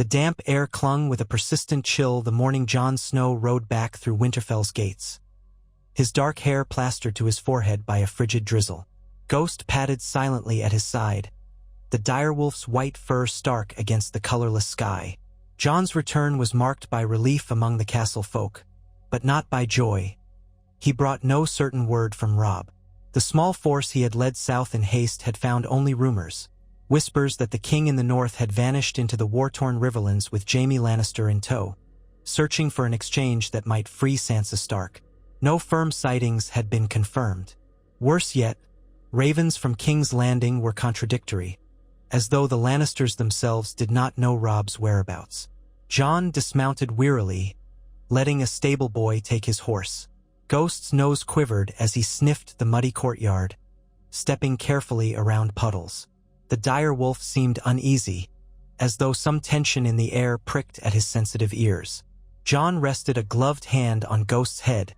The damp air clung with a persistent chill the morning Jon Snow rode back through Winterfell's gates. His dark hair plastered to his forehead by a frigid drizzle. Ghost padded silently at his side, the direwolf's white fur stark against the colorless sky. Jon's return was marked by relief among the castle folk, but not by joy. He brought no certain word from Robb. The small force he had led south in haste had found only rumors, whispers that the king in the north had vanished into the war-torn riverlands with Jaime Lannister in tow, searching for an exchange that might free Sansa Stark. No firm sightings had been confirmed. Worse yet, ravens from King's Landing were contradictory, as though the Lannisters themselves did not know Robb's whereabouts. Jon dismounted wearily, letting a stable boy take his horse. Ghost's nose quivered as he sniffed the muddy courtyard, stepping carefully around puddles. The dire wolf seemed uneasy, as though some tension in the air pricked at his sensitive ears. Jon rested a gloved hand on Ghost's head,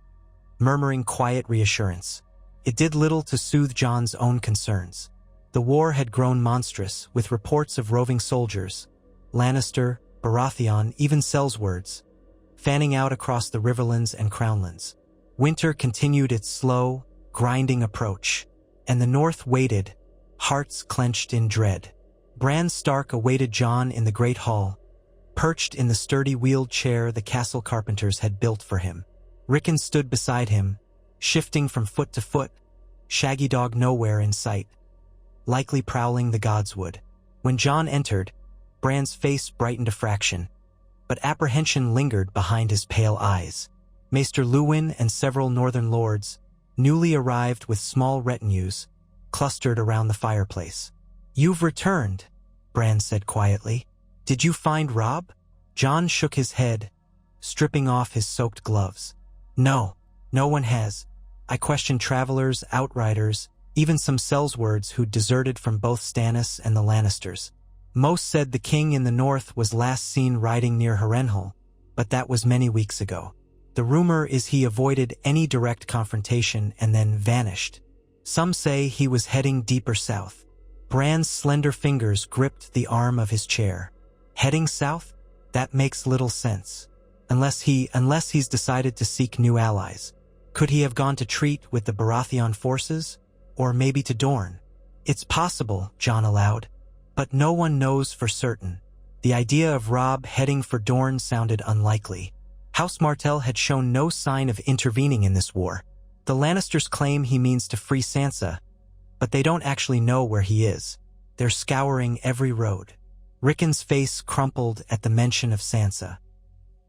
murmuring quiet reassurance. It did little to soothe Jon's own concerns. The war had grown monstrous, with reports of roving soldiers, Lannister, Baratheon, even Sellswords, fanning out across the Riverlands and Crownlands. Winter continued its slow, grinding approach, and the North waited, hearts clenched in dread. Bran Stark awaited Jon in the Great Hall, perched in the sturdy wheeled chair the castle carpenters had built for him. Rickon stood beside him, shifting from foot to foot, Shaggy Dog nowhere in sight, likely prowling the godswood. When Jon entered, Bran's face brightened a fraction, but apprehension lingered behind his pale eyes. Maester Luwin and several northern lords, newly arrived with small retinues, clustered around the fireplace. "You've returned," Bran said quietly. "Did you find Robb?" Jon shook his head, stripping off his soaked gloves. "No, no one has. I questioned travelers, outriders, even some Sellswords who'd deserted from both Stannis and the Lannisters. Most said the king in the north was last seen riding near Harrenhal, but that was many weeks ago. The rumor is he avoided any direct confrontation and then vanished. Some say he was heading deeper south." Bran's slender fingers gripped the arm of his chair. "Heading south? That makes little sense. Unless he's decided to seek new allies. Could he have gone to treat with the Baratheon forces? Or maybe to Dorne?" "It's possible," Jon allowed, "but no one knows for certain." The idea of Robb heading for Dorne sounded unlikely. House Martell had shown no sign of intervening in this war. The Lannisters claim he means to free Sansa, but they don't actually know where he is. They're scouring every road. Rickon's face crumpled at the mention of Sansa.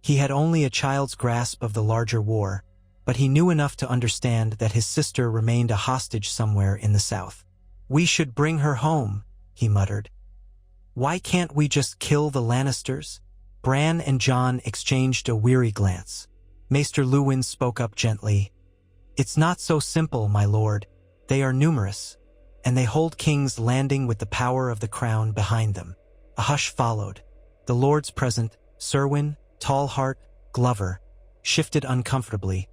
He had only a child's grasp of the larger war, but he knew enough to understand that his sister remained a hostage somewhere in the south. "We should bring her home," he muttered. "Why can't we just kill the Lannisters?" Bran and Jon exchanged a weary glance. Maester Luwin spoke up gently. "It's not so simple, my lord. They are numerous, and they hold King's Landing with the power of the crown behind them." A hush followed. The lords present, Serwyn, Tallheart, Glover, shifted uncomfortably,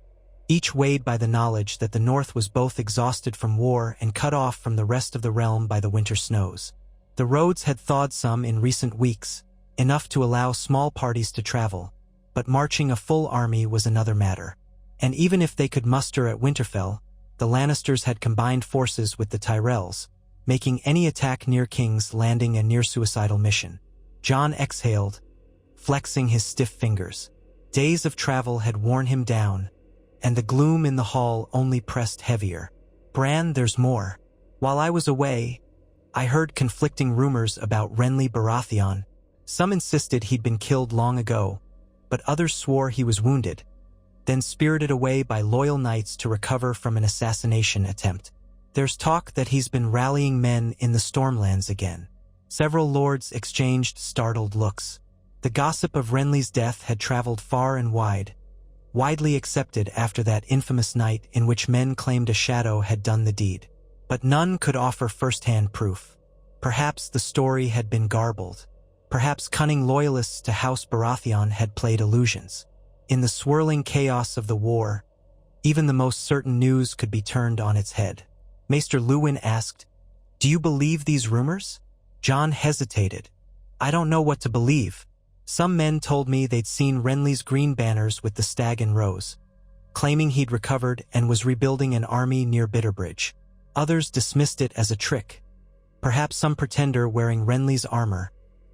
each weighed by the knowledge that the North was both exhausted from war and cut off from the rest of the realm by the winter snows. The roads had thawed some in recent weeks, enough to allow small parties to travel, but marching a full army was another matter. And even if they could muster at Winterfell, the Lannisters had combined forces with the Tyrells, making any attack near King's Landing a near-suicidal mission. Jon exhaled, flexing his stiff fingers. Days of travel had worn him down, and the gloom in the hall only pressed heavier. "Bran, there's more. While I was away, I heard conflicting rumors about Renly Baratheon. Some insisted he'd been killed long ago, but others swore he was wounded, then spirited away by loyal knights to recover from an assassination attempt. There's talk that he's been rallying men in the Stormlands again." Several lords exchanged startled looks. The gossip of Renly's death had traveled far and wide, widely accepted after that infamous night in which men claimed a shadow had done the deed. But none could offer first-hand proof. Perhaps the story had been garbled. Perhaps cunning loyalists to House Baratheon had played illusions. In the swirling chaos of the war, even the most certain news could be turned on its head. Maester Luwin asked, "Do you believe these rumors?" Jon hesitated. "I don't know what to believe. Some men told me they'd seen Renly's green banners with the stag and rose, claiming he'd recovered and was rebuilding an army near Bitterbridge. Others dismissed it as a trick, perhaps some pretender wearing Renly's armor,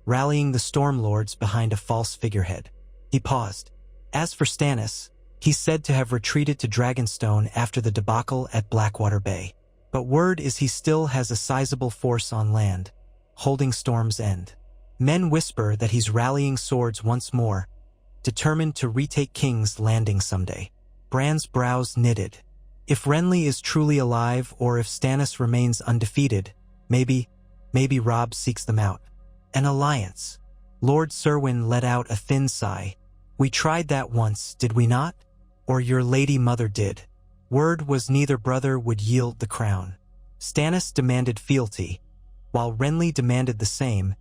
rallying the Stormlords behind a false figurehead. He paused. As for Stannis, he's said to have retreated to Dragonstone after the debacle at Blackwater Bay. But word is he still has a sizable force on land, holding Storm's End. Men whisper that he's rallying swords once more, determined to retake King's Landing someday. Bran's brows knitted. If Renly is truly alive, or if Stannis remains undefeated, maybe Robb seeks them out. An alliance. Lord Serwyn let out a thin sigh. We tried that once, did we not? Or your lady mother did. Word was neither brother would yield the crown. Stannis demanded fealty, while Renly demanded the same,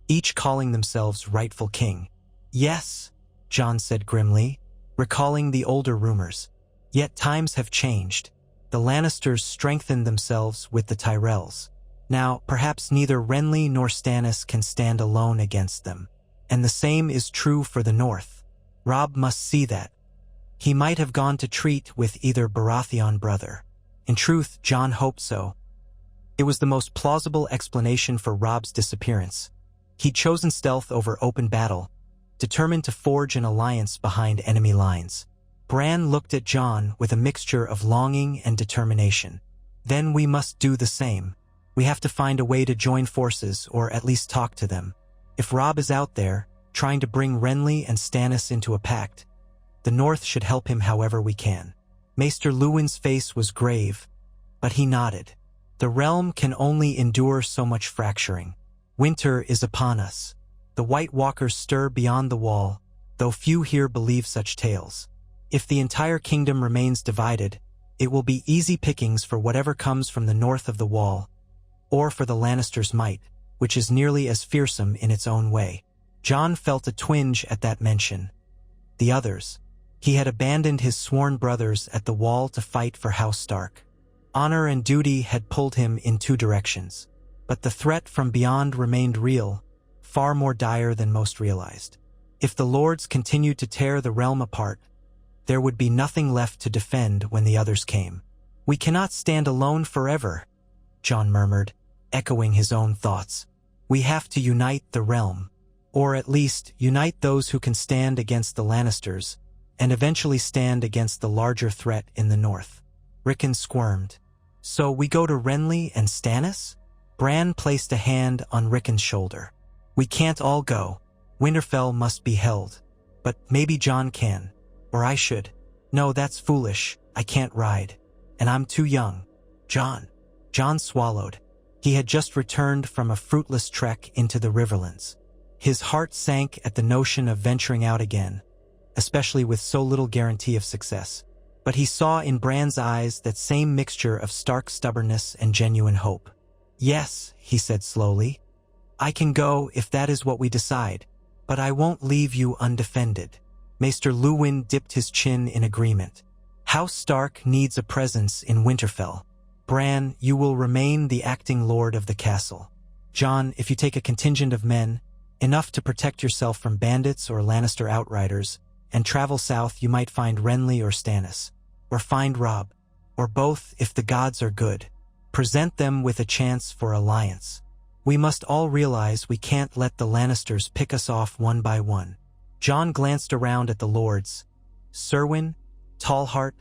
each calling themselves rightful king. Yes, Jon said grimly, recalling the older rumors. Yet times have changed. The Lannisters strengthened themselves with the Tyrells. Now, perhaps neither Renly nor Stannis can stand alone against them. And the same is true for the North. Robb must see that. He might have gone to treat with either Baratheon brother. In truth, Jon hoped so. It was the most plausible explanation for Robb's disappearance. He'd chosen stealth over open battle, determined to forge an alliance behind enemy lines. Bran looked at Jon with a mixture of longing and determination. Then we must do the same. We have to find a way to join forces, or at least talk to them. If Robb is out there, trying to bring Renly and Stannis into a pact, the North should help him however we can. Maester Luwin's face was grave, but he nodded. The realm can only endure so much fracturing. Winter is upon us. The White Walkers stir beyond the wall, though few here believe such tales. If the entire kingdom remains divided, it will be easy pickings for whatever comes from the north of the wall, or for the Lannisters' might, which is nearly as fearsome in its own way. Jon felt a twinge at that mention. The others. He had abandoned his sworn brothers at the wall to fight for House Stark. Honor and duty had pulled him in two directions. But the threat from beyond remained real, far more dire than most realized. If the lords continued to tear the realm apart, there would be nothing left to defend when the others came. We cannot stand alone forever, Jon murmured, echoing his own thoughts. We have to unite the realm, or at least unite those who can stand against the Lannisters, and eventually stand against the larger threat in the north. Rickon squirmed. So we go to Renly and Stannis? Bran placed a hand on Rickon's shoulder. We can't all go. Winterfell must be held. But maybe Jon can. Or I should. No, that's foolish. I can't ride. And I'm too young. Jon. Jon swallowed. He had just returned from a fruitless trek into the Riverlands. His heart sank at the notion of venturing out again, especially with so little guarantee of success. But he saw in Bran's eyes that same mixture of stark stubbornness and genuine hope. Yes, he said slowly. I can go if that is what we decide, but I won't leave you undefended. Maester Luwin dipped his chin in agreement. House Stark needs a presence in Winterfell. Bran, you will remain the acting lord of the castle. Jon, if you take a contingent of men, enough to protect yourself from bandits or Lannister outriders, and travel south, you might find Renly or Stannis, or find Robb, or both if the gods are good. Present them with a chance for alliance. We must all realize we can't let the Lannisters pick us off one by one. Jon glanced around at the lords, Serwyn, Tallheart,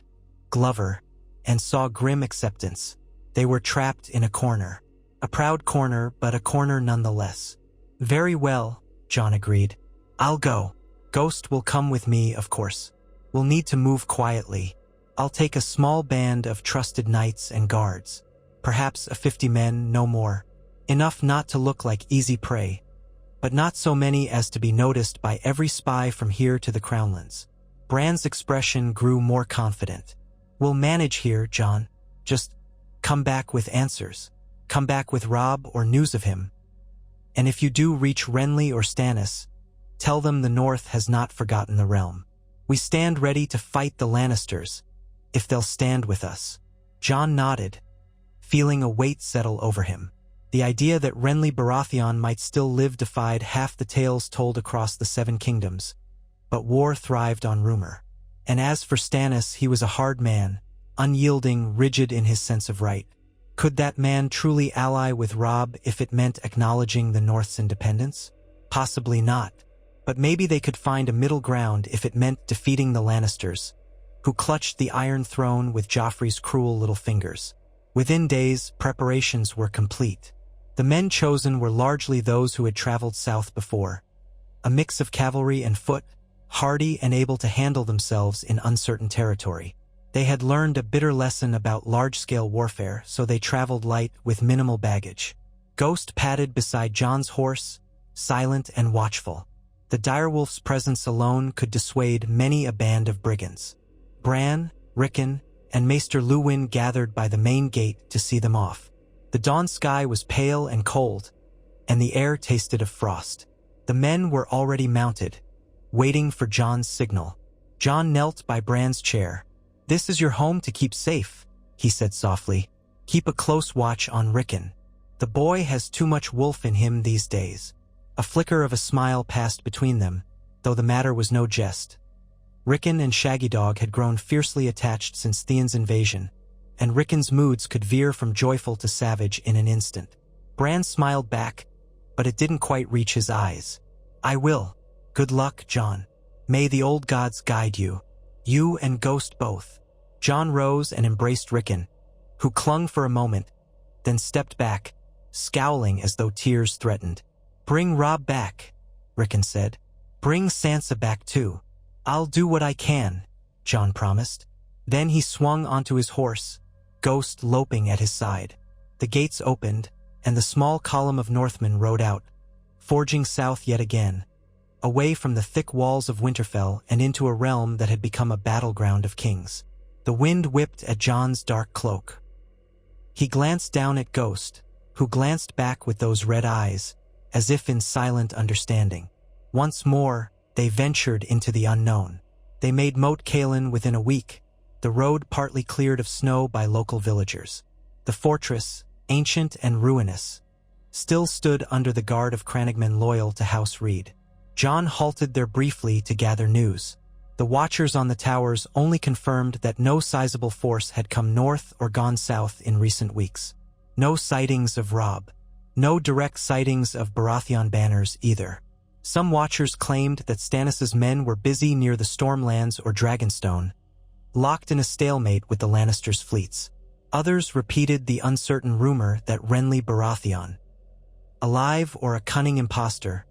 Glover, and saw grim acceptance. They were trapped in a corner. A proud corner, but a corner nonetheless. Very well, Jon agreed. I'll go. Ghost will come with me, of course. We'll need to move quietly. I'll take a small band of trusted knights and guards. Perhaps 50 men, no more. Enough not to look like easy prey, but not so many as to be noticed by every spy from here to the Crownlands. Bran's expression grew more confident. We'll manage here, Jon. Just come back with answers. Come back with Robb or news of him. And if you do reach Renly or Stannis, tell them the North has not forgotten the realm. We stand ready to fight the Lannisters, if they'll stand with us. Jon nodded, feeling a weight settle over him. The idea that Renly Baratheon might still live defied half the tales told across the Seven Kingdoms, but war thrived on rumor. And as for Stannis, he was a hard man, unyielding, rigid in his sense of right. Could that man truly ally with Robb if it meant acknowledging the North's independence? Possibly not. But maybe they could find a middle ground if it meant defeating the Lannisters, who clutched the Iron Throne with Joffrey's cruel little fingers. Within days, preparations were complete. The men chosen were largely those who had traveled south before, a mix of cavalry and foot, hardy and able to handle themselves in uncertain territory. They had learned a bitter lesson about large-scale warfare, so they traveled light with minimal baggage. Ghost padded beside Jon's horse, silent and watchful. The direwolf's presence alone could dissuade many a band of brigands. Bran, Rickon, and Maester Luwin gathered by the main gate to see them off. The dawn sky was pale and cold, and the air tasted of frost. The men were already mounted, waiting for Jon's signal. Jon knelt by Bran's chair. "This is your home to keep safe," he said softly. "Keep a close watch on Rickon. The boy has too much wolf in him these days." A flicker of a smile passed between them, though the matter was no jest. Rickon and Shaggy Dog had grown fiercely attached since Theon's invasion, and Rickon's moods could veer from joyful to savage in an instant. Bran smiled back, but it didn't quite reach his eyes. "I will. Good luck, Jon. May the old gods guide you. You and Ghost both." Jon rose and embraced Rickon, who clung for a moment, then stepped back, scowling as though tears threatened. "Bring Robb back," Rickon said. "Bring Sansa back too." "I'll do what I can," Jon promised. Then he swung onto his horse, Ghost loping at his side. The gates opened, and the small column of Northmen rode out, forging south yet again, away from the thick walls of Winterfell and into a realm that had become a battleground of kings. The wind whipped at Jon's dark cloak. He glanced down at Ghost, who glanced back with those red eyes, as if in silent understanding. Once more, they ventured into the unknown. They made Moat Cailin within a week, the road partly cleared of snow by local villagers. The fortress, ancient and ruinous, still stood under the guard of crannogmen loyal to House Reed. Jon halted there briefly to gather news. The watchers on the towers only confirmed that no sizable force had come north or gone south in recent weeks. No sightings of Robb. No direct sightings of Baratheon banners either. Some watchers claimed that Stannis' men were busy near the Stormlands or Dragonstone, locked in a stalemate with the Lannisters' fleets. Others repeated the uncertain rumor that Renly Baratheon, alive or a cunning impostor,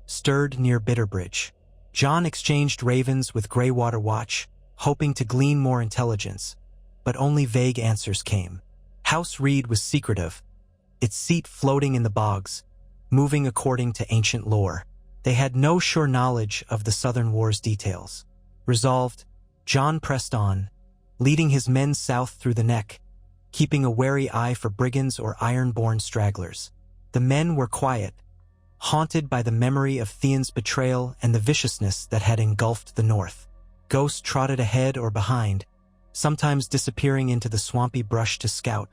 stirred near Bitterbridge. Jon exchanged ravens with Greywater Watch, hoping to glean more intelligence, but only vague answers came. House Reed was secretive, its seat floating in the bogs, moving according to ancient lore. They had no sure knowledge of the Southern War's details. Resolved, Jon pressed on, leading his men south through the Neck, keeping a wary eye for brigands or iron-born stragglers. The men were quiet, haunted by the memory of Theon's betrayal and the viciousness that had engulfed the North. Ghost trotted ahead or behind, sometimes disappearing into the swampy brush to scout,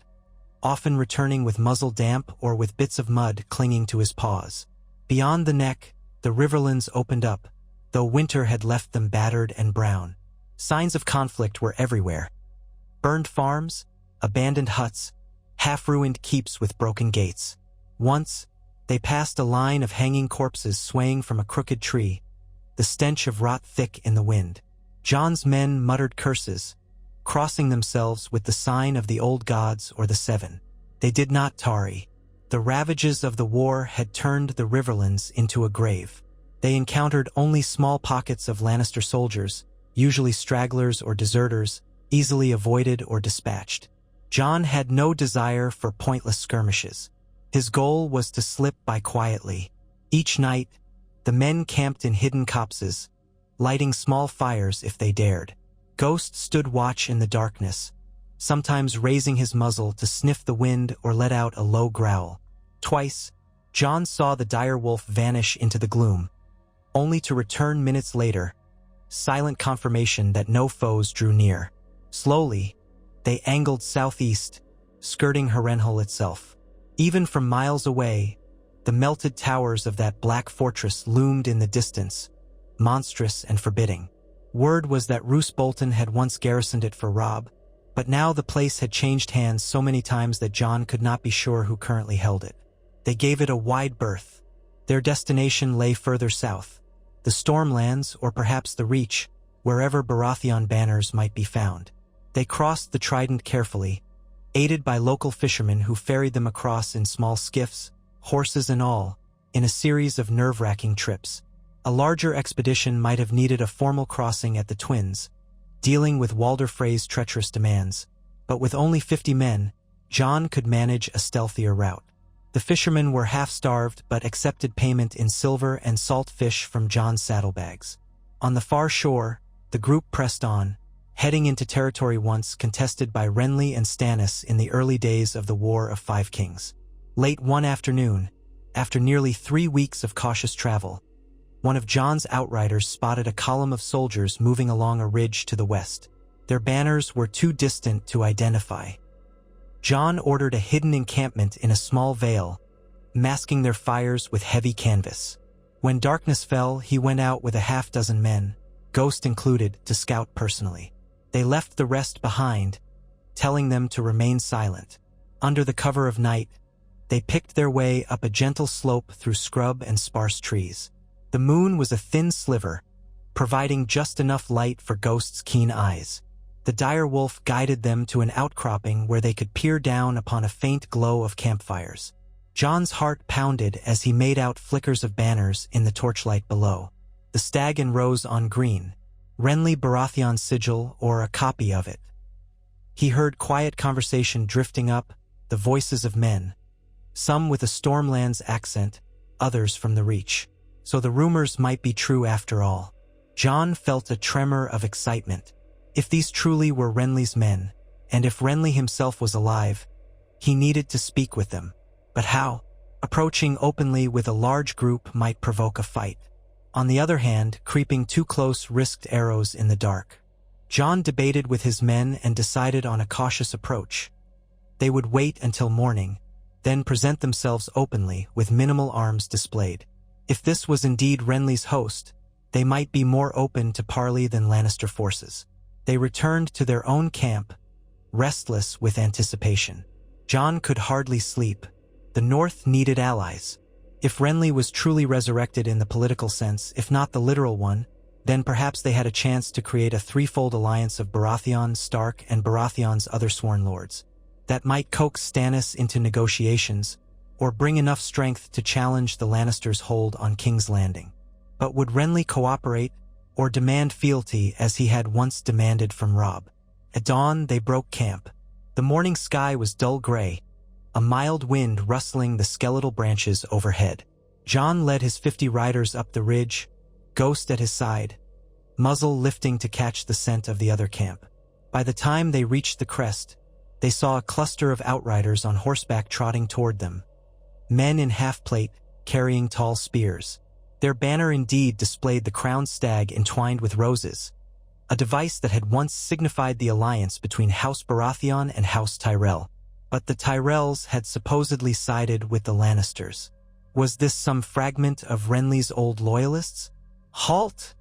often returning with muzzle damp or with bits of mud clinging to his paws. Beyond the Neck, the riverlands opened up, though winter had left them battered and brown. Signs of conflict were everywhere. Burned farms, abandoned huts, half-ruined keeps with broken gates. Once, they passed a line of hanging corpses swaying from a crooked tree, the stench of rot thick in the wind. Jon's men muttered curses, crossing themselves with the sign of the old gods or the Seven. They did not tarry. The ravages of the war had turned the riverlands into a grave. They encountered only small pockets of Lannister soldiers, usually stragglers or deserters, easily avoided or dispatched. Jon had no desire for pointless skirmishes. His goal was to slip by quietly. Each night, the men camped in hidden copses, lighting small fires if they dared. Ghost stood watch in the darkness, sometimes raising his muzzle to sniff the wind or let out a low growl. Twice, Jon saw the direwolf vanish into the gloom, only to return minutes later, silent confirmation that no foes drew near. Slowly, they angled southeast, skirting Harrenhal itself. Even from miles away, the melted towers of that black fortress loomed in the distance, monstrous and forbidding. Word was that Roose Bolton had once garrisoned it for Robb, but now the place had changed hands so many times that Jon could not be sure who currently held it. They gave it a wide berth. Their destination lay further south, the Stormlands or perhaps the Reach, wherever Baratheon banners might be found. They crossed the Trident carefully, aided by local fishermen who ferried them across in small skiffs, horses and all, in a series of nerve-wracking trips. A larger expedition might have needed a formal crossing at the Twins, dealing with Walder Frey's treacherous demands, but with only 50 men, Jon could manage a stealthier route. The fishermen were half-starved but accepted payment in silver and salt fish from Jon's saddlebags. On the far shore, the group pressed on, heading into territory once contested by Renly and Stannis in the early days of the War of Five Kings. Late one afternoon, after nearly 3 weeks of cautious travel, one of Jon's outriders spotted a column of soldiers moving along a ridge to the west. Their banners were too distant to identify. Jon ordered a hidden encampment in a small vale, masking their fires with heavy canvas. When darkness fell, he went out with a half-dozen men, Ghost included, to scout personally. They left the rest behind, telling them to remain silent. Under the cover of night, they picked their way up a gentle slope through scrub and sparse trees. The moon was a thin sliver, providing just enough light for Ghost's keen eyes. The direwolf guided them to an outcropping where they could peer down upon a faint glow of campfires. Jon's heart pounded as he made out flickers of banners in the torchlight below. The stag and rose on green, Renly Baratheon's sigil or a copy of it. He heard quiet conversation drifting up, the voices of men, some with a Stormlands accent, others from the Reach. So the rumors might be true after all. Jon felt a tremor of excitement. If these truly were Renly's men, and if Renly himself was alive, he needed to speak with them. But how? Approaching openly with a large group might provoke a fight. On the other hand, creeping too close risked arrows in the dark. Jon debated with his men and decided on a cautious approach. They would wait until morning, then present themselves openly with minimal arms displayed. If this was indeed Renly's host, they might be more open to parley than Lannister forces. They returned to their own camp, restless with anticipation. Jon could hardly sleep. The North needed allies. If Renly was truly resurrected in the political sense, if not the literal one, then perhaps they had a chance to create a threefold alliance of Baratheon, Stark, and Baratheon's other sworn lords. That might coax Stannis into negotiations, or bring enough strength to challenge the Lannisters' hold on King's Landing. But would Renly cooperate, or demand fealty as he had once demanded from Robb? At dawn, they broke camp. The morning sky was dull gray, a mild wind rustling the skeletal branches overhead. Jon led his 50 riders up the ridge, Ghost at his side, muzzle lifting to catch the scent of the other camp. By the time they reached the crest, they saw a cluster of outriders on horseback trotting toward them. Men in half-plate, carrying tall spears. Their banner indeed displayed the crowned stag entwined with roses, a device that had once signified the alliance between House Baratheon and House Tyrell. But the Tyrells had supposedly sided with the Lannisters. Was this some fragment of Renly's old loyalists? "Halt!"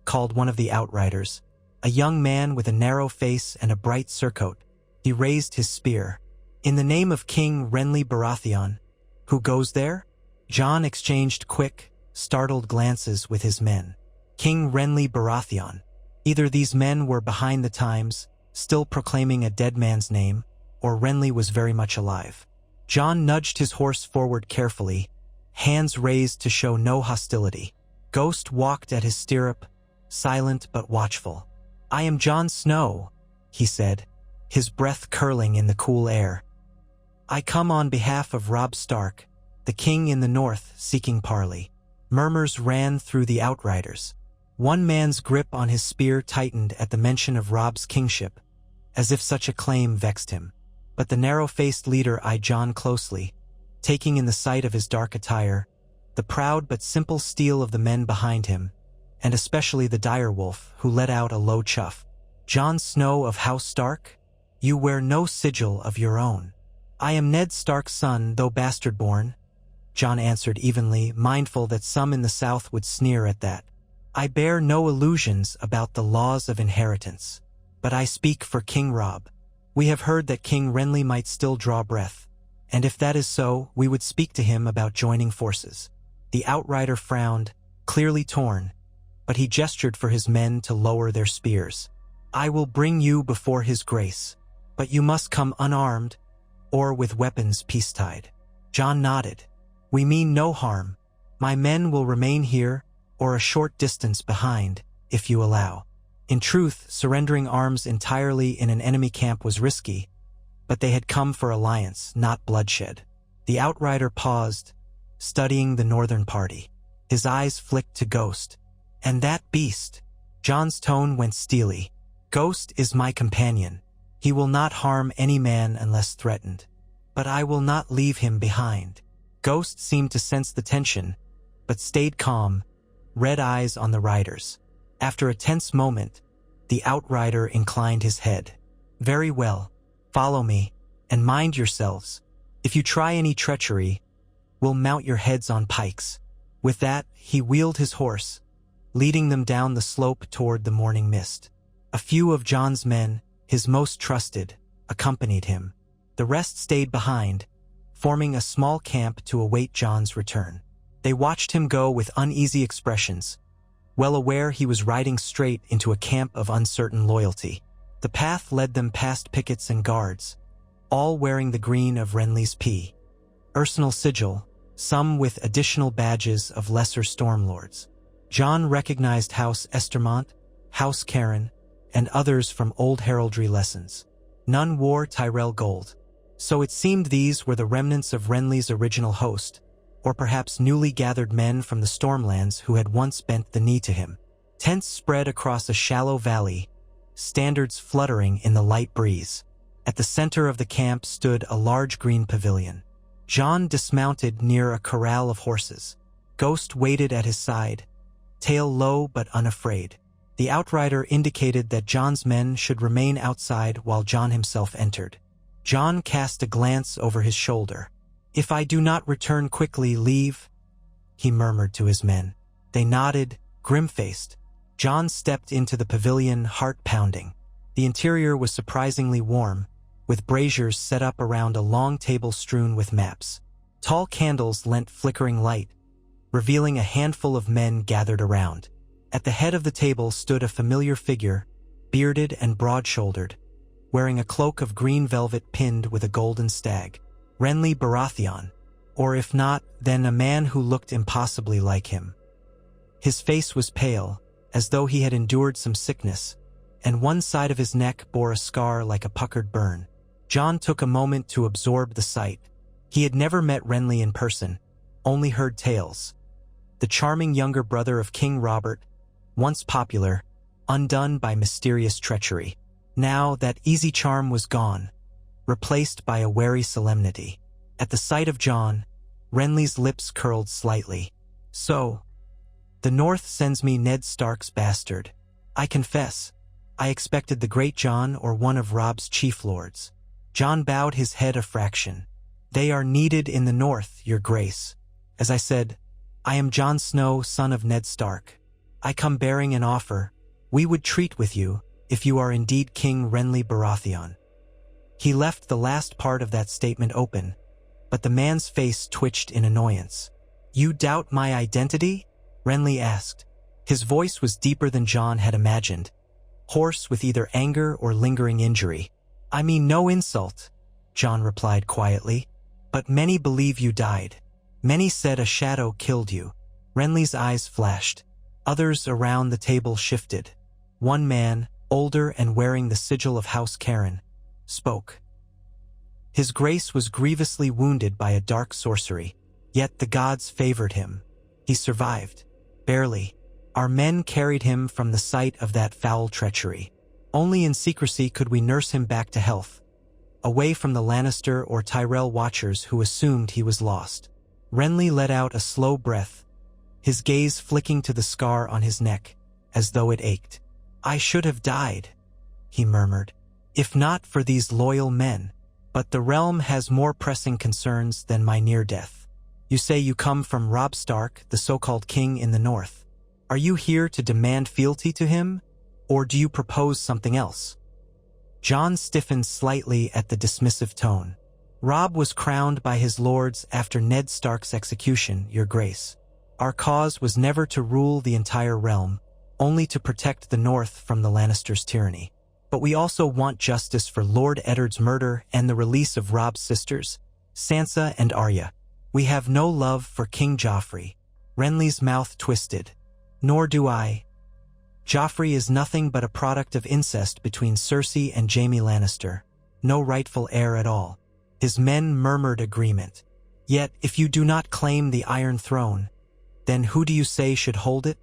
called one of the outriders, a young man with a narrow face and a bright surcoat. He raised his spear. "In the name of King Renly Baratheon, who goes there?" Jon exchanged quick, startled glances with his men. King Renly Baratheon. Either these men were behind the times, still proclaiming a dead man's name, or Renly was very much alive. Jon nudged his horse forward carefully, hands raised to show no hostility. Ghost walked at his stirrup, silent but watchful. "I am Jon Snow," he said, his breath curling in the cool air. "I come on behalf of Robb Stark, the king in the north, seeking parley." Murmurs ran through the outriders. One man's grip on his spear tightened at the mention of Robb's kingship, as if such a claim vexed him. But the narrow-faced leader eyed Jon closely, taking in the sight of his dark attire, the proud but simple steel of the men behind him, and especially the direwolf, who let out a low chuff. "Jon Snow of House Stark? You wear no sigil of your own." "I am Ned Stark's son, though bastard-born," Jon answered evenly, mindful that some in the South would sneer at that. "I bear no illusions about the laws of inheritance. But I speak for King Robb. We have heard that King Renly might still draw breath, and if that is so, we would speak to him about joining forces." The outrider frowned, clearly torn, but he gestured for his men to lower their spears. "I will bring you before his grace, but you must come unarmed or with weapons peace-tied." Jon nodded. "We mean no harm. My men will remain here or a short distance behind, if you allow." In truth, surrendering arms entirely in an enemy camp was risky, but they had come for alliance, not bloodshed. The outrider paused, studying the northern party. His eyes flicked to Ghost. "And that beast?" Jon's tone went steely. "Ghost is my companion. He will not harm any man unless threatened. But I will not leave him behind." Ghost seemed to sense the tension, but stayed calm, red eyes on the riders. After a tense moment, the outrider inclined his head. "Very well. Follow me, and mind yourselves. If you try any treachery, we'll mount your heads on pikes." With that, he wheeled his horse, leading them down the slope toward the morning mist. A few of Jon's men, his most trusted, accompanied him. The rest stayed behind, forming a small camp to await Jon's return. They watched him go with uneasy expressions, well aware he was riding straight into a camp of uncertain loyalty. The path led them past pickets and guards, all wearing the green of Renly's personal sigil, some with additional badges of lesser stormlords. Jon recognized House Estermont, House Cairn, and others from old heraldry lessons. None wore Tyrell gold, so it seemed these were the remnants of Renly's original host, or perhaps newly gathered men from the Stormlands who had once bent the knee to him. Tents spread across a shallow valley, standards fluttering in the light breeze. At the center of the camp stood a large green pavilion. Jon dismounted near a corral of horses. Ghost waited at his side, tail low but unafraid. The outrider indicated that Jon's men should remain outside while Jon himself entered. Jon cast a glance over his shoulder. "If I do not return quickly, leave," he murmured to his men. They nodded, grim-faced. Jon stepped into the pavilion, heart pounding. The interior was surprisingly warm, with braziers set up around a long table strewn with maps. Tall candles lent flickering light, revealing a handful of men gathered around. At the head of the table stood a familiar figure, bearded and broad-shouldered, wearing a cloak of green velvet pinned with a golden stag. Renly Baratheon, or if not, then a man who looked impossibly like him. His face was pale, as though he had endured some sickness, and one side of his neck bore a scar like a puckered burn. Jon took a moment to absorb the sight. He had never met Renly in person, only heard tales. The charming younger brother of King Robert, once popular, undone by mysterious treachery. Now that easy charm was gone, replaced by a wary solemnity. At the sight of Jon, Renly's lips curled slightly. "So, the North sends me Ned Stark's bastard. I confess, I expected the great Jon or one of Robb's chief lords." Jon bowed his head a fraction. "They are needed in the North, your grace. As I said, I am Jon Snow, son of Ned Stark. I come bearing an offer. We would treat with you, if you are indeed King Renly Baratheon." He left the last part of that statement open, but the man's face twitched in annoyance. "You doubt my identity?" Renly asked. His voice was deeper than Jon had imagined, hoarse with either anger or lingering injury. "I mean no insult," Jon replied quietly, "but many believe you died. Many said a shadow killed you." Renly's eyes flashed. Others around the table shifted. One man, older and wearing the sigil of House Cairn, spoke. His grace was grievously wounded by a dark sorcery, yet the gods favored him. He survived. Barely. Our men carried him from the site of that foul treachery. Only in secrecy could we nurse him back to health, away from the Lannister or Tyrell watchers who assumed he was lost. Renly let out a slow breath, his gaze flicking to the scar on his neck, as though it ached. "I should have died," he murmured, "if not for these loyal men." But the realm has more pressing concerns than my near death. You say you come from Robb Stark, the so-called king in the north. Are you here to demand fealty to him, or do you propose something else?" Jon stiffened slightly at the dismissive tone. "Robb was crowned by his lords after Ned Stark's execution, Your Grace. Our cause was never to rule the entire realm, only to protect the North from the Lannisters' tyranny. But we also want justice for Lord Eddard's murder and the release of Robb's sisters, Sansa and Arya. We have no love for King Joffrey." Renly's mouth twisted. "Nor do I. Joffrey is nothing but a product of incest between Cersei and Jaime Lannister. No rightful heir at all." His men murmured agreement. "Yet, if you do not claim the Iron Throne, then who do you say should hold it?"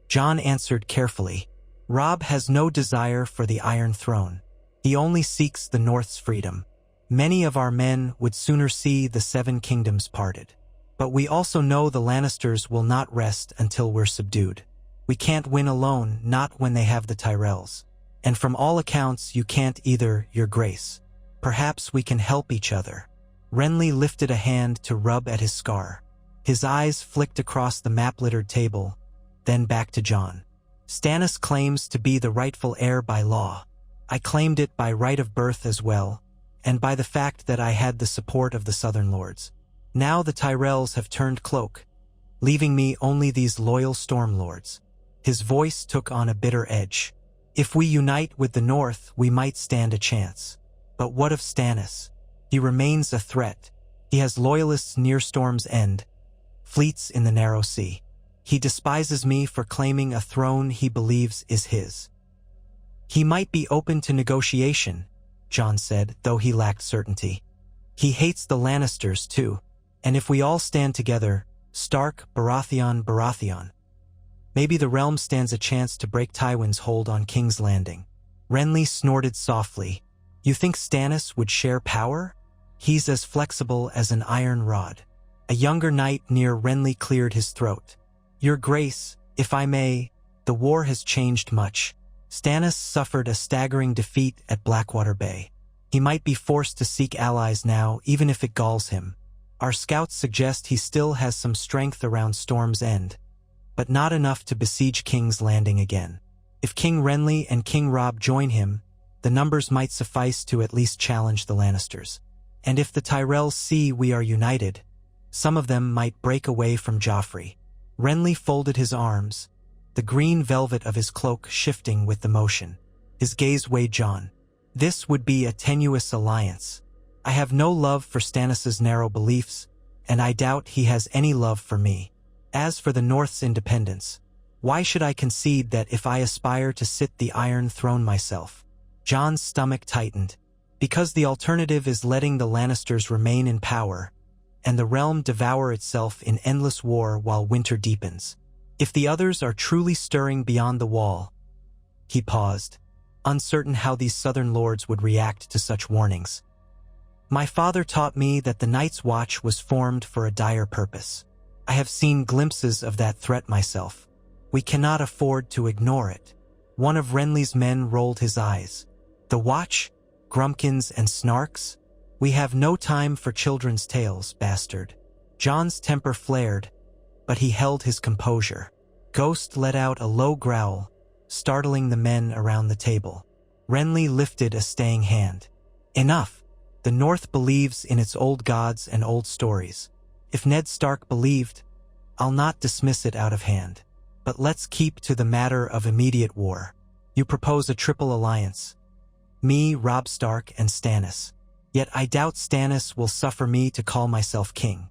Jon answered carefully. "Robb has no desire for the Iron Throne. He only seeks the North's freedom. Many of our men would sooner see the Seven Kingdoms parted. But we also know the Lannisters will not rest until we're subdued. We can't win alone, not when they have the Tyrells. And from all accounts, you can't either, Your Grace. Perhaps we can help each other." Renly lifted a hand to rub at his scar. His eyes flicked across the map-littered table, then back to Jon. "Stannis claims to be the rightful heir by law. I claimed it by right of birth as well, and by the fact that I had the support of the Southern Lords. Now the Tyrells have turned cloak, leaving me only these loyal Storm Lords." His voice took on a bitter edge. "If we unite with the North, we might stand a chance. But what of Stannis? He remains a threat. He has loyalists near Storm's End, fleets in the Narrow Sea. He despises me for claiming a throne he believes is his." "He might be open to negotiation," Jon said, though he lacked certainty. "He hates the Lannisters too, and if we all stand together, Stark, Baratheon. Maybe the realm stands a chance to break Tywin's hold on King's Landing." Renly snorted softly. "You think Stannis would share power? He's as flexible as an iron rod." A younger knight near Renly cleared his throat. "Your Grace, if I may, the war has changed much. Stannis suffered a staggering defeat at Blackwater Bay. He might be forced to seek allies now, even if it galls him. Our scouts suggest he still has some strength around Storm's End, but not enough to besiege King's Landing again. If King Renly and King Robb join him, the numbers might suffice to at least challenge the Lannisters. And if the Tyrells see we are united, some of them might break away from Joffrey." Renly folded his arms, the green velvet of his cloak shifting with the motion. His gaze weighed Jon. "This would be a tenuous alliance. I have no love for Stannis's narrow beliefs, and I doubt he has any love for me. As for the North's independence, why should I concede that if I aspire to sit the Iron Throne myself?" Jon's stomach tightened. "Because the alternative is letting the Lannisters remain in power, and the realm devour itself in endless war while winter deepens. If the others are truly stirring beyond the wall." He paused, uncertain how these Southern Lords would react to such warnings. "My father taught me that the Night's Watch was formed for a dire purpose. I have seen glimpses of that threat myself. We cannot afford to ignore it." One of Renly's men rolled his eyes. "The Watch? Grumpkins and Snarks? We have no time for children's tales, bastard." Jon's temper flared, but he held his composure. Ghost let out a low growl, startling the men around the table. Renly lifted a staying hand. "Enough. The North believes in its old gods and old stories. If Ned Stark believed, I'll not dismiss it out of hand. But let's keep to the matter of immediate war. You propose a triple alliance. Me, Robb Stark, and Stannis. Yet I doubt Stannis will suffer me to call myself king.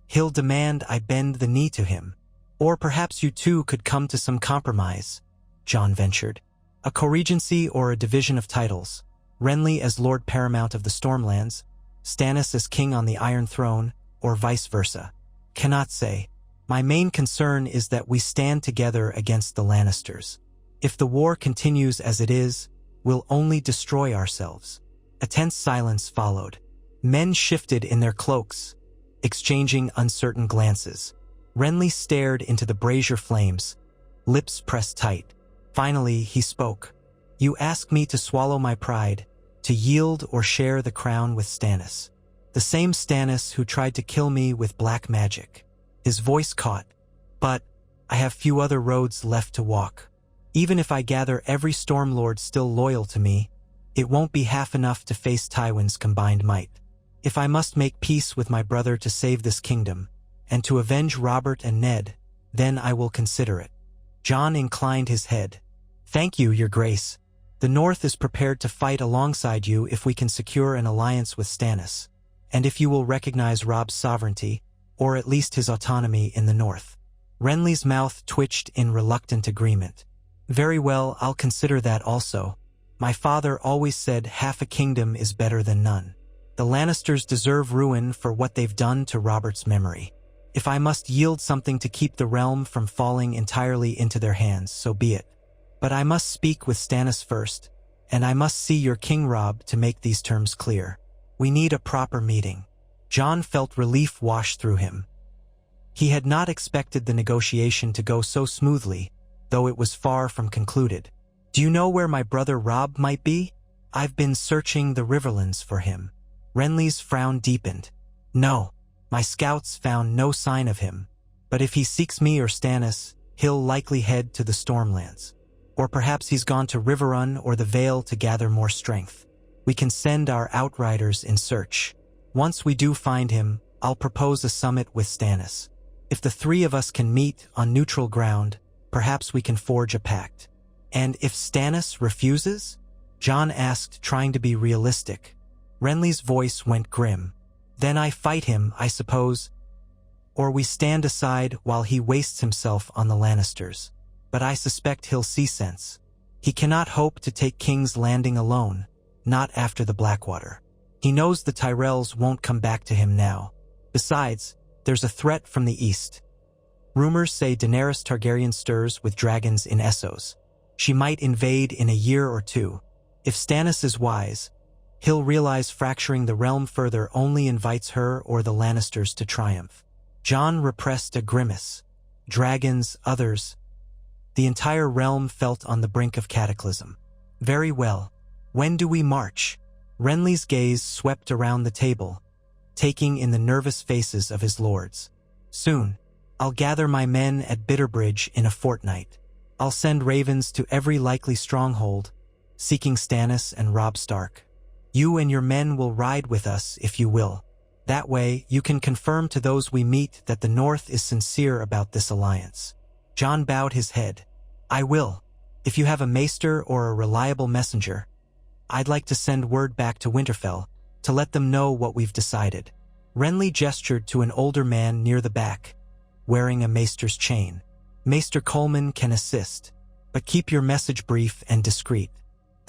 He'll demand I bend the knee to him. Or perhaps you two could come to some compromise," Jon ventured. "A co-regency or a division of titles. Renly as Lord Paramount of the Stormlands, Stannis as king on the Iron Throne, or vice versa. Cannot say. My main concern is that we stand together against the Lannisters. If the war continues as it is, we'll only destroy ourselves." A tense silence followed. Men shifted in their cloaks, exchanging uncertain glances. Renly stared into the brazier flames, lips pressed tight. Finally, he spoke. "You ask me to swallow my pride, to yield or share the crown with Stannis. The same Stannis who tried to kill me with black magic. His voice caught. But I have few other roads left to walk. Even if I gather every Stormlord still loyal to me, it won't be half enough to face Tywin's combined might. If I must make peace with my brother to save this kingdom, and to avenge Robert and Ned, then I will consider it. Jon inclined his head. Thank you, Your Grace. The North is prepared to fight alongside you if we can secure an alliance with Stannis, and if you will recognize Robb's sovereignty, or at least his autonomy in the North. Renly's mouth twitched in reluctant agreement. Very well, I'll consider that also. My father always said half a kingdom is better than none. The Lannisters deserve ruin for what they've done to Robert's memory. If I must yield something to keep the realm from falling entirely into their hands, so be it. But I must speak with Stannis first, and I must see your King Robb to make these terms clear. We need a proper meeting. Jon felt relief wash through him. He had not expected the negotiation to go so smoothly, though it was far from concluded. Do you know where my brother Robb might be? I've been searching the riverlands for him. Renly's frown deepened. No, my scouts found no sign of him. But if he seeks me or Stannis, he'll likely head to the Stormlands. Or perhaps he's gone to Riverrun or the Vale to gather more strength. We can send our outriders in search. Once we do find him, I'll propose a summit with Stannis. If the three of us can meet on neutral ground, perhaps we can forge a pact. And if Stannis refuses? Jon asked, trying to be realistic. Renly's voice went grim. Then I fight him, I suppose. Or we stand aside while he wastes himself on the Lannisters. But I suspect he'll see sense. He cannot hope to take King's Landing alone, not after the Blackwater. He knows the Tyrells won't come back to him now. Besides, there's a threat from the east. Rumors say Daenerys Targaryen stirs with dragons in Essos. She might invade in a year or two. If Stannis is wise, he'll realize fracturing the realm further only invites her or the Lannisters to triumph. Jon repressed a grimace. Dragons, others. The entire realm felt on the brink of cataclysm. Very well. When do we march? Renly's gaze swept around the table, taking in the nervous faces of his lords. Soon. I'll gather my men at Bitterbridge in a fortnight. I'll send ravens to every likely stronghold, seeking Stannis and Robb Stark. You and your men will ride with us if you will. That way, you can confirm to those we meet that the North is sincere about this alliance. Jon bowed his head. I will. If you have a maester or a reliable messenger, I'd like to send word back to Winterfell to let them know what we've decided. Renly gestured to an older man near the back, wearing a maester's chain. Maester Coleman can assist, but keep your message brief and discreet.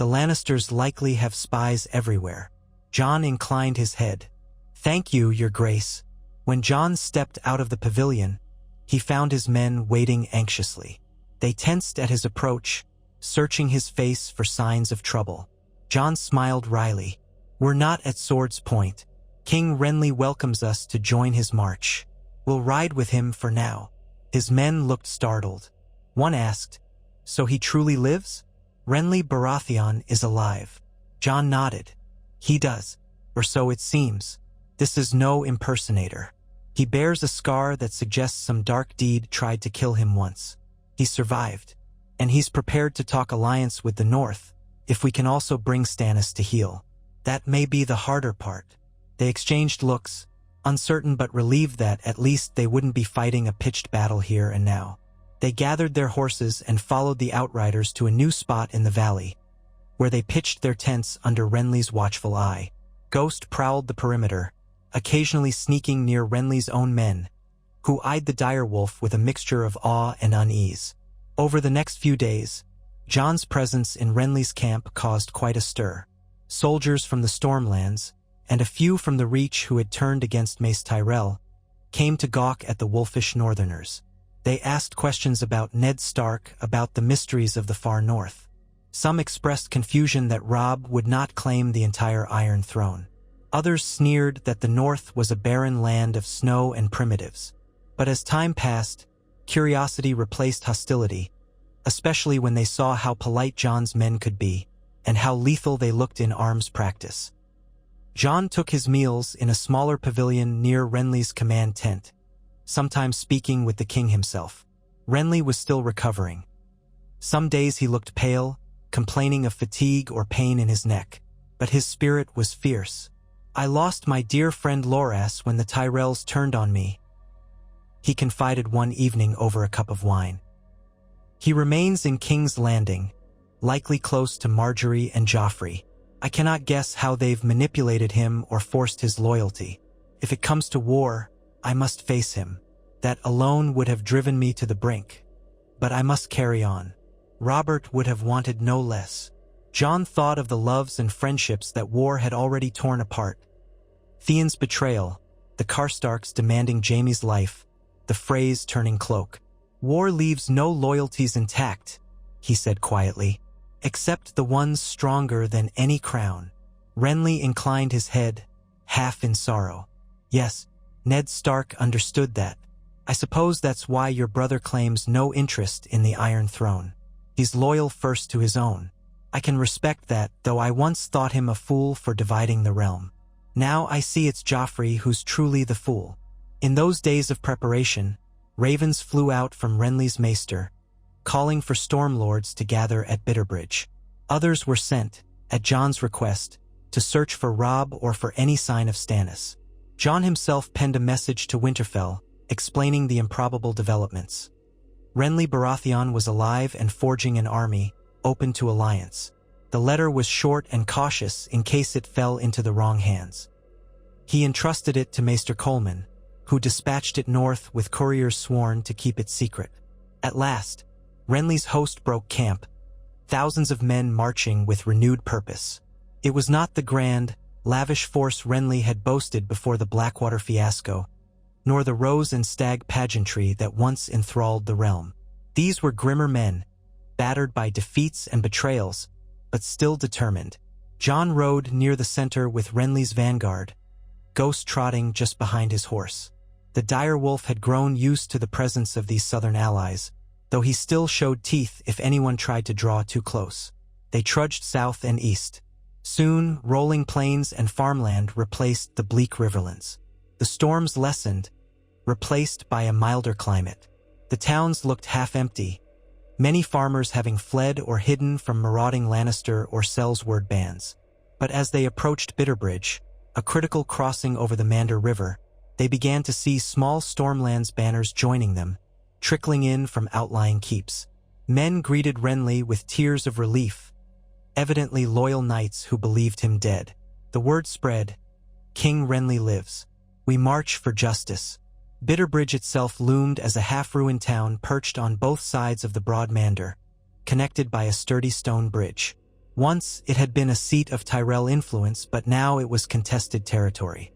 The Lannisters likely have spies everywhere. Jon inclined his head. Thank you, Your Grace. When Jon stepped out of the pavilion, he found his men waiting anxiously. They tensed at his approach, searching his face for signs of trouble. Jon smiled wryly. We're not at sword's point. King Renly welcomes us to join his march. We'll ride with him for now. His men looked startled. One asked, so he truly lives? Renly Baratheon is alive. Jon nodded. He does, or so it seems. This is no impersonator. He bears a scar that suggests some dark deed tried to kill him once. He survived, and he's prepared to talk alliance with the North, if we can also bring Stannis to heel. That may be the harder part. They exchanged looks, uncertain but relieved that at least they wouldn't be fighting a pitched battle here and now. They gathered their horses and followed the outriders to a new spot in the valley, where they pitched their tents under Renly's watchful eye. Ghost prowled the perimeter, occasionally sneaking near Renly's own men, who eyed the direwolf with a mixture of awe and unease. Over the next few days, Jon's presence in Renly's camp caused quite a stir. Soldiers from the Stormlands, and a few from the Reach who had turned against Mace Tyrell, came to gawk at the wolfish northerners. They asked questions about Ned Stark, about the mysteries of the far north. Some expressed confusion that Robb would not claim the entire Iron Throne. Others sneered that the north was a barren land of snow and primitives. But as time passed, curiosity replaced hostility, especially when they saw how polite Jon's men could be. and how lethal they looked in arms practice. John took his meals in a smaller pavilion near Renly's command tent, sometimes speaking with the king himself. Renly was still recovering. Some days he looked pale, complaining of fatigue or pain in his neck, but his spirit was fierce. "I lost my dear friend Loras when the Tyrells turned on me," he confided one evening over a cup of wine. "He remains in King's Landing, likely close to Marjorie and Joffrey. I cannot guess how they've manipulated him or forced his loyalty. If it comes to war, I must face him. That alone would have driven me to the brink. But I must carry on. Robert would have wanted no less." John thought of the loves and friendships that war had already torn apart. Theon's betrayal, the Karstarks demanding Jaime's life, the Freys turning cloak. "War leaves no loyalties intact," he said quietly, "except the ones stronger than any crown." Renly inclined his head, half in sorrow. "Yes, Ned Stark understood that. I suppose that's why your brother claims no interest in the Iron Throne. He's loyal first to his own. I can respect that, though I once thought him a fool for dividing the realm. Now I see it's Joffrey who's truly the fool." In those days of preparation, ravens flew out from Renly's maester, calling for Stormlords to gather at Bitterbridge. Others were sent, at Jon's request, to search for Robb or for any sign of Stannis. Jon himself penned a message to Winterfell, explaining the improbable developments. Renly Baratheon was alive and forging an army, open to alliance. The letter was short and cautious in case it fell into the wrong hands. He entrusted it to Maester Coleman, who dispatched it north with couriers sworn to keep it secret. At last, Renly's host broke camp, thousands of men marching with renewed purpose. It was not the grand, lavish force Renly had boasted before the Blackwater fiasco, nor the rose and stag pageantry that once enthralled the realm. These were grimmer men, battered by defeats and betrayals, but still determined. Jon rode near the center with Renly's vanguard, ghost trotting just behind his horse. The direwolf had grown used to the presence of these southern allies, though he still showed teeth if anyone tried to draw too close. They trudged south and east. Soon, rolling plains and farmland replaced the bleak riverlands. The storms lessened, replaced by a milder climate. The towns looked half-empty, many farmers having fled or hidden from marauding Lannister or Sellsword bands. But as they approached Bitterbridge, a critical crossing over the Mander River, they began to see small Stormlands banners joining them, trickling in from outlying keeps. Men greeted Renly with tears of relief, evidently loyal knights who believed him dead. The word spread, "King Renly lives. We march for justice." Bitterbridge itself loomed as a half-ruined town perched on both sides of the broad Mander, connected by a sturdy stone bridge. Once it had been a seat of Tyrell influence, but now it was contested territory.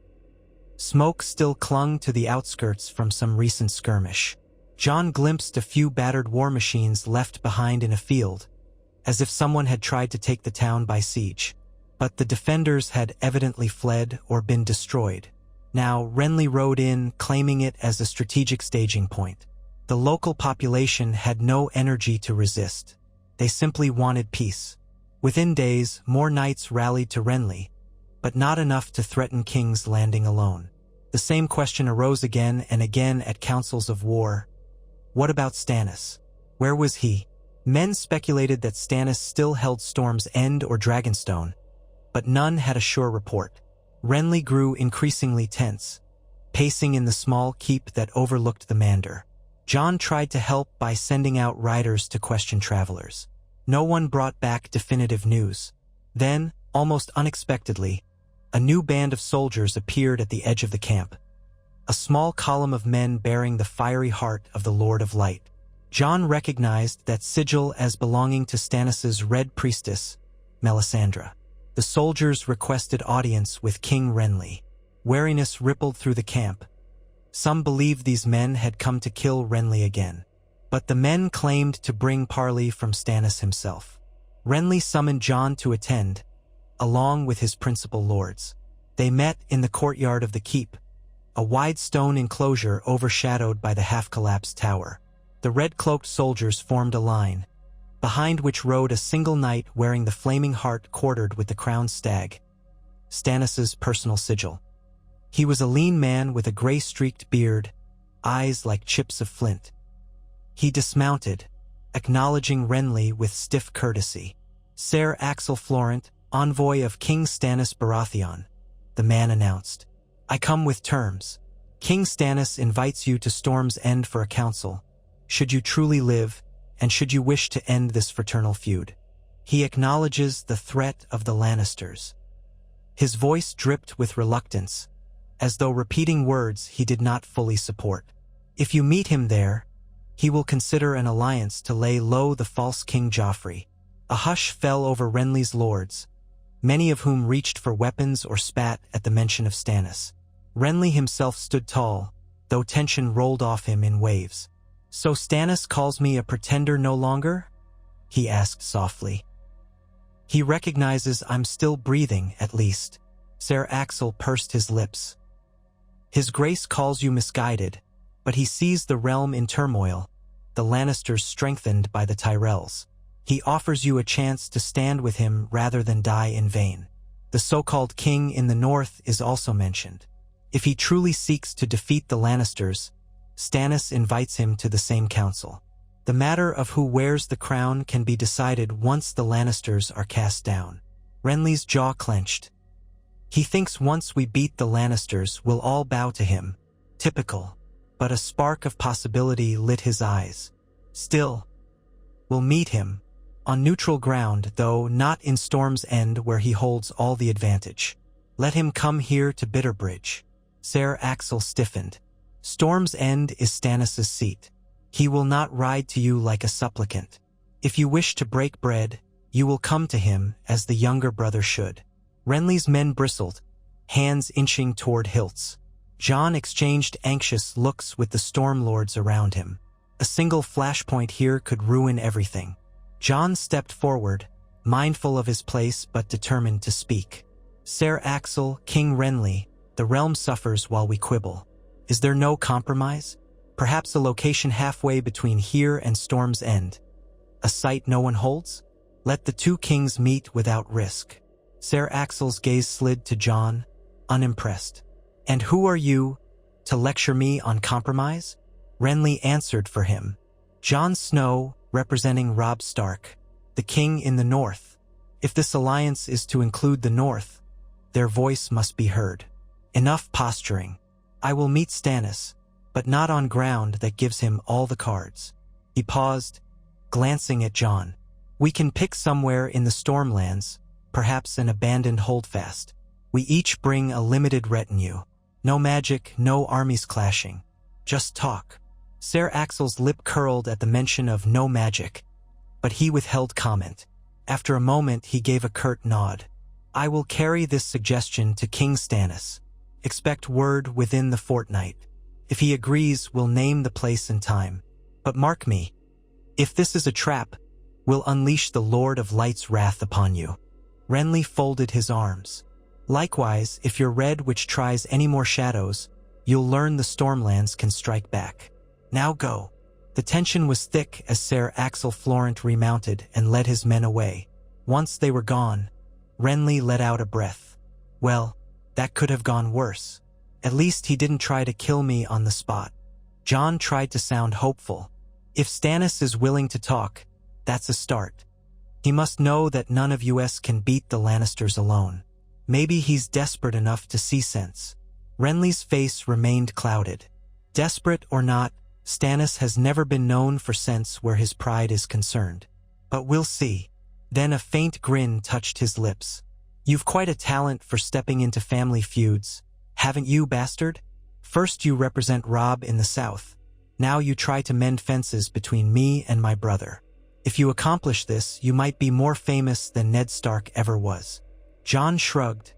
Smoke still clung to the outskirts from some recent skirmish. Jon glimpsed a few battered war machines left behind in a field, as if someone had tried to take the town by siege. But the defenders had evidently fled or been destroyed. Now, Renly rode in, claiming it as a strategic staging point. The local population had no energy to resist. They simply wanted peace. Within days, more knights rallied to Renly, but not enough to threaten King's Landing alone. The same question arose again and again at councils of war. What about Stannis? Where was he? Men speculated that Stannis still held Storm's End or Dragonstone, but none had a sure report. Renly grew increasingly tense, pacing in the small keep that overlooked the Mander. Jon tried to help by sending out riders to question travelers. No one brought back definitive news. Then, almost unexpectedly, a new band of soldiers appeared at the edge of the camp. A small column of men bearing the fiery heart of the Lord of Light. Jon recognized that sigil as belonging to Stannis's Red Priestess, Melisandre. The soldiers requested audience with King Renly. Wariness rippled through the camp. Some believed these men had come to kill Renly again. But the men claimed to bring parley from Stannis himself. Renly summoned Jon to attend, along with his principal lords. They met in the courtyard of the keep, a wide stone enclosure overshadowed by the half-collapsed tower. The red-cloaked soldiers formed a line, behind which rode a single knight wearing the flaming heart quartered with the crowned stag, Stannis's personal sigil. He was a lean man with a gray-streaked beard, eyes like chips of flint. He dismounted, acknowledging Renly with stiff courtesy. "Ser Axel Florent, envoy of King Stannis Baratheon," the man announced. "I come with terms. King Stannis invites you to Storm's End for a council, should you truly live, and should you wish to end this fraternal feud. He acknowledges the threat of the Lannisters." His voice dripped with reluctance, as though repeating words he did not fully support. "If you meet him there, he will consider an alliance to lay low the false King Joffrey." A hush fell over Renly's lords, many of whom reached for weapons or spat at the mention of Stannis. Renly himself stood tall, though tension rolled off him in waves. "So Stannis calls me a pretender no longer?" he asked softly. "He recognizes I'm still breathing, at least." Ser Axel pursed his lips. "His Grace calls you misguided, but he sees the realm in turmoil, the Lannisters strengthened by the Tyrells. He offers you a chance to stand with him rather than die in vain. The so-called king in the north is also mentioned. If he truly seeks to defeat the Lannisters, Stannis invites him to the same council. The matter of who wears the crown can be decided once the Lannisters are cast down." Renly's jaw clenched. "He thinks once we beat the Lannisters, we'll all bow to him. Typical." But a spark of possibility lit his eyes. "Still, we'll meet him. On neutral ground, though, not in Storm's End where he holds all the advantage. Let him come here to Bitterbridge." Ser Axel stiffened. "Storm's End is Stannis' seat. He will not ride to you like a supplicant. If you wish to break bread, you will come to him as the younger brother should." Renly's men bristled, hands inching toward hilts. Jon exchanged anxious looks with the Stormlords around him. A single flashpoint here could ruin everything. Jon stepped forward, mindful of his place but determined to speak. "Ser Axel, King Renly, the realm suffers while we quibble. Is there no compromise? Perhaps a location halfway between here and Storm's End? A site no one holds? Let the two kings meet without risk." Ser Axel's gaze slid to Jon, unimpressed. "And who are you, to lecture me on compromise?" Renly answered for him. "Jon Snow, representing Robb Stark, the king in the north. If this alliance is to include the north, their voice must be heard. Enough posturing. I will meet Stannis, but not on ground that gives him all the cards." He paused, glancing at Jon. "We can pick somewhere in the Stormlands, perhaps an abandoned holdfast. We each bring a limited retinue. No magic, no armies clashing. Just talk." Ser Axel's lip curled at the mention of no magic, but he withheld comment. After a moment, he gave a curt nod. "I will carry this suggestion to King Stannis. Expect word within the fortnight. If he agrees, we'll name the place and time. But mark me, if this is a trap, we'll unleash the Lord of Light's wrath upon you." Renly folded his arms. "Likewise, if your red witch tries any more shadows, you'll learn the Stormlands can strike back. Now go." The tension was thick as Ser Axel Florent remounted and led his men away. Once they were gone, Renly let out a breath. "Well, that could have gone worse. At least he didn't try to kill me on the spot." Jon tried to sound hopeful. "If Stannis is willing to talk, that's a start. He must know that none of us can beat the Lannisters alone. Maybe he's desperate enough to see sense." Renly's face remained clouded. "Desperate or not, Stannis has never been known for sense where his pride is concerned. But we'll see." Then a faint grin touched his lips. "You've quite a talent for stepping into family feuds, haven't you, bastard? First you represent Robb in the south. Now you try to mend fences between me and my brother. If you accomplish this, you might be more famous than Ned Stark ever was." Jon shrugged,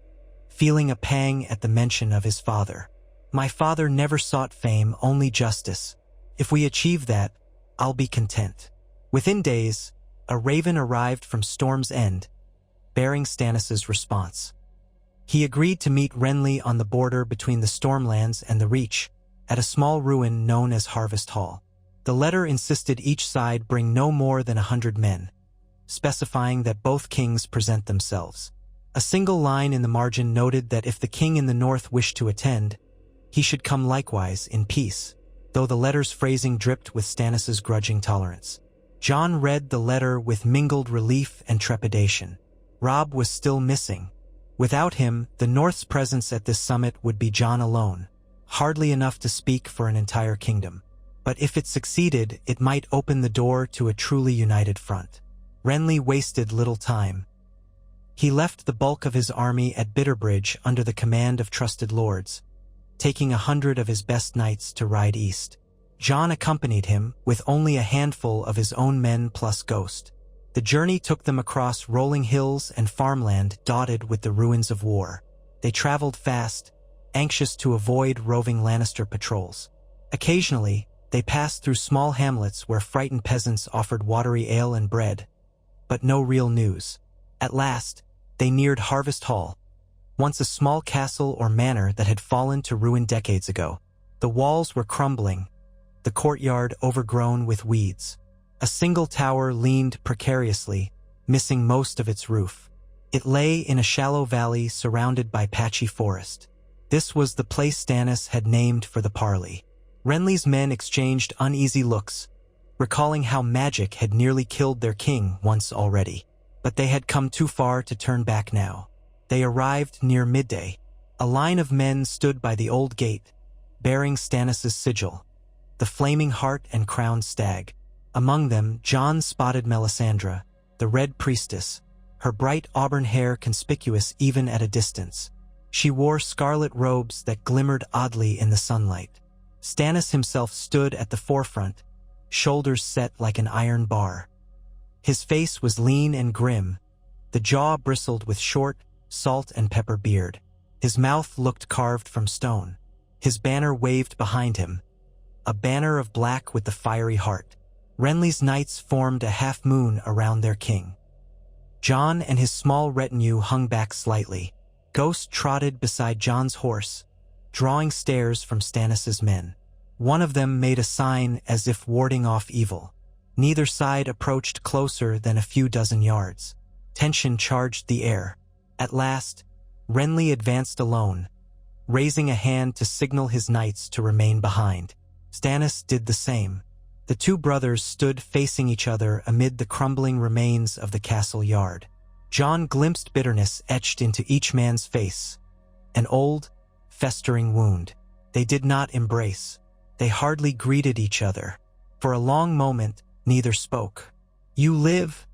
feeling a pang at the mention of his father. "My father never sought fame, only justice. If we achieve that, I'll be content." Within days, a raven arrived from Storm's End, bearing Stannis' response. He agreed to meet Renly on the border between the Stormlands and the Reach, at a small ruin known as Harvest Hall. The letter insisted each side bring no more than 100 men. specifying that both kings present themselves. A single line in the margin noted that if the king in the north wished to attend, he should come likewise in peace, though the letter's phrasing dripped with Stannis's grudging tolerance. Jon read the letter with mingled relief and trepidation. Robb was still missing. Without him, the North's presence at this summit would be Jon alone, hardly enough to speak for an entire kingdom. But if it succeeded, it might open the door to a truly united front. Renly wasted little time. He left the bulk of his army at Bitterbridge under the command of trusted lords, taking 100 of his best knights to ride east. Jon accompanied him, with only a handful of his own men plus Ghost. The journey took them across rolling hills and farmland dotted with the ruins of war. They traveled fast, anxious to avoid roving Lannister patrols. Occasionally, they passed through small hamlets where frightened peasants offered watery ale and bread, but no real news. At last, they neared Harvest Hall, once a small castle or manor that had fallen to ruin decades ago. The walls were crumbling, the courtyard overgrown with weeds. A single tower leaned precariously, missing most of its roof. It lay in a shallow valley surrounded by patchy forest. This was the place Stannis had named for the parley. Renly's men exchanged uneasy looks, recalling how magic had nearly killed their king once already. But they had come too far to turn back now. They arrived near midday. A line of men stood by the old gate, bearing Stannis' sigil, the flaming heart and crowned stag. Among them, Jon spotted Melisandre, the Red Priestess, her bright auburn hair conspicuous even at a distance. She wore scarlet robes that glimmered oddly in the sunlight. Stannis himself stood at the forefront, shoulders set like an iron bar. His face was lean and grim, the jaw bristled with short, salt and pepper beard. His mouth looked carved from stone. His banner waved behind him, a banner of black with the fiery heart. Renly's knights formed a half-moon around their king. Jon and his small retinue hung back slightly. Ghost trotted beside Jon's horse, drawing stares from Stannis' men. One of them made a sign as if warding off evil. Neither side approached closer than a few dozen yards. Tension charged the air. At last, Renly advanced alone, raising a hand to signal his knights to remain behind. Stannis did the same. The two brothers stood facing each other amid the crumbling remains of the castle yard. Jon glimpsed bitterness etched into each man's face, an old, festering wound. They did not embrace. They hardly greeted each other. For a long moment, neither spoke. "You live,"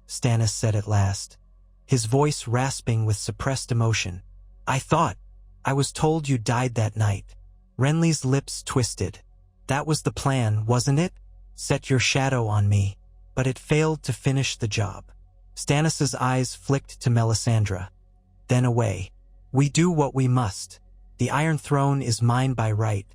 Stannis said at last, his voice rasping with suppressed emotion. I was told you died that night." Renly's lips twisted. "That was the plan, wasn't it? Set your shadow on me." But it failed to finish the job. Stannis' eyes flicked to Melisandre, then away. "We do what we must. The Iron Throne is mine by right.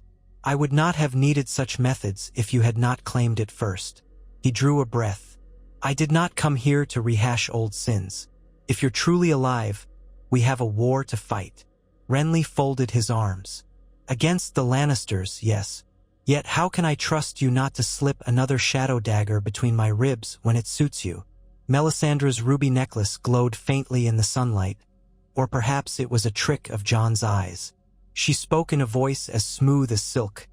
I would not have needed such methods if you had not claimed it first." He drew a breath. "I did not come here to rehash old sins. If you're truly alive, we have a war to fight." Renly folded his arms. "Against the Lannisters, yes. Yet how can I trust you not to slip another shadow dagger between my ribs when it suits you?" Melisandre's ruby necklace glowed faintly in the sunlight, or perhaps it was a trick of Jon's eyes. She spoke in a voice as smooth as silk.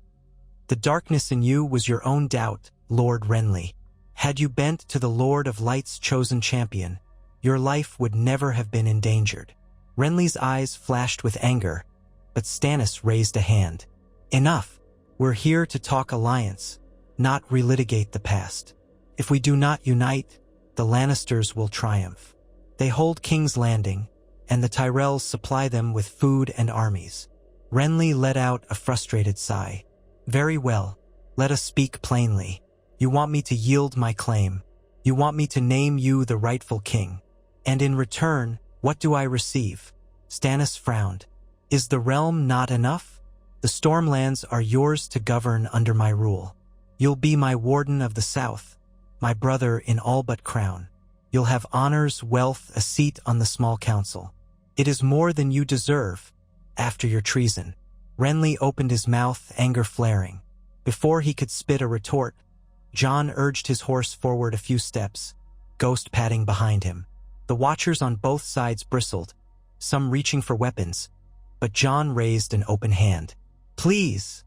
"The darkness in you was your own doubt, Lord Renly. Had you bent to the Lord of Light's chosen champion, your life would never have been endangered." Renly's eyes flashed with anger, but Stannis raised a hand. "Enough. We're here to talk alliance, not relitigate the past. If we do not unite, the Lannisters will triumph. They hold King's Landing, and the Tyrells supply them with food and armies." Renly let out a frustrated sigh. "Very well, let us speak plainly. You want me to yield my claim. You want me to name you the rightful king. And in return, what do I receive?" Stannis frowned. "Is the realm not enough? The Stormlands are yours to govern under my rule. You'll be my warden of the south, my brother in all but crown. You'll have honors, wealth, a seat on the small council. It is more than you deserve, after your treason." Renly opened his mouth, anger flaring. Before he could spit a retort, Jon urged his horse forward a few steps, Ghost padding behind him. The watchers on both sides bristled, some reaching for weapons, but Jon raised an open hand. "Please,"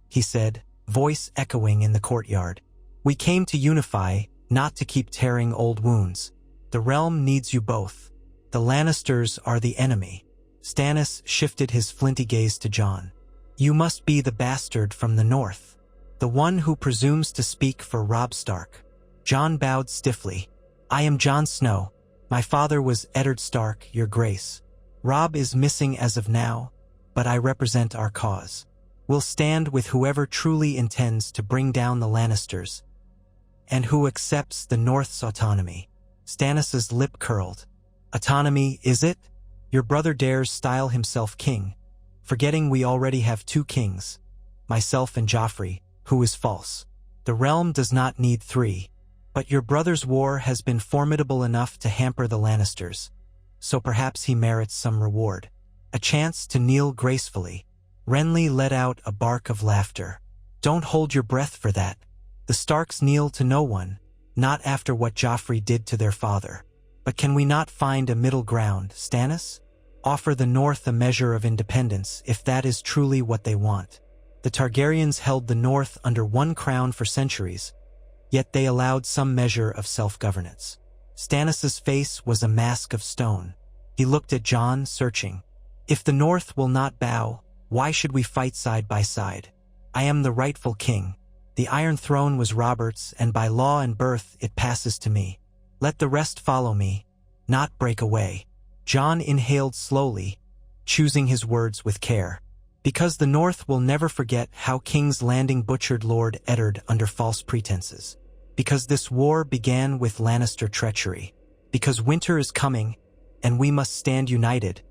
he said, voice echoing in the courtyard. "We came to unify, not to keep tearing old wounds. The realm needs you both. The Lannisters are the enemy." Stannis shifted his flinty gaze to Jon. "You must be the bastard from the north, the one who presumes to speak for Robb Stark." Jon bowed stiffly. "I am Jon Snow. My father was Eddard Stark, your grace. Robb is missing as of now, but I represent our cause. We'll stand with whoever truly intends to bring down the Lannisters, and who accepts the North's autonomy." Stannis's lip curled. "Autonomy, is it? Your brother dares style himself king, forgetting we already have two kings, myself and Joffrey, who is false. The realm does not need three. But your brother's war has been formidable enough to hamper the Lannisters, so perhaps he merits some reward. A chance to kneel gracefully." Renly let out a bark of laughter. "Don't hold your breath for that. The Starks kneel to no one, not after what Joffrey did to their father. But can we not find a middle ground, Stannis? Offer the North a measure of independence, if that is truly what they want. The Targaryens held the North under one crown for centuries, yet they allowed some measure of self-governance." Stannis's face was a mask of stone. He looked at Jon, searching. "If the North will not bow, why should we fight side by side? I am the rightful king. The Iron Throne was Robert's, and by law and birth it passes to me. Let the rest follow me, not break away." Jon inhaled slowly, choosing his words with care. "Because the North will never forget how King's Landing butchered Lord Eddard under false pretenses. Because this war began with Lannister treachery. Because winter is coming, and we must stand united,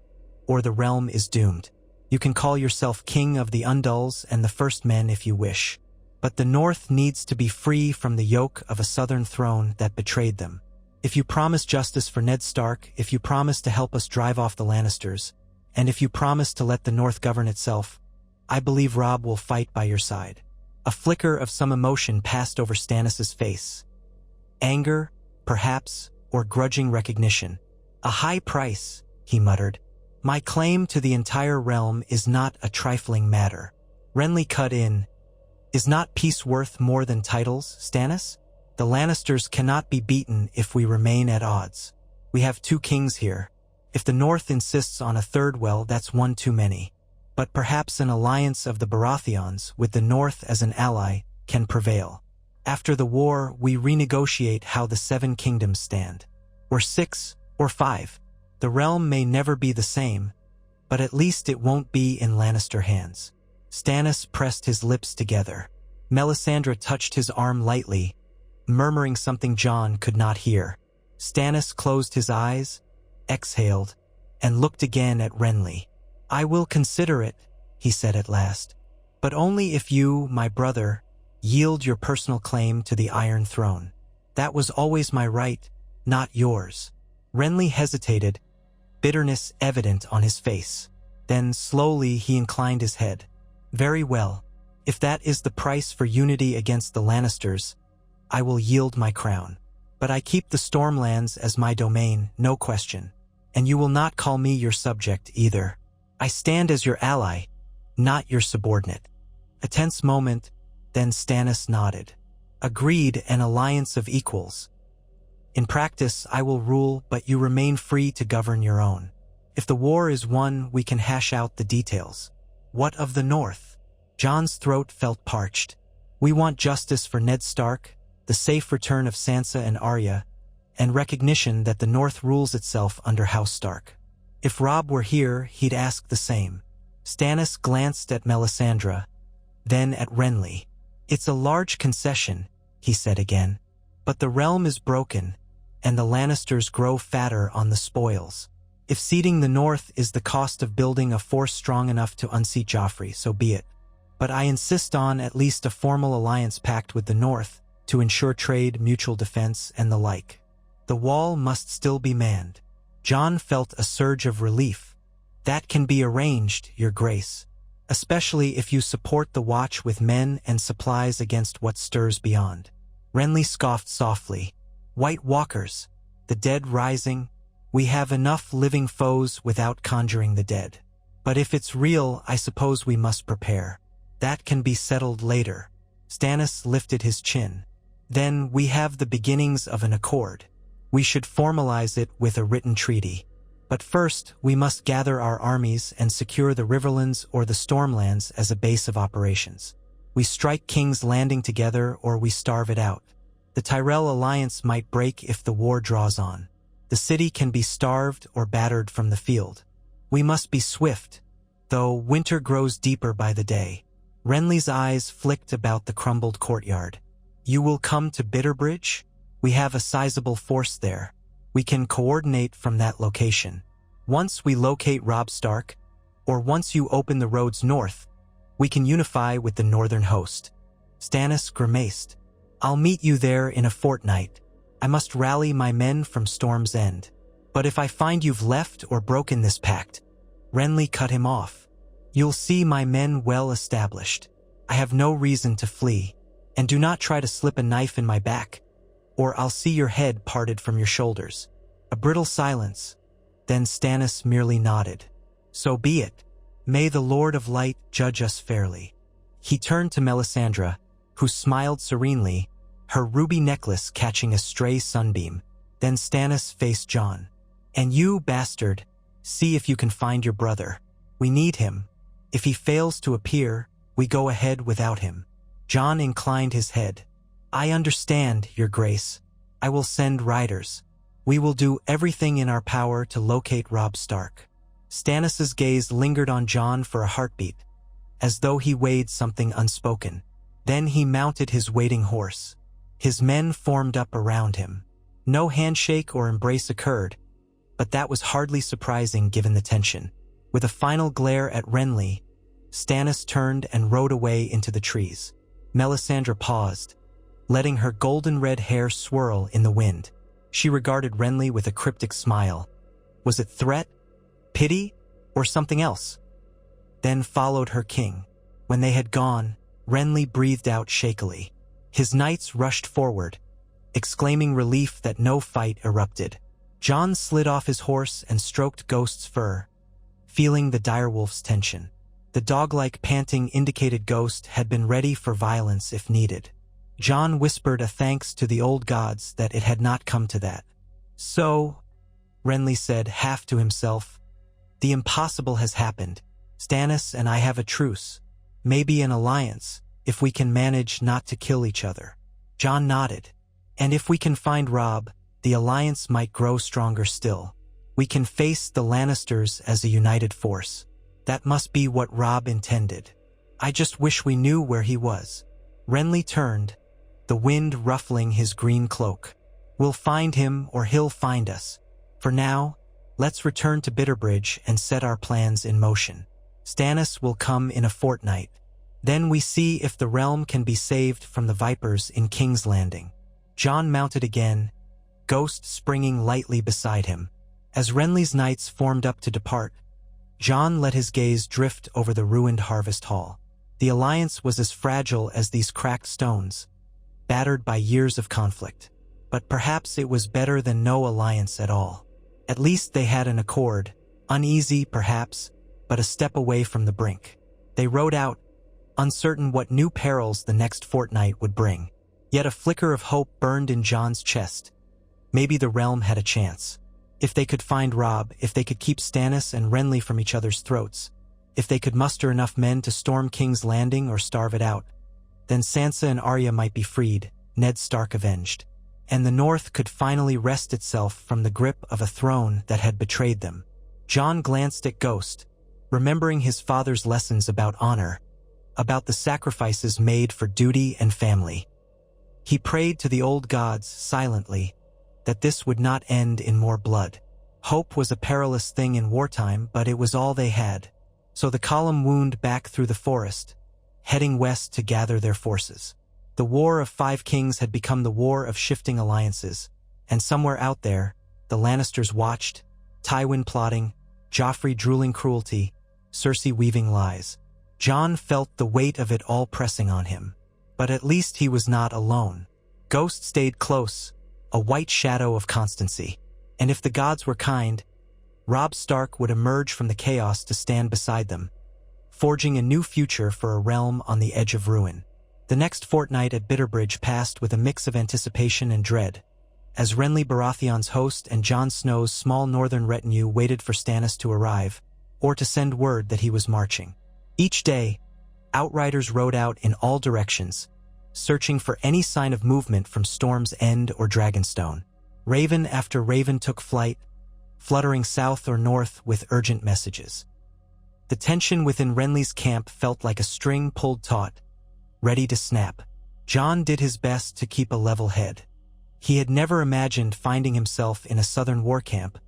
or the realm is doomed. You can call yourself King of the Undulls and the First Men if you wish. But the North needs to be free from the yoke of a Southern throne that betrayed them. If you promise justice for Ned Stark, if you promise to help us drive off the Lannisters, and if you promise to let the North govern itself, I believe Robb will fight by your side." A flicker of some emotion passed over Stannis's face. Anger, perhaps, or grudging recognition. "A high price," he muttered. "My claim to the entire realm is not a trifling matter." Renly cut in. "Is not peace worth more than titles, Stannis? The Lannisters cannot be beaten if we remain at odds. We have two kings here. If the North insists on a third, well, that's one too many. But perhaps an alliance of the Baratheons, with the North as an ally, can prevail. After the war, we renegotiate how the Seven Kingdoms stand. Or 6, or 5. The realm may never be the same, but at least it won't be in Lannister hands." Stannis pressed his lips together. Melisandre touched his arm lightly, murmuring something Jon could not hear. Stannis closed his eyes, exhaled, and looked again at Renly. "I will consider it," he said at last, "but only if you, my brother, yield your personal claim to the Iron Throne. That was always my right, not yours." Renly hesitated, bitterness evident on his face. Then slowly he inclined his head. "Very well. If that is the price for unity against the Lannisters, I will yield my crown. But I keep the Stormlands as my domain, no question. And you will not call me your subject either. I stand as your ally, not your subordinate." A tense moment, then Stannis nodded. "Agreed, an alliance of equals. In practice, I will rule, but you remain free to govern your own. If the war is won, we can hash out the details. What of the North?" Jon's throat felt parched. "We want justice for Ned Stark, the safe return of Sansa and Arya, and recognition that the North rules itself under House Stark. If Robb were here, he'd ask the same." Stannis glanced at Melisandre, then at Renly. "It's a large concession," he said again, "but the realm is broken, and the Lannisters grow fatter on the spoils. If ceding the North is the cost of building a force strong enough to unseat Joffrey, so be it. But I insist on at least a formal alliance pact with the North to ensure trade, mutual defense, and the like. The wall must still be manned." Jon felt a surge of relief. "That can be arranged, Your Grace, especially if you support the Watch with men and supplies against what stirs beyond." Renly scoffed softly. "White Walkers, the dead rising. We have enough living foes without conjuring the dead. But if it's real, I suppose we must prepare. That can be settled later. Stannis lifted his chin. Then we have the beginnings of an accord. We should formalize it with a written treaty. But first, we must gather our armies and secure the Riverlands or the Stormlands as a base of operations. We strike King's Landing together or we starve it out. The Tyrell alliance might break if the war draws on. The city can be starved or battered from the field. We must be swift, though winter grows deeper by the day. Renly's eyes flicked about the crumbled courtyard. You will come to Bitterbridge? We have a sizable force there. We can coordinate from that location. Once we locate Robb Stark, or once you open the roads north, we can unify with the northern host. Stannis grimaced. I'll meet you there in a fortnight. I must rally my men from Storm's End. But if I find you've left or broken this pact, Renly cut him off. You'll see my men well established. I have no reason to flee, and do not try to slip a knife in my back, or I'll see your head parted from your shoulders. A brittle silence. Then Stannis merely nodded. So be it. May the Lord of Light judge us fairly. He turned to Melisandre, who smiled serenely, her ruby necklace catching a stray sunbeam. Then Stannis faced Jon. And you, bastard, see if you can find your brother. We need him. If he fails to appear, we go ahead without him. Jon inclined his head. I understand, Your Grace. I will send riders. We will do everything in our power to locate Robb Stark. Stannis's gaze lingered on Jon for a heartbeat, as though he weighed something unspoken. Then he mounted his waiting horse. His men formed up around him. No handshake or embrace occurred, but that was hardly surprising given the tension. With a final glare at Renly, Stannis turned and rode away into the trees. Melisandre paused, letting her golden-red hair swirl in the wind. She regarded Renly with a cryptic smile. Was it threat, pity, or something else? Then followed her king. When they had gone, Renly breathed out shakily. His knights rushed forward, exclaiming relief that no fight erupted. Jon slid off his horse and stroked Ghost's fur, feeling the direwolf's tension. The dog-like panting indicated Ghost had been ready for violence if needed. Jon whispered a thanks to the old gods that it had not come to that. So, Renly said half to himself, the impossible has happened. Stannis and I have a truce, maybe an alliance, if we can manage not to kill each other. Jon nodded. And if we can find Robb, the alliance might grow stronger still. We can face the Lannisters as a united force. That must be what Robb intended. I just wish we knew where he was. Renly turned, the wind ruffling his green cloak. We'll find him or he'll find us. For now, let's return to Bitterbridge and set our plans in motion. Stannis will come in a fortnight. Then we see if the realm can be saved from the Vipers in King's Landing. Jon mounted again, Ghost springing lightly beside him. As Renly's knights formed up to depart, Jon let his gaze drift over the ruined harvest hall. The alliance was as fragile as these cracked stones, battered by years of conflict. But perhaps it was better than no alliance at all. At least they had an accord, uneasy perhaps, but a step away from the brink. They rode out, uncertain what new perils the next fortnight would bring. Yet a flicker of hope burned in Jon's chest. Maybe the realm had a chance. If they could find Robb, if they could keep Stannis and Renly from each other's throats, if they could muster enough men to storm King's Landing or starve it out, then Sansa and Arya might be freed, Ned Stark avenged, and the North could finally wrest itself from the grip of a throne that had betrayed them. Jon glanced at Ghost, remembering his father's lessons about honor, about the sacrifices made for duty and family. He prayed to the old gods silently, that this would not end in more blood. Hope was a perilous thing in wartime, but it was all they had. So the column wound back through the forest, heading west to gather their forces. The War of Five Kings had become the war of shifting alliances, and somewhere out there, the Lannisters watched, Tywin plotting, Joffrey drooling cruelty, Cersei weaving lies. Jon felt the weight of it all pressing on him. But at least he was not alone. Ghost stayed close, a white shadow of constancy. And if the gods were kind, Robb Stark would emerge from the chaos to stand beside them, forging a new future for a realm on the edge of ruin. The next fortnight at Bitterbridge passed with a mix of anticipation and dread, as Renly Baratheon's host and Jon Snow's small northern retinue waited for Stannis to arrive, or to send word that he was marching. Each day, outriders rode out in all directions, searching for any sign of movement from Storm's End or Dragonstone. Raven after raven took flight, fluttering south or north with urgent messages. The tension within Renly's camp felt like a string pulled taut, ready to snap. Jon did his best to keep a level head. He had never imagined finding himself in a southern war camp,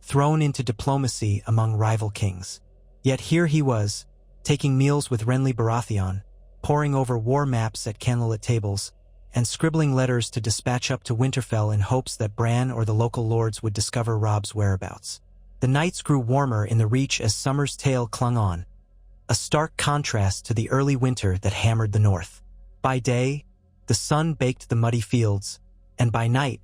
thrown into diplomacy among rival kings. Yet here he was, taking meals with Renly Baratheon, poring over war maps at candlelit tables, and scribbling letters to dispatch up to Winterfell in hopes that Bran or the local lords would discover Robb's whereabouts. The nights grew warmer in the Reach as summer's tale clung on, a stark contrast to the early winter that hammered the north. By day, the sun baked the muddy fields, and by night,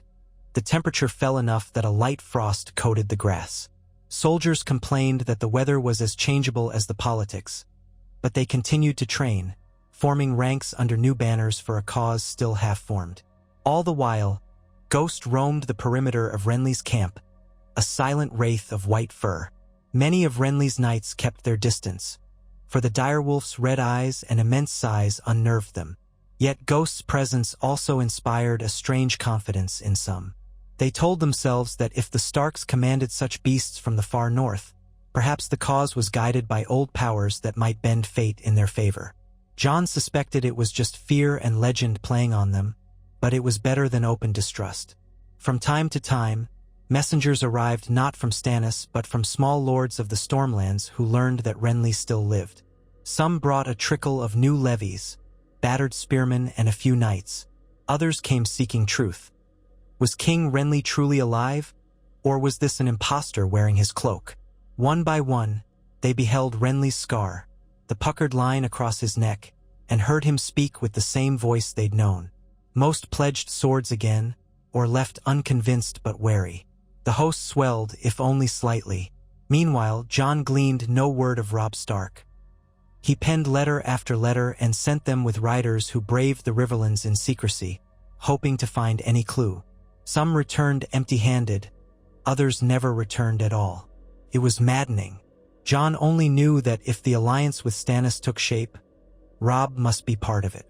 the temperature fell enough that a light frost coated the grass. Soldiers complained that the weather was as changeable as the politics, but they continued to train, forming ranks under new banners for a cause still half-formed. All the while, Ghost roamed the perimeter of Renly's camp, a silent wraith of white fur. Many of Renly's knights kept their distance, for the direwolf's red eyes and immense size unnerved them. Yet Ghost's presence also inspired a strange confidence in some. They told themselves that if the Starks commanded such beasts from the far north, perhaps the cause was guided by old powers that might bend fate in their favor. Jon suspected it was just fear and legend playing on them, but it was better than open distrust. From time to time, messengers arrived not from Stannis but from small lords of the Stormlands who learned that Renly still lived. Some brought a trickle of new levies, battered spearmen and a few knights. Others came seeking truth. Was King Renly truly alive, or was this an impostor wearing his cloak? One by one, they beheld Renly's scar, the puckered line across his neck, and heard him speak with the same voice they'd known. Most pledged swords again, or left unconvinced but wary. The host swelled, if only slightly. Meanwhile, Jon gleaned no word of Robb Stark. He penned letter after letter and sent them with riders who braved the riverlands in secrecy, hoping to find any clue. Some returned empty-handed, others never returned at all. It was maddening. Jon only knew that if the alliance with Stannis took shape, Robb must be part of it.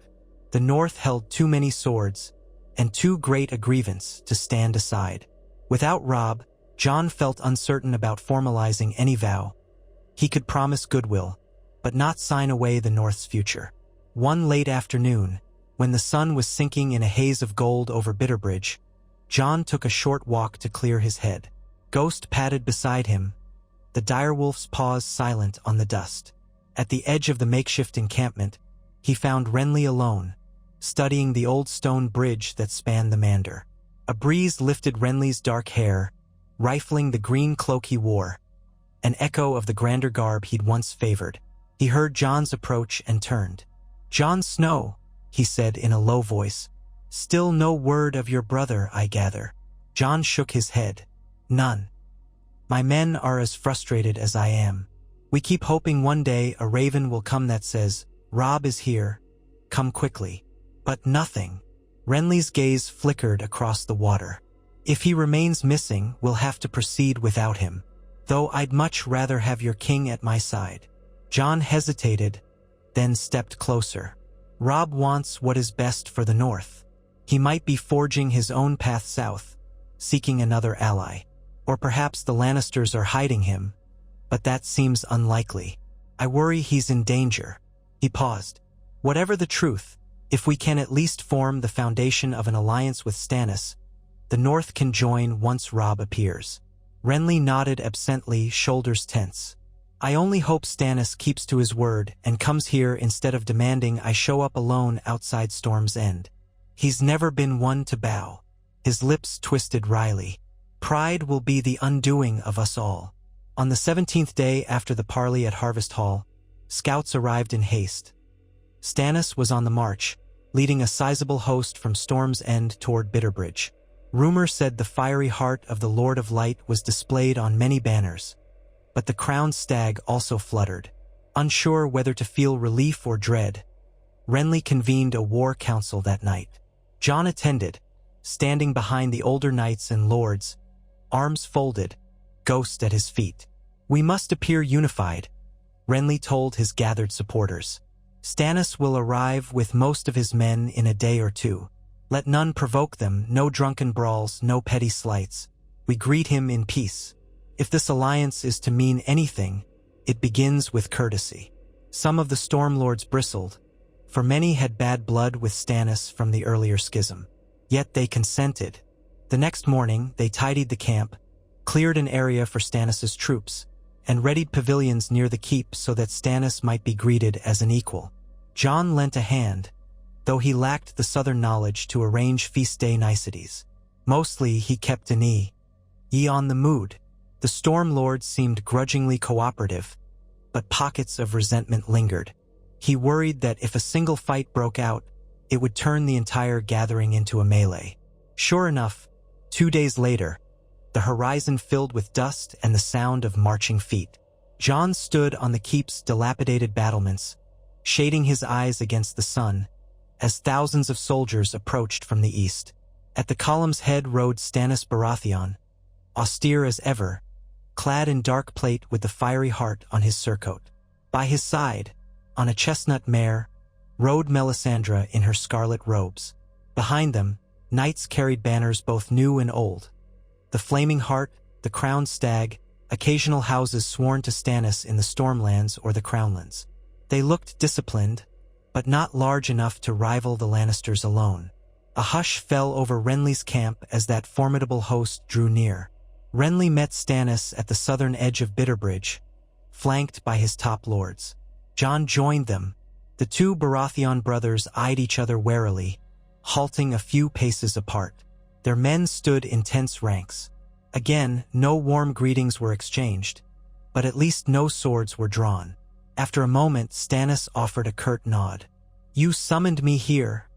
The North held too many swords, and too great a grievance to stand aside. Without Robb, Jon felt uncertain about formalizing any vow. He could promise goodwill, but not sign away the North's future. One late afternoon, when the sun was sinking in a haze of gold over Bitterbridge, Jon took a short walk to clear his head. Ghost padded beside him, the direwolf's paws silent on the dust. At the edge of the makeshift encampment, he found Renly alone, studying the old stone bridge that spanned the Mander. A breeze lifted Renly's dark hair, rifling the green cloak he wore, an echo of the grander garb he'd once favored. He heard Jon's approach and turned. "Jon Snow," he said in a low voice. "Still no word of your brother, I gather." Jon shook his head. "None. My men are as frustrated as I am. We keep hoping one day a raven will come that says, 'Robb is here, come quickly.' But nothing." Renly's gaze flickered across the water. "If he remains missing, we'll have to proceed without him. Though I'd much rather have your king at my side." Jon hesitated, then stepped closer. "Robb wants what is best for the North. He might be forging his own path south, seeking another ally. Or perhaps the Lannisters are hiding him, but that seems unlikely. I worry he's in danger." He paused. "Whatever the truth, if we can at least form the foundation of an alliance with Stannis, the North can join once Robb appears." Renly nodded absently, shoulders tense. "I only hope Stannis keeps to his word and comes here instead of demanding I show up alone outside Storm's End. He's never been one to bow." His lips twisted wryly. "Pride will be the undoing of us all." On the 17th day after the parley at Harvest Hall, scouts arrived in haste. Stannis was on the march, leading a sizable host from Storm's End toward Bitterbridge. Rumor said the fiery heart of the Lord of Light was displayed on many banners, but the crowned stag also fluttered. Unsure whether to feel relief or dread, Renly convened a war council that night. Jon attended, standing behind the older knights and lords, arms folded, Ghost at his feet. "We must appear unified," Renly told his gathered supporters. "Stannis will arrive with most of his men in a day or two. Let none provoke them, no drunken brawls, no petty slights. We greet him in peace. If this alliance is to mean anything, it begins with courtesy." Some of the Stormlords bristled, for many had bad blood with Stannis from the earlier schism. Yet they consented. The next morning, they tidied the camp, cleared an area for Stannis' troops, and readied pavilions near the keep so that Stannis might be greeted as an equal. Jon lent a hand, though he lacked the southern knowledge to arrange feast day niceties. Mostly he kept an eye on the mood. The Stormlords seemed grudgingly cooperative, but pockets of resentment lingered. He worried that if a single fight broke out, it would turn the entire gathering into a melee. Sure enough, 2 days later, the horizon filled with dust and the sound of marching feet. Jon stood on the keep's dilapidated battlements, shading his eyes against the sun, as thousands of soldiers approached from the east. At the column's head rode Stannis Baratheon, austere as ever, clad in dark plate with the fiery heart on his surcoat. By his side, on a chestnut mare, rode Melisandre in her scarlet robes. Behind them, knights carried banners both new and old. The Flaming Heart, the Crowned Stag, occasional houses sworn to Stannis in the Stormlands or the Crownlands. They looked disciplined, but not large enough to rival the Lannisters alone. A hush fell over Renly's camp as that formidable host drew near. Renly met Stannis at the southern edge of Bitterbridge, flanked by his top lords. Jon joined them. The two Baratheon brothers eyed each other warily, halting a few paces apart. Their men stood in tense ranks. Again, no warm greetings were exchanged, but at least no swords were drawn. After a moment, Stannis offered a curt nod. "You summoned me here,"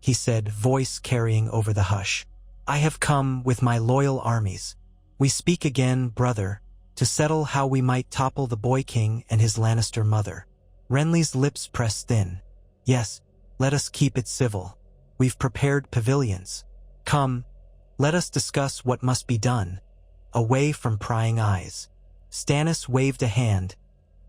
he said, voice carrying over the hush. "I have come with my loyal armies. We speak again, brother, to settle how we might topple the Boy King and his Lannister mother." Renly's lips pressed thin. "Yes, let us keep it civil. We've prepared pavilions. Come, let us discuss what must be done, away from prying eyes." Stannis waved a hand,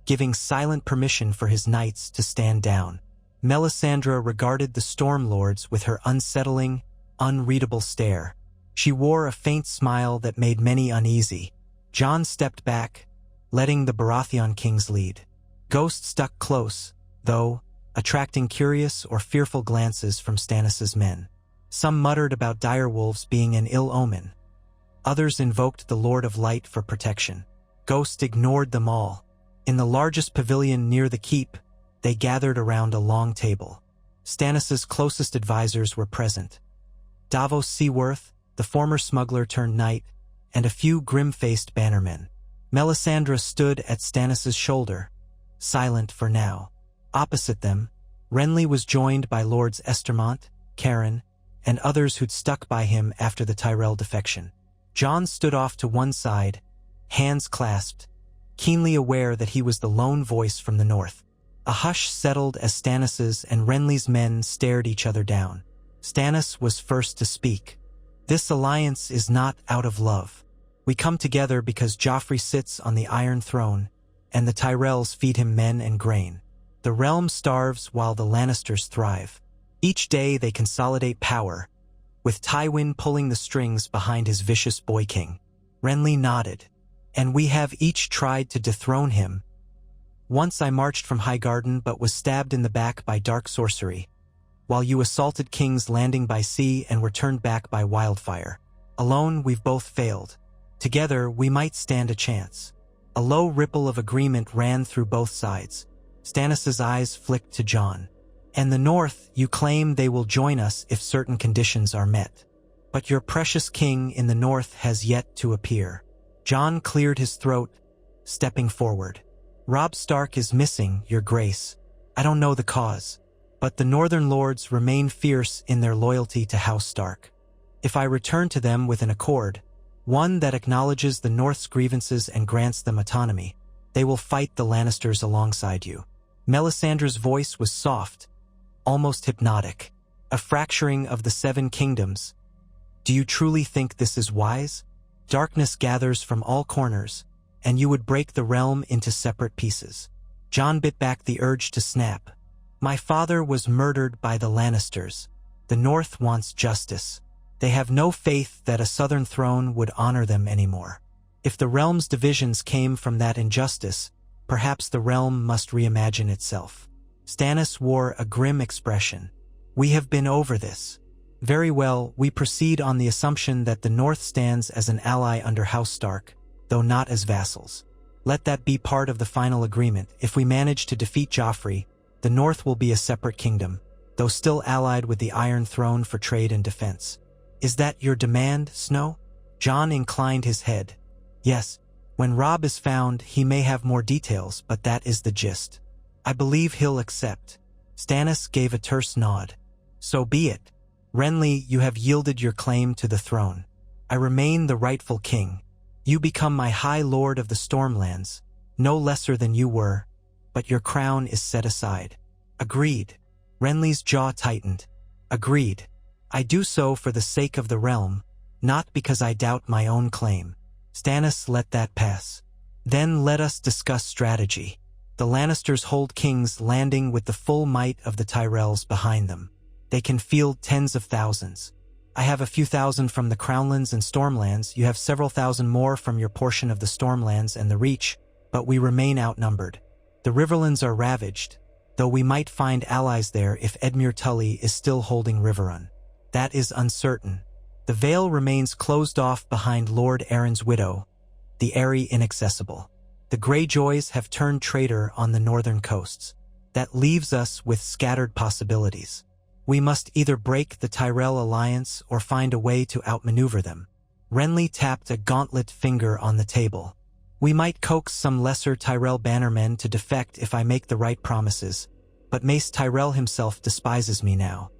giving silent permission for his knights to stand down. Melisandre regarded the Stormlords with her unsettling, unreadable stare. She wore a faint smile that made many uneasy. Jon stepped back, letting the Baratheon kings lead. Ghost stuck close, though, attracting curious or fearful glances from Stannis' men. Some muttered about direwolves being an ill omen. Others invoked the Lord of Light for protection. Ghost ignored them all. In the largest pavilion near the keep, they gathered around a long table. Stannis' closest advisors were present. Davos Seaworth, the former smuggler turned knight, and a few grim-faced bannermen. Melisandre stood at Stannis' shoulder, silent for now. Opposite them, Renly was joined by Lords Estermont, Caron, and others who'd stuck by him after the Tyrell defection. Jon stood off to one side, hands clasped, keenly aware that he was the lone voice from the north. A hush settled as Stannis' and Renly's men stared each other down. Stannis was first to speak. "This alliance is not out of love. We come together because Joffrey sits on the Iron Throne, and the Tyrells feed him men and grain. The realm starves while the Lannisters thrive. Each day they consolidate power, with Tywin pulling the strings behind his vicious Boy King." Renly nodded. "And we have each tried to dethrone him. Once I marched from Highgarden but was stabbed in the back by dark sorcery, while you assaulted King's Landing by sea and were turned back by wildfire. Alone, we've both failed. Together, we might stand a chance." A low ripple of agreement ran through both sides. Stannis' eyes flicked to Jon. "And the North, you claim they will join us if certain conditions are met. But your precious king in the North has yet to appear." Jon cleared his throat, stepping forward. "Robb Stark is missing, your grace. I don't know the cause, but the Northern Lords remain fierce in their loyalty to House Stark. If I return to them with an accord, one that acknowledges the North's grievances and grants them autonomy, they will fight the Lannisters alongside you." Melisandre's voice was soft, almost hypnotic. "A fracturing of the 7 kingdoms. Do you truly think this is wise? Darkness gathers from all corners, and you would break the realm into separate pieces." Jon bit back the urge to snap. "My father was murdered by the Lannisters. The North wants justice. They have no faith that a southern throne would honor them anymore. If the realm's divisions came from that injustice, perhaps the realm must reimagine itself." Stannis wore a grim expression. "We have been over this. Very well, we proceed on the assumption that the North stands as an ally under House Stark, though not as vassals. Let that be part of the final agreement. If we manage to defeat Joffrey, the North will be a separate kingdom, though still allied with the Iron Throne for trade and defense. Is that your demand, Snow?" Jon inclined his head. "Yes. When Robb is found, he may have more details, but that is the gist. I believe he'll accept." Stannis gave a terse nod. "So be it. Renly, you have yielded your claim to the throne. I remain the rightful king. You become my High Lord of the Stormlands, no lesser than you were, but your crown is set aside." "Agreed." Renly's jaw tightened. "Agreed. I do so for the sake of the realm, not because I doubt my own claim." Stannis let that pass. "Then let us discuss strategy. The Lannisters hold King's Landing with the full might of the Tyrells behind them. They can field tens of thousands. I have a few thousand from the Crownlands and Stormlands. You have several thousand more from your portion of the Stormlands and the Reach, but we remain outnumbered. The Riverlands are ravaged, though we might find allies there if Edmure Tully is still holding Riverrun. That is uncertain. The Vale remains closed off behind Lord Aaron's widow, the Eyrie inaccessible. The Greyjoys have turned traitor on the northern coasts. That leaves us with scattered possibilities. We must either break the Tyrell alliance or find a way to outmaneuver them." Renly tapped a gauntlet finger on the table. "We might coax some lesser Tyrell bannermen to defect if I make the right promises, but Mace Tyrell himself despises me now.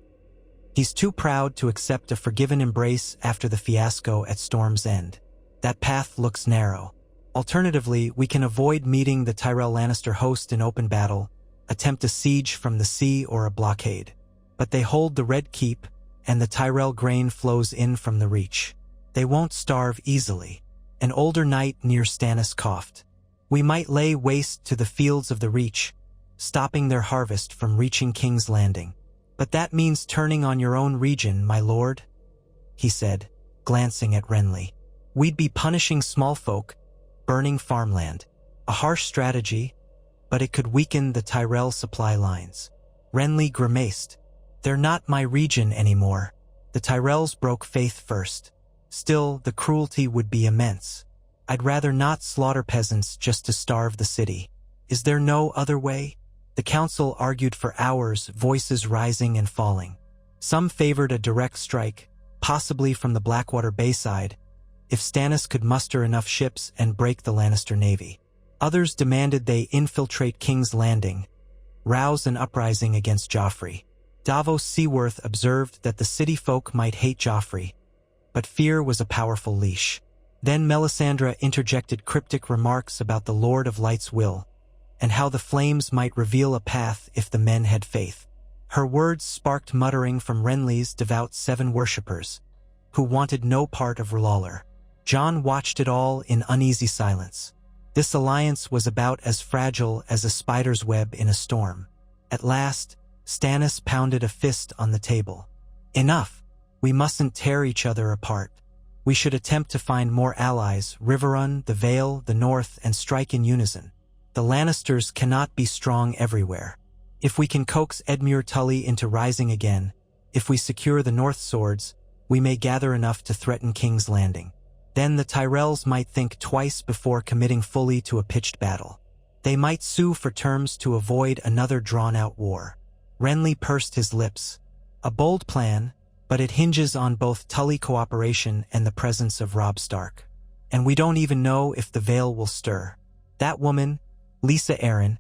He's too proud to accept a forgiven embrace after the fiasco at Storm's End. That path looks narrow. Alternatively, we can avoid meeting the Tyrell Lannister host in open battle, attempt a siege from the sea or a blockade. But they hold the Red Keep, and the Tyrell grain flows in from the Reach. They won't starve easily." An older knight near Stannis coughed. "We might lay waste to the fields of the Reach, stopping their harvest from reaching King's Landing. But that means turning on your own region, my lord," he said, glancing at Renly. "We'd be punishing small folk, burning farmland. A harsh strategy, but it could weaken the Tyrell supply lines." Renly grimaced. "They're not my region anymore. The Tyrells broke faith first. Still, the cruelty would be immense. I'd rather not slaughter peasants just to starve the city. Is there no other way?" The council argued for hours, voices rising and falling. Some favored a direct strike, possibly from the Blackwater Bayside, if Stannis could muster enough ships and break the Lannister navy. Others demanded they infiltrate King's Landing, rouse an uprising against Joffrey. Davos Seaworth observed that the city folk might hate Joffrey, but fear was a powerful leash. Then Melisandre interjected cryptic remarks about the Lord of Light's will, and how the flames might reveal a path if the men had faith. Her words sparked muttering from Renly's devout 7 worshippers, who wanted no part of R'hllor. Jon watched it all in uneasy silence. This alliance was about as fragile as a spider's web in a storm. At last, Stannis pounded a fist on the table. "Enough! We mustn't tear each other apart. We should attempt to find more allies, Riverrun, the Vale, the North, and strike in unison. The Lannisters cannot be strong everywhere. If we can coax Edmure Tully into rising again, if we secure the North swords, we may gather enough to threaten King's Landing. Then the Tyrells might think twice before committing fully to a pitched battle. They might sue for terms to avoid another drawn-out war." Renly pursed his lips. "A bold plan, but it hinges on both Tully cooperation and the presence of Robb Stark. And we don't even know if the Vale will stir. That woman, Lisa Arryn,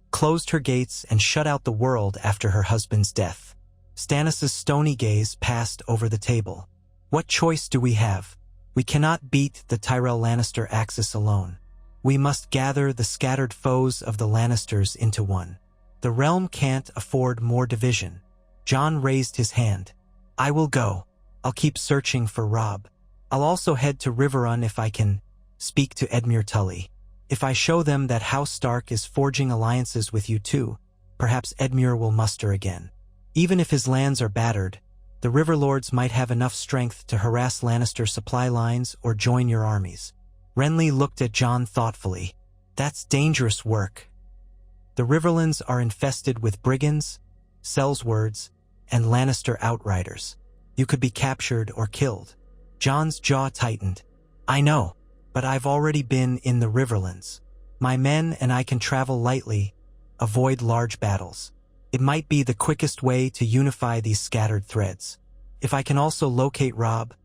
closed her gates and shut out the world after her husband's death." Stannis' stony gaze passed over the table. What choice do we have? We cannot beat the Tyrell Lannister axis alone. We must gather the scattered foes of the Lannisters into one. The realm can't afford more division. Jon raised his hand. I will go. I'll keep searching for Robb. I'll also head to Riverrun if I can speak to Edmure Tully. If I show them that House Stark is forging alliances with you too, perhaps Edmure will muster again. Even if his lands are battered, the Riverlords might have enough strength to harass Lannister supply lines or join your armies. Renly looked at Jon thoughtfully. That's dangerous work. The Riverlands are infested with brigands, sellswords, and Lannister outriders. You could be captured or killed. Jon's jaw tightened. I know, but I've already been in the Riverlands. My men and I can travel lightly, avoid large battles. It might be the quickest way to unify these scattered threads. If I can also locate Robb,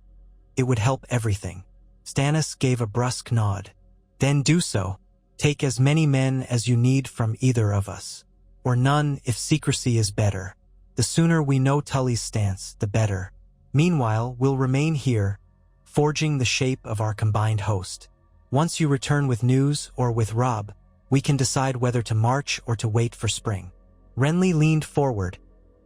it would help everything. Stannis gave a brusque nod. Then do so. Take as many men as you need from either of us. Or none if secrecy is better. The sooner we know Tully's stance, the better. Meanwhile, we'll remain here, forging the shape of our combined host. Once you return with news or with Robb, we can decide whether to march or to wait for spring. Renly leaned forward,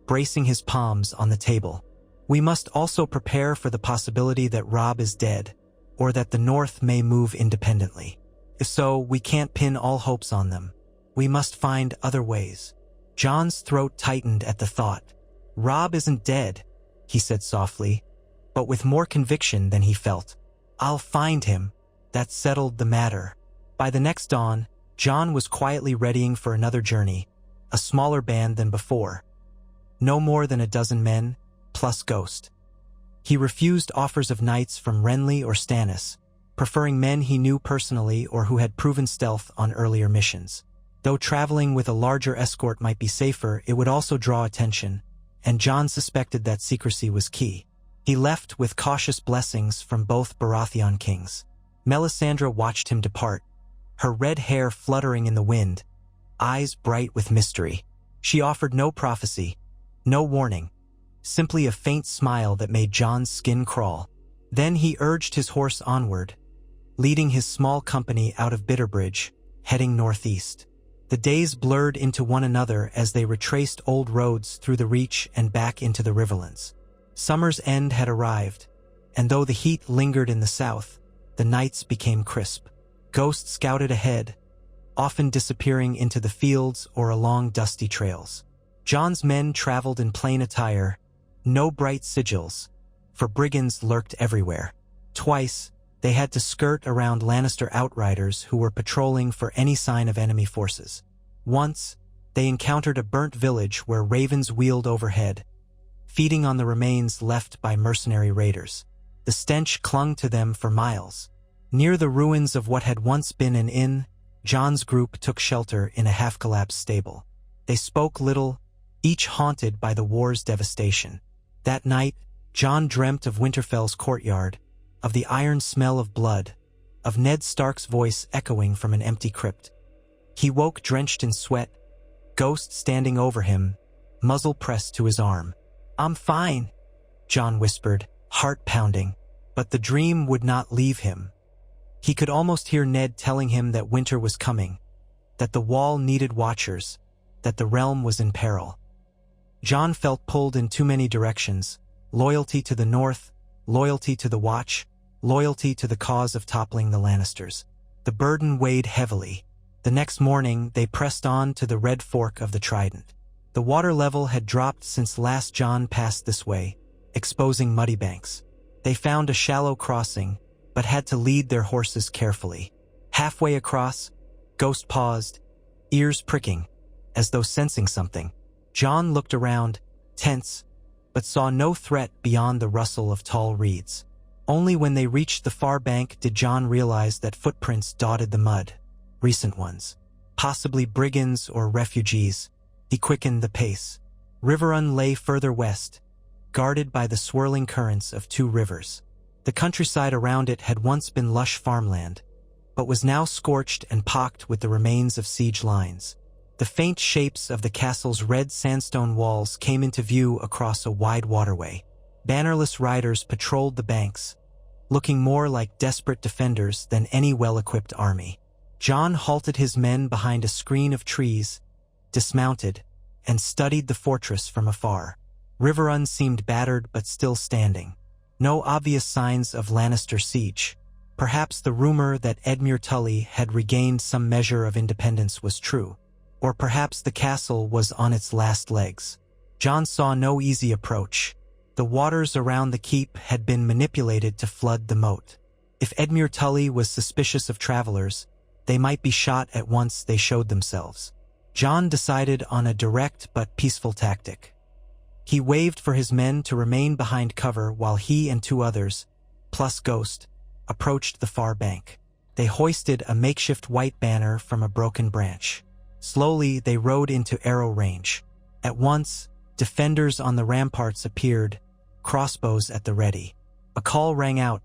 bracing his palms on the table. We must also prepare for the possibility that Robb is dead, or that the North may move independently. If so, we can't pin all hopes on them. We must find other ways. Jon's throat tightened at the thought. Robb isn't dead, he said softly, but with more conviction than he felt. I'll find him. That settled the matter. By the next dawn, Jon was quietly readying for another journey, a smaller band than before. No more than a dozen men, plus Ghost. He refused offers of knights from Renly or Stannis, preferring men he knew personally or who had proven stealth on earlier missions. Though traveling with a larger escort might be safer, it would also draw attention, and Jon suspected that secrecy was key. He left with cautious blessings from both Baratheon kings. Melisandre watched him depart, her red hair fluttering in the wind, eyes bright with mystery. She offered no prophecy, no warning, simply a faint smile that made Jon's skin crawl. Then he urged his horse onward, leading his small company out of Bitterbridge, heading northeast. The days blurred into one another as they retraced old roads through the Reach and back into the Riverlands. Summer's end had arrived, and though the heat lingered in the south, the nights became crisp. Ghost scouted ahead, often disappearing into the fields or along dusty trails. Jon's men traveled in plain attire, no bright sigils, for brigands lurked everywhere. Twice, they had to skirt around Lannister outriders who were patrolling for any sign of enemy forces. Once, they encountered a burnt village where ravens wheeled overhead, feeding on the remains left by mercenary raiders. The stench clung to them for miles. Near the ruins of what had once been an inn, Jon's group took shelter in a half-collapsed stable. They spoke little, each haunted by the war's devastation. That night, Jon dreamt of Winterfell's courtyard, of the iron smell of blood, of Ned Stark's voice echoing from an empty crypt. He woke drenched in sweat, Ghost standing over him, muzzle pressed to his arm. "I'm fine," Jon whispered, heart pounding, but the dream would not leave him. He could almost hear Ned telling him that winter was coming, that the wall needed watchers, that the realm was in peril. Jon felt pulled in too many directions: loyalty to the North, loyalty to the Watch, loyalty to the cause of toppling the Lannisters. The burden weighed heavily. The next morning, they pressed on to the Red Fork of the Trident. The water level had dropped since last Jon passed this way, exposing muddy banks. They found a shallow crossing, but had to lead their horses carefully. Halfway across, Ghost paused, ears pricking, as though sensing something. Jon looked around, tense, but saw no threat beyond the rustle of tall reeds. Only when they reached the far bank did Jon realize that footprints dotted the mud, recent ones, possibly brigands or refugees. He quickened the pace. Riverrun lay further west, guarded by the swirling currents of two rivers. The countryside around it had once been lush farmland, but was now scorched and pocked with the remains of siege lines. The faint shapes of the castle's red sandstone walls came into view across a wide waterway. Bannerless riders patrolled the banks, looking more like desperate defenders than any well-equipped army. Jon halted his men behind a screen of trees, dismounted, and studied the fortress from afar. Riverrun seemed battered but still standing. No obvious signs of Lannister siege. Perhaps the rumor that Edmure Tully had regained some measure of independence was true. Or perhaps the castle was on its last legs. Jon saw no easy approach. The waters around the keep had been manipulated to flood the moat. If Edmure Tully was suspicious of travelers, they might be shot at once they showed themselves. Jon decided on a direct but peaceful tactic. He waved for his men to remain behind cover while he and 2 others, plus Ghost, approached the far bank. They hoisted a makeshift white banner from a broken branch. Slowly, they rode into arrow range. At once, defenders on the ramparts appeared, crossbows at the ready. A call rang out,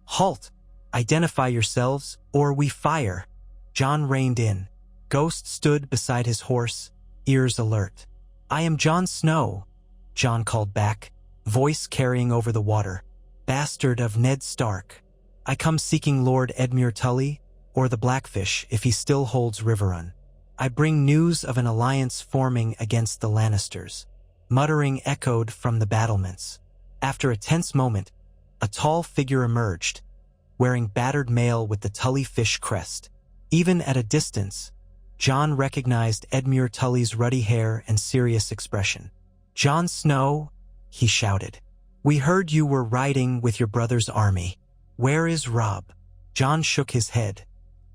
"Halt! Identify yourselves, or we fire!" Jon reined in. Ghost stood beside his horse, ears alert. "I am Jon Snow," Jon called back, voice carrying over the water. "Bastard of Ned Stark. I come seeking Lord Edmure Tully, or the Blackfish if he still holds Riverrun. I bring news of an alliance forming against the Lannisters." Muttering echoed from the battlements. After a tense moment, a tall figure emerged, wearing battered mail with the Tully fish crest. Even at a distance, Jon recognized Edmure Tully's ruddy hair and serious expression. "Jon Snow," he shouted. "We heard you were riding with your brother's army. Where is Robb?" Jon shook his head.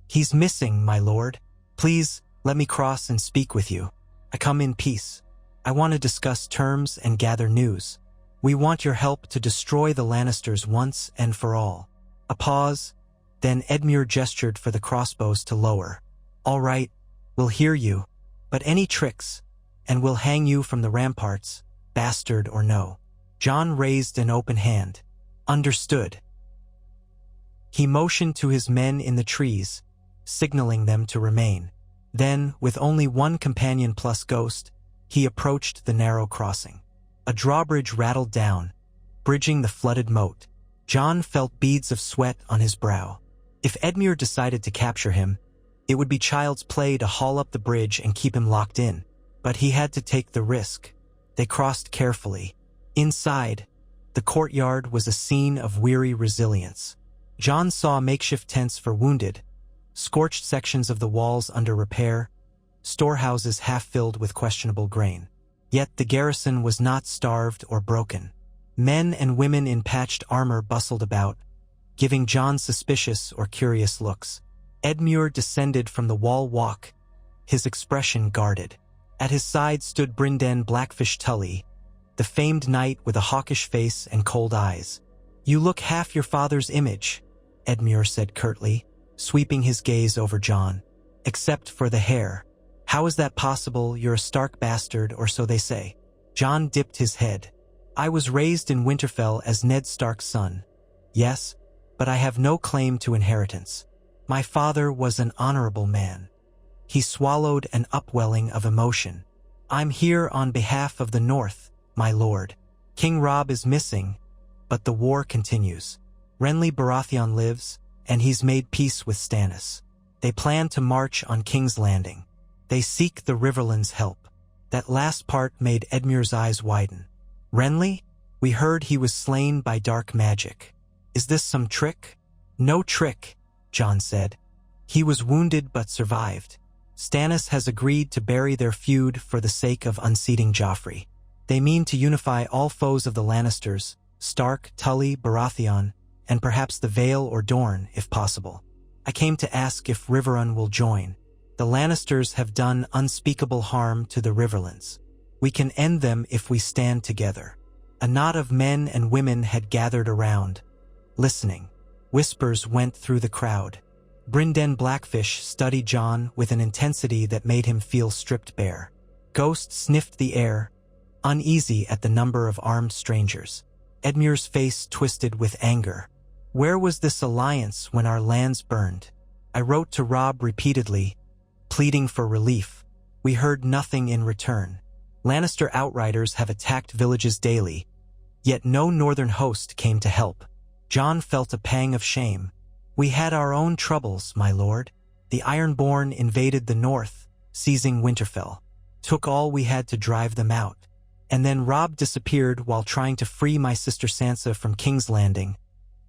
"He's missing, my lord. Please, let me cross and speak with you. I come in peace. I want to discuss terms and gather news. We want your help to destroy the Lannisters once and for all." A pause, then Edmure gestured for the crossbows to lower. "All right, we'll hear you, but any tricks, and we'll hang you from the ramparts, bastard or no." Jon raised an open hand. "Understood." He motioned to his men in the trees, signaling them to remain. Then, with only 1 companion plus Ghost, he approached the narrow crossing. A drawbridge rattled down, bridging the flooded moat. Jon felt beads of sweat on his brow. If Edmure decided to capture him, it would be child's play to haul up the bridge and keep him locked in. But he had to take the risk. They crossed carefully. Inside, the courtyard was a scene of weary resilience. Jon saw makeshift tents for wounded, scorched sections of the walls under repair, storehouses half-filled with questionable grain. Yet the garrison was not starved or broken. Men and women in patched armor bustled about, giving Jon suspicious or curious looks. Edmure descended from the wall walk, his expression guarded. At his side stood Brynden Blackfish Tully, the famed knight with a hawkish face and cold eyes. "You look half your father's image," Edmure said curtly, sweeping his gaze over Jon. "Except for the hair. How is that possible? You're a Stark bastard, or so they say." Jon dipped his head. "I was raised in Winterfell as Ned Stark's son. Yes, but I have no claim to inheritance. My father was an honorable man." He swallowed an upwelling of emotion. "I'm here on behalf of the North, my lord. King Robb is missing, but the war continues. Renly Baratheon lives, and he's made peace with Stannis. They plan to march on King's Landing. They seek the Riverlands' help." That last part made Edmure's eyes widen. "Renly? We heard he was slain by dark magic. Is this some trick?" "No trick," Jon said. "He was wounded but survived. Stannis has agreed to bury their feud for the sake of unseating Joffrey. They mean to unify all foes of the Lannisters, Stark, Tully, Baratheon, and perhaps the Vale or Dorne, if possible. I came to ask if Riverrun will join. The Lannisters have done unspeakable harm to the Riverlands. We can end them if we stand together." A knot of men and women had gathered around, listening. Whispers went through the crowd. Brynden Blackfish studied Jon with an intensity that made him feel stripped bare. Ghost sniffed the air, uneasy at the number of armed strangers. Edmure's face twisted with anger. "Where was this alliance when our lands burned? I wrote to Robb repeatedly, pleading for relief. We heard nothing in return. Lannister outriders have attacked villages daily, Yet no northern host came to help. Jon felt a pang of shame. "We had our own troubles, my lord. The Ironborn invaded the north, seizing Winterfell. Took all we had to drive them out. And then Robb disappeared while trying to free my sister Sansa from King's Landing.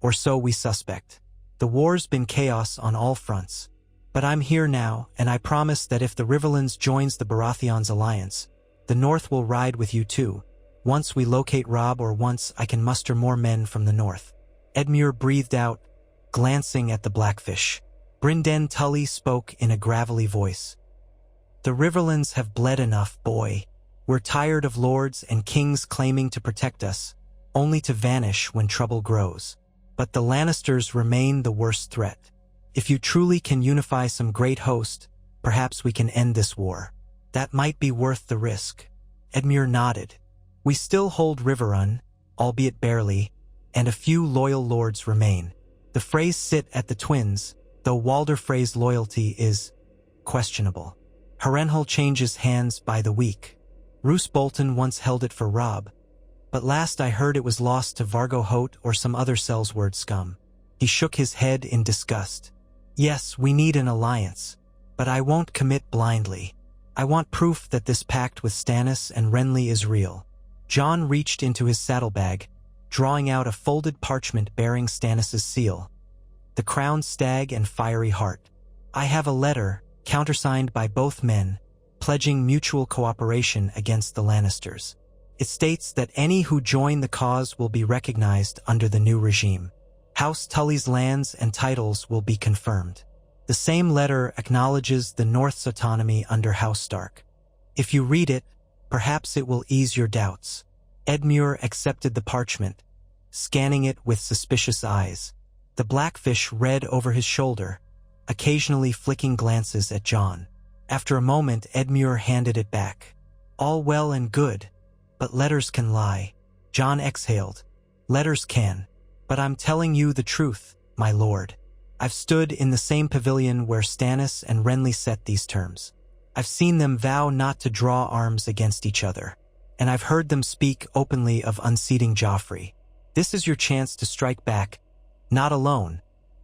Or so we suspect. The war's been chaos on all fronts. But I'm here now, and I promise that if the Riverlands joins the Baratheons' alliance, the North will ride with you too. Once we locate Robb or once I can muster more men from the north." Edmure breathed out, glancing at the Blackfish. Brynden Tully spoke in a gravelly voice. "The Riverlands have bled enough, boy. We're tired of lords and kings claiming to protect us, only to vanish when trouble grows. But the Lannisters remain the worst threat. If you truly can unify some great host, perhaps we can end this war. That might be worth the risk." Edmure nodded. "We still hold Riverrun, albeit barely, and a few loyal lords remain. The Freys sit at the Twins, though Walder Frey's loyalty is questionable. Harrenhal changes hands by the week. Roose Bolton once held it for Robb, but last I heard it was lost to Vargo Hoat or some other Sellsword scum." He shook his head in disgust. "Yes, we need an alliance, but I won't commit blindly. I want proof that this pact with Stannis and Renly is real." Jon reached into his saddlebag, drawing out a folded parchment bearing Stannis' seal. The crowned stag and fiery heart. "I have a letter, countersigned by both men, pledging mutual cooperation against the Lannisters. It states that any who join the cause will be recognized under the new regime. House Tully's lands and titles will be confirmed. The same letter acknowledges the North's autonomy under House Stark. If you read it, perhaps it will ease your doubts." Edmure accepted the parchment, scanning it with suspicious eyes. The Blackfish read over his shoulder, occasionally flicking glances at Jon. After a moment, Edmure handed it back. "All well and good, but letters can lie." Jon exhaled. "Letters can. But I'm telling you the truth, my lord. I've stood in the same pavilion where Stannis and Renly set these terms. I've seen them vow not to draw arms against each other, and I've heard them speak openly of unseating Joffrey. This is your chance to strike back, not alone,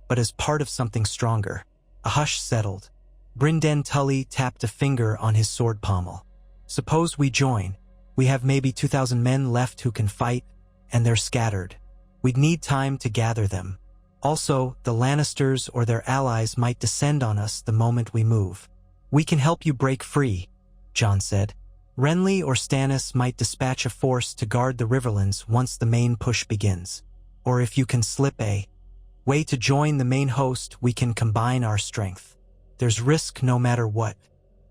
but as part of something stronger." A hush settled. Brynden Tully tapped a finger on his sword pommel. "Suppose we join. We have maybe 2,000 men left who can fight, and they're scattered. We'd need time to gather them. Also, the Lannisters or their allies might descend on us the moment we move. We can help you break free," Jon said. "Renly or Stannis might dispatch a force to guard the Riverlands once the main push begins. Or if you can slip a way to join the main host, we can combine our strength. There's risk no matter what.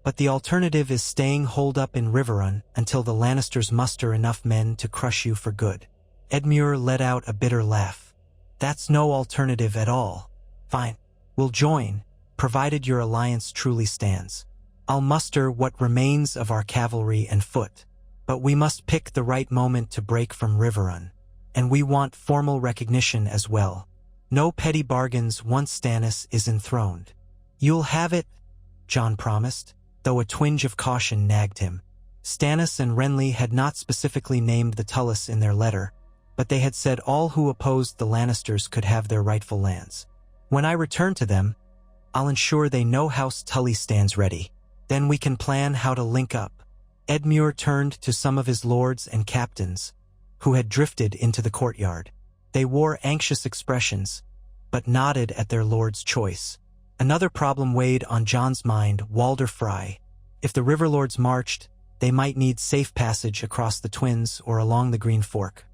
But the alternative is staying holed up in Riverrun until the Lannisters muster enough men to crush you for good." Edmure let out a bitter laugh. "That's no alternative at all. Fine, we'll join, provided your alliance truly stands. I'll muster what remains of our cavalry and foot. But we must pick the right moment to break from Riverrun. And we want formal recognition as well. No petty bargains once Stannis is enthroned." "You'll have it," Jon promised, though a twinge of caution nagged him. Stannis and Renly had not specifically named the Tullys in their letter, but they had said all who opposed the Lannisters could have their rightful lands. "When I return to them, I'll ensure they know House Tully stands ready. Then we can plan how to link up." Edmure turned to some of his lords and captains, who had drifted into the courtyard. They wore anxious expressions, but nodded at their lord's choice. Another problem weighed on Jon's mind: Walder Frey. If the Riverlords marched, they might need safe passage across the Twins or along the Green Fork.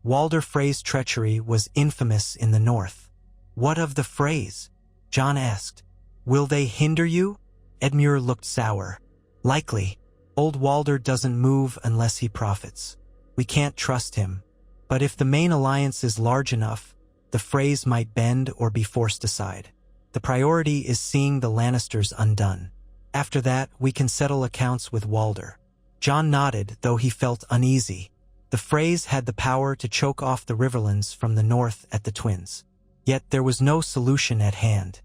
Walder Frey's treachery was infamous in the north. "What of the Freys?" Jon asked. "Will they hinder you?" Edmure looked sour. "Likely. Old Walder doesn't move unless he profits. We can't trust him. But if the main alliance is large enough, the Freys might bend or be forced aside. The priority is seeing the Lannisters undone. After that, we can settle accounts with Walder." Jon nodded, though he felt uneasy. The Freys had the power to choke off the Riverlands from the north at the Twins. Yet there was no solution at hand.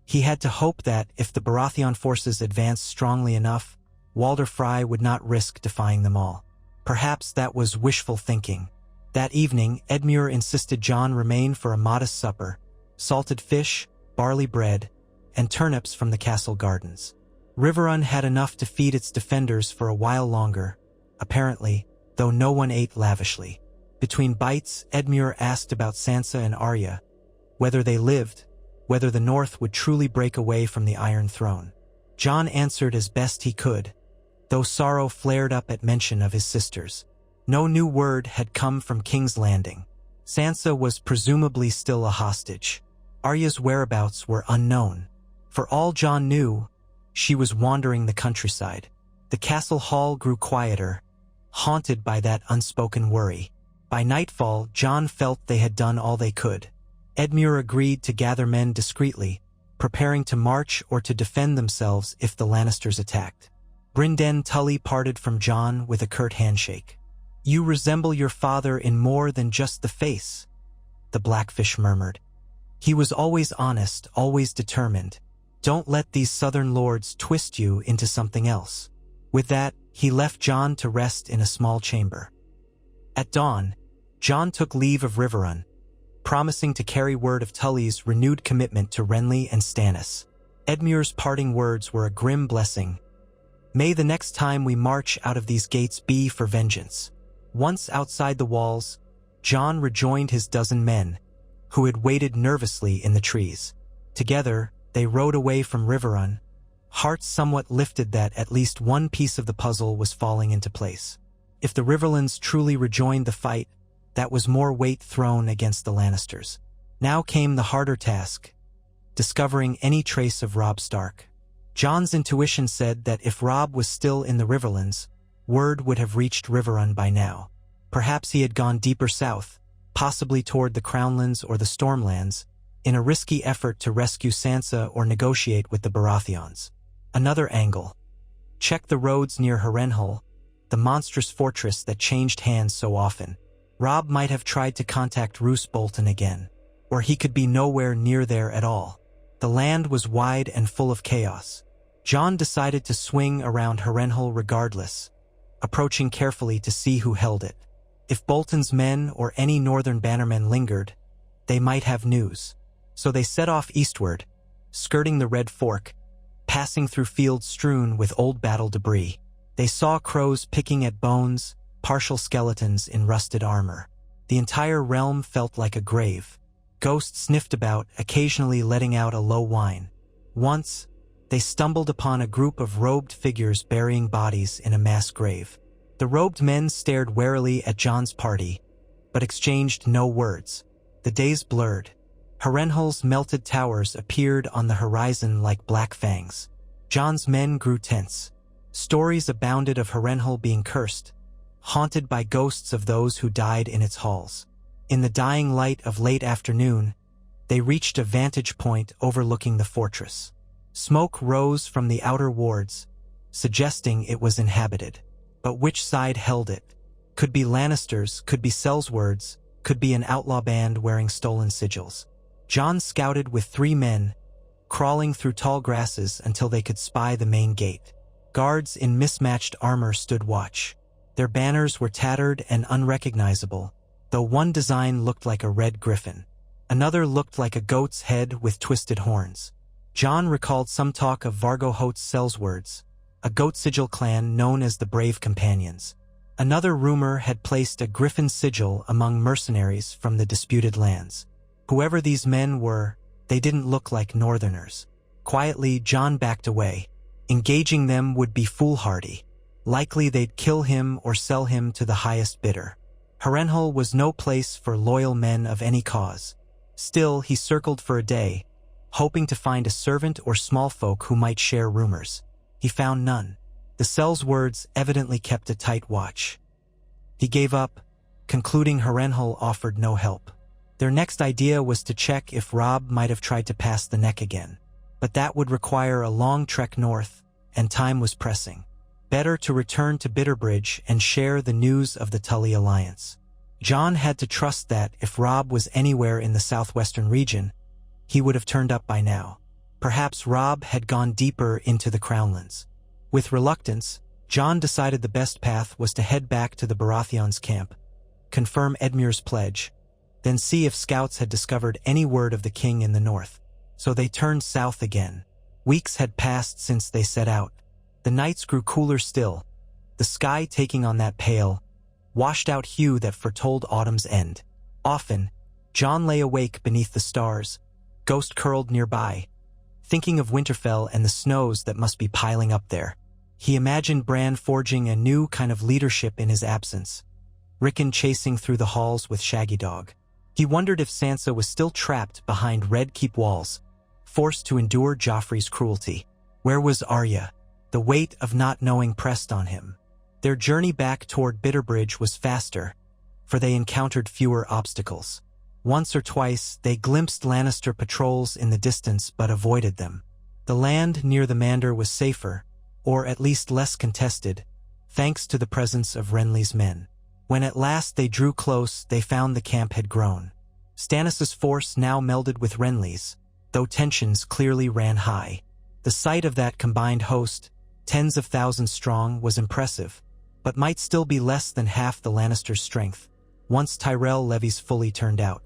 He had to hope that, if the Baratheon forces advanced strongly enough, Walder Frey would not risk defying them all. Perhaps that was wishful thinking. That evening, Edmure insisted John remain for a modest supper, salted fish, barley bread, and turnips from the castle gardens. Riverrun had enough to feed its defenders for a while longer, apparently, though no one ate lavishly. Between bites, Edmure asked about Sansa and Arya, whether they lived, whether the North would truly break away from the Iron Throne. John answered as best he could, though sorrow flared up at mention of his sisters. No new word had come from King's Landing. Sansa was presumably still a hostage. Arya's whereabouts were unknown. For all John knew, she was wandering the countryside. The castle hall grew quieter, haunted by that unspoken worry. By nightfall, John felt they had done all they could. Edmure agreed to gather men discreetly, preparing to march or to defend themselves if the Lannisters attacked. Brynden Tully parted from John with a curt handshake. "You resemble your father in more than just the face," the Blackfish murmured. "He was always honest, always determined. Don't let these southern lords twist you into something else." With that, he left John to rest in a small chamber. At dawn, John took leave of Riverrun, promising to carry word of Tully's renewed commitment to Renly and Stannis. Edmure's parting words were a grim blessing. "May the next time we march out of these gates be for vengeance." Once outside the walls, John rejoined his dozen men, who had waited nervously in the trees. Together, they rode away from Riverrun, hearts somewhat lifted that at least one piece of the puzzle was falling into place. If the Riverlands truly rejoined the fight, that was more weight thrown against the Lannisters. Now came the harder task, discovering any trace of Robb Stark. John's intuition said that if Robb was still in the Riverlands, word would have reached Riverrun by now. Perhaps he had gone deeper south, possibly toward the Crownlands or the Stormlands, in a risky effort to rescue Sansa or negotiate with the Baratheons. Another angle. Check the roads near Harrenhal, the monstrous fortress that changed hands so often. Robb might have tried to contact Roose Bolton again, or he could be nowhere near there at all. The land was wide and full of chaos. John decided to swing around Harrenhal regardless, approaching carefully to see who held it. If Bolton's men or any northern bannermen lingered, they might have news. So they set off eastward, skirting the Red Fork, passing through fields strewn with old battle debris. They saw crows picking at bones, partial skeletons in rusted armor. The entire realm felt like a grave. Ghosts sniffed about, occasionally letting out a low whine. Once, they stumbled upon a group of robed figures burying bodies in a mass grave. The robed men stared warily at John's party, but exchanged no words. The days blurred. Harrenhal's melted towers appeared on the horizon like black fangs. John's men grew tense. Stories abounded of Harrenhal being cursed, haunted by ghosts of those who died in its halls. In the dying light of late afternoon, they reached a vantage point overlooking the fortress. Smoke rose from the outer wards, suggesting it was inhabited. But which side held it? Could be Lannisters, could be Sellswords, could be an outlaw band wearing stolen sigils. John scouted with 3 men, crawling through tall grasses until they could spy the main gate. Guards in mismatched armor stood watch. Their banners were tattered and unrecognizable, though one design looked like a red griffin. Another looked like a goat's head with twisted horns. John recalled some talk of Vargo Hoat's Sellswords, a goat sigil clan known as the Brave Companions. Another rumor had placed a griffin sigil among mercenaries from the disputed lands. Whoever these men were, they didn't look like northerners. Quietly, John backed away. Engaging them would be foolhardy. Likely they'd kill him or sell him to the highest bidder. Harrenhal was no place for loyal men of any cause. Still, he circled for a day, hoping to find a servant or small folk who might share rumors. He found none. The Sellswords evidently kept a tight watch. He gave up, concluding Harrenhal offered no help. Their next idea was to check if Robb might have tried to pass the neck again. But that would require a long trek north, and time was pressing. Better to return to Bitterbridge and share the news of the Tully alliance. John had to trust that if Robb was anywhere in the southwestern region, he would have turned up by now. Perhaps Robb had gone deeper into the Crownlands. With reluctance, John decided the best path was to head back to the Baratheons' camp, confirm Edmure's pledge, then see if scouts had discovered any word of the king in the north. So they turned south again. Weeks had passed since they set out. The nights grew cooler still, the sky taking on that pale, washed-out hue that foretold autumn's end. Often, John lay awake beneath the stars, ghost curled nearby, thinking of Winterfell and the snows that must be piling up there. He imagined Bran forging a new kind of leadership in his absence, Rickon chasing through the halls with Shaggy Dog. He wondered if Sansa was still trapped behind Red Keep walls, forced to endure Joffrey's cruelty. Where was Arya? The weight of not knowing pressed on him. Their journey back toward Bitterbridge was faster, for they encountered fewer obstacles. Once or twice, they glimpsed Lannister patrols in the distance but avoided them. The land near the Manor was safer, or at least less contested, thanks to the presence of Renly's men. When at last they drew close, they found the camp had grown. Stannis' force now melded with Renly's, though tensions clearly ran high. The sight of that combined host, tens of thousands strong, was impressive, but might still be less than half the Lannisters' strength. Once Tyrell levies fully turned out,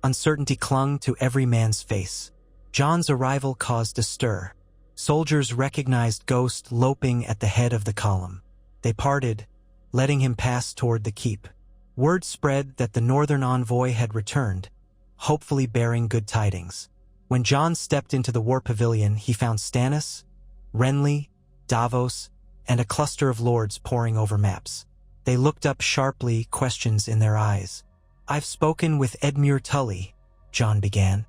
uncertainty clung to every man's face. Jon's arrival caused a stir. Soldiers recognized Ghost loping at the head of the column. They parted, letting him pass toward the keep. Word spread that the northern envoy had returned, hopefully bearing good tidings. When Jon stepped into the war pavilion, he found Stannis, Renly, Davos, and a cluster of lords poring over maps. They looked up sharply, questions in their eyes. "I've spoken with Edmure Tully," Jon began.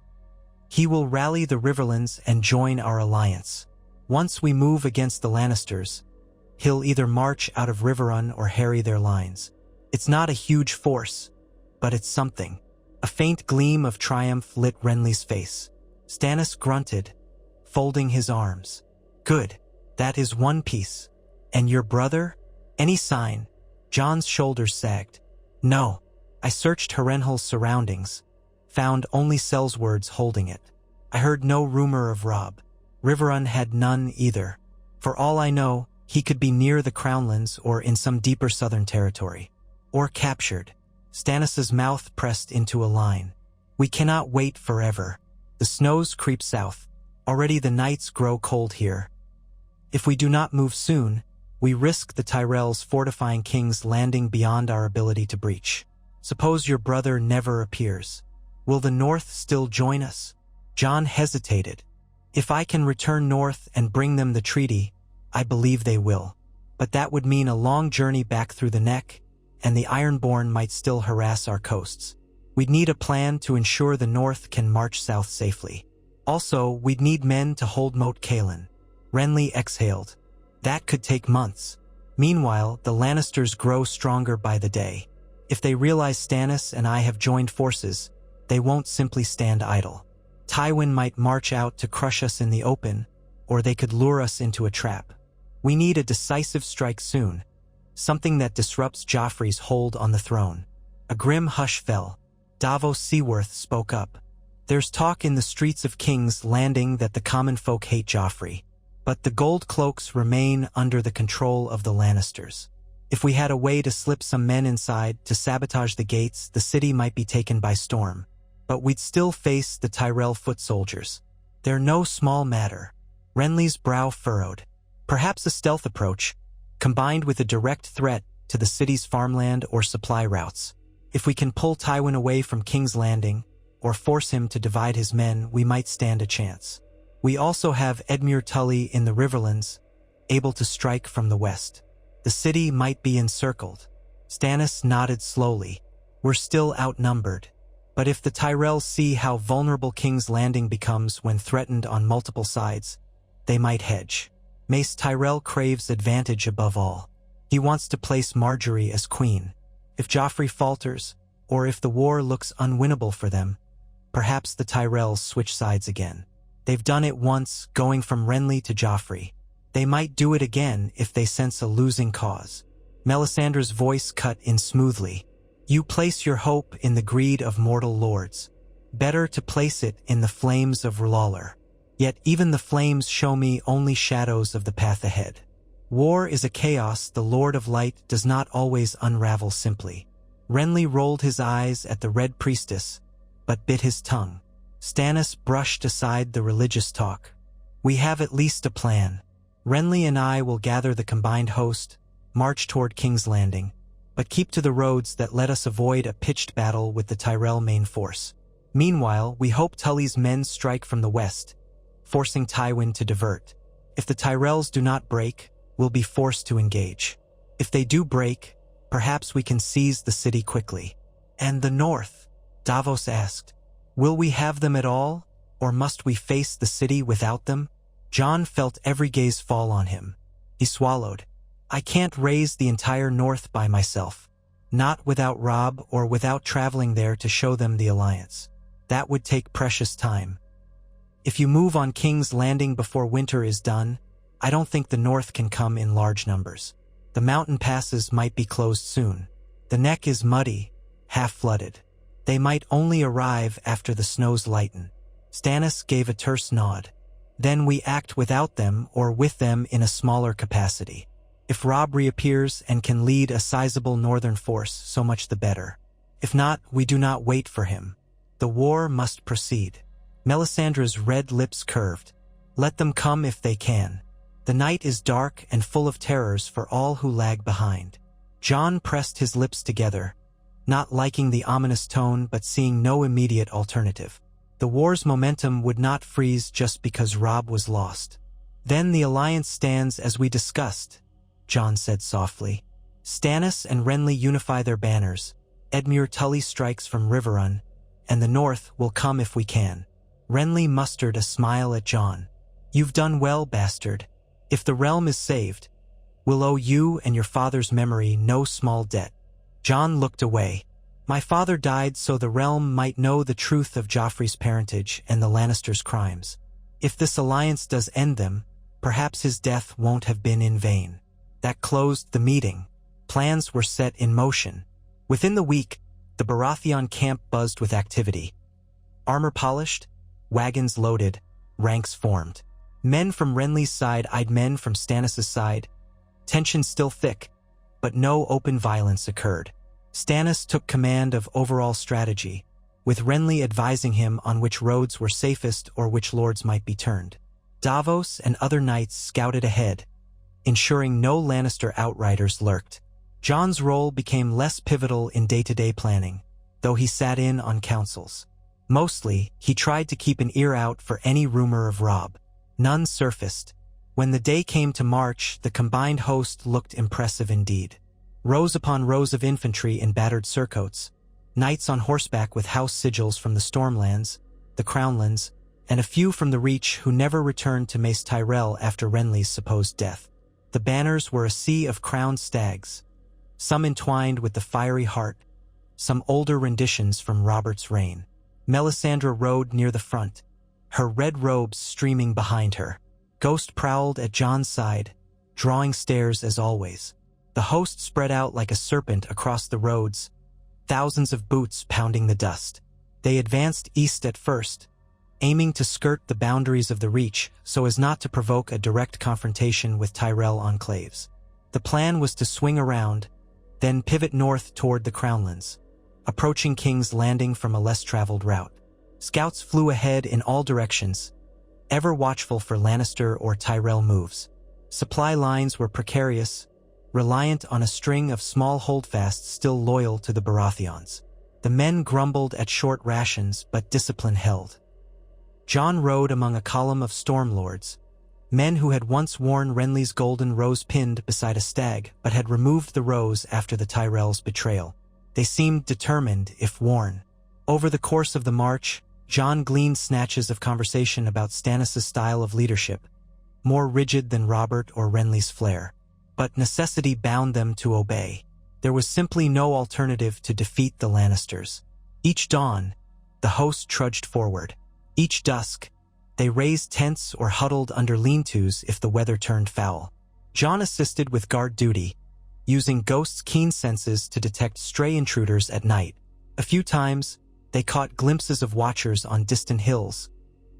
"He will rally the Riverlands and join our alliance. Once we move against the Lannisters, he'll either march out of Riverrun or harry their lines. It's not a huge force, but it's something." A faint gleam of triumph lit Renly's face. Stannis grunted, folding his arms. "Good. That is one piece. And your brother? Any sign?" Jon's shoulders sagged. "No. I searched Harrenhal's surroundings, found only Sells-words holding it. I heard no rumor of Robb. Riverrun had none either. For all I know, he could be near the Crownlands or in some deeper southern territory. Or captured." Stannis' mouth pressed into a line. "We cannot wait forever. The snows creep south. Already the nights grow cold here. If we do not move soon, we risk the Tyrells fortifying King's Landing beyond our ability to breach. Suppose your brother never appears. Will the North still join us?" Jon hesitated. "If I can return north and bring them the treaty, I believe they will. But that would mean a long journey back through the Neck, and the Ironborn might still harass our coasts. We'd need a plan to ensure the North can march south safely. Also, we'd need men to hold Moat Cailin." Renly exhaled. "That could take months. Meanwhile, the Lannisters grow stronger by the day. If they realize Stannis and I have joined forces, they won't simply stand idle. Tywin might march out to crush us in the open, or they could lure us into a trap. We need a decisive strike soon, something that disrupts Joffrey's hold on the throne." A grim hush fell. Davos Seaworth spoke up. "There's talk in the streets of King's Landing that the common folk hate Joffrey, but the Gold Cloaks remain under the control of the Lannisters. If we had a way to slip some men inside to sabotage the gates, the city might be taken by storm. But we'd still face the Tyrell foot soldiers. They're no small matter." Renly's brow furrowed. "Perhaps a stealth approach, combined with a direct threat to the city's farmland or supply routes. If we can pull Tywin away from King's Landing, or force him to divide his men, we might stand a chance. We also have Edmure Tully in the Riverlands, able to strike from the west. The city might be encircled." Stannis nodded slowly. "We're still outnumbered. But if the Tyrells see how vulnerable King's Landing becomes when threatened on multiple sides, they might hedge. Mace Tyrell craves advantage above all. He wants to place Marjorie as queen. If Joffrey falters, or if the war looks unwinnable for them, perhaps the Tyrells switch sides again. They've done it once, going from Renly to Joffrey. They might do it again if they sense a losing cause." Melisandre's voice cut in smoothly. "You place your hope in the greed of mortal lords. Better to place it in the flames of R'hllor. Yet even the flames show me only shadows of the path ahead. War is a chaos the Lord of Light does not always unravel simply. Renly rolled his eyes at the Red Priestess, but bit his tongue. Stannis brushed aside the religious talk. We have at least a plan. Renly and I will gather the combined host, march toward King's Landing, but keep to the roads that let us avoid a pitched battle with the Tyrell main force. Meanwhile, we hope Tully's men strike from the west, forcing Tywin to divert. If the Tyrells do not break, we'll be forced to engage. If they do break, perhaps we can seize the city quickly. And the north? Davos asked. Will we have them at all, or must we face the city without them? Jon felt every gaze fall on him. He swallowed. I can't raise the entire north by myself. Not without Robb or without traveling there to show them the alliance. That would take precious time. If you move on King's Landing before winter is done, I don't think the north can come in large numbers. The mountain passes might be closed soon. The neck is muddy, half-flooded. They might only arrive after the snows lighten. Stannis gave a terse nod. Then we act without them or with them in a smaller capacity. If Robb reappears and can lead a sizable northern force, so much the better. If not, we do not wait for him. The war must proceed. Melisandre's red lips curved. Let them come if they can. The night is dark and full of terrors for all who lag behind. Jon pressed his lips together, not liking the ominous tone but seeing no immediate alternative. The war's momentum would not freeze just because Robb was lost. Then the alliance stands as we discussed, Jon said softly. Stannis and Renly unify their banners. Edmure Tully strikes from Riverrun, and the north will come if we can. Renly mustered a smile at Jon. You've done well, bastard. If the realm is saved, we'll owe you and your father's memory no small debt. Jon looked away. My father died so the realm might know the truth of Joffrey's parentage and the Lannisters' crimes. If this alliance does end them, perhaps his death won't have been in vain. That closed the meeting. Plans were set in motion. Within the week, the Baratheon camp buzzed with activity. Armor polished, wagons loaded, ranks formed. Men from Renly's side eyed men from Stannis' side. Tension still thick, but no open violence occurred. Stannis took command of overall strategy, with Renly advising him on which roads were safest or which lords might be turned. Davos and other knights scouted ahead, ensuring no Lannister outriders lurked. Jon's role became less pivotal in day-to-day planning, though he sat in on councils. Mostly, he tried to keep an ear out for any rumor of Robb. None surfaced. When the day came to march, the combined host looked impressive indeed. Rows upon rows of infantry in battered surcoats, knights on horseback with house sigils from the Stormlands, the Crownlands, and a few from the Reach who never returned to Mace Tyrell after Renly's supposed death. The banners were a sea of crowned stags, some entwined with the fiery heart, some older renditions from Robert's reign. Melisandre rode near the front, her red robes streaming behind her. Ghost prowled at Jon's side, drawing stares as always. The host spread out like a serpent across the roads, thousands of boots pounding the dust. They advanced east at first, aiming to skirt the boundaries of the Reach so as not to provoke a direct confrontation with Tyrell enclaves. The plan was to swing around, then pivot north toward the Crownlands, approaching King's Landing from a less traveled route. Scouts flew ahead in all directions, ever watchful for Lannister or Tyrell moves. Supply lines were precarious, reliant on a string of small holdfasts still loyal to the Baratheons. The men grumbled at short rations, but discipline held. Jon rode among a column of Stormlords, men who had once worn Renly's golden rose pinned beside a stag, but had removed the rose after the Tyrells' betrayal. They seemed determined, if worn. Over the course of the march, Jon gleaned snatches of conversation about Stannis' style of leadership, more rigid than Robert or Renly's flair. But necessity bound them to obey. There was simply no alternative to defeat the Lannisters. Each dawn, the host trudged forward. Each dusk, they raised tents or huddled under lean-tos if the weather turned foul. Jon assisted with guard duty, using Ghost's keen senses to detect stray intruders at night. A few times, they caught glimpses of watchers on distant hills,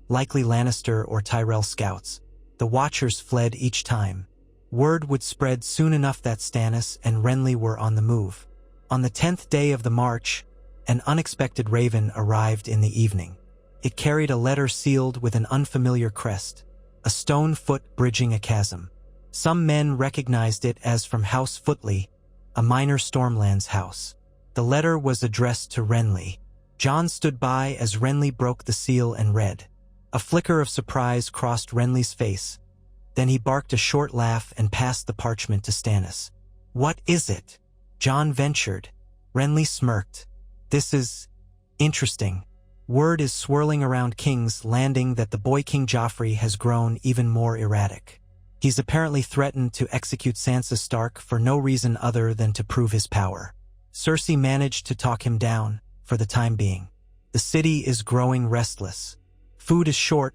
likely Lannister or Tyrell scouts. The watchers fled each time. Word would spread soon enough that Stannis and Renly were on the move. On the 10th day of the march, an unexpected raven arrived in the evening. It carried a letter sealed with an unfamiliar crest, a stone foot bridging a chasm. Some men recognized it as from House Footley, a minor Stormlands house. The letter was addressed to Renly. Jon stood by as Renly broke the seal and read. A flicker of surprise crossed Renly's face. Then he barked a short laugh and passed the parchment to Stannis. "What is it?" Jon ventured. Renly smirked. "This is interesting. Word is swirling around King's Landing that the boy King Joffrey has grown even more erratic. He's apparently threatened to execute Sansa Stark for no reason other than to prove his power. Cersei managed to talk him down, for the time being. The city is growing restless. Food is short.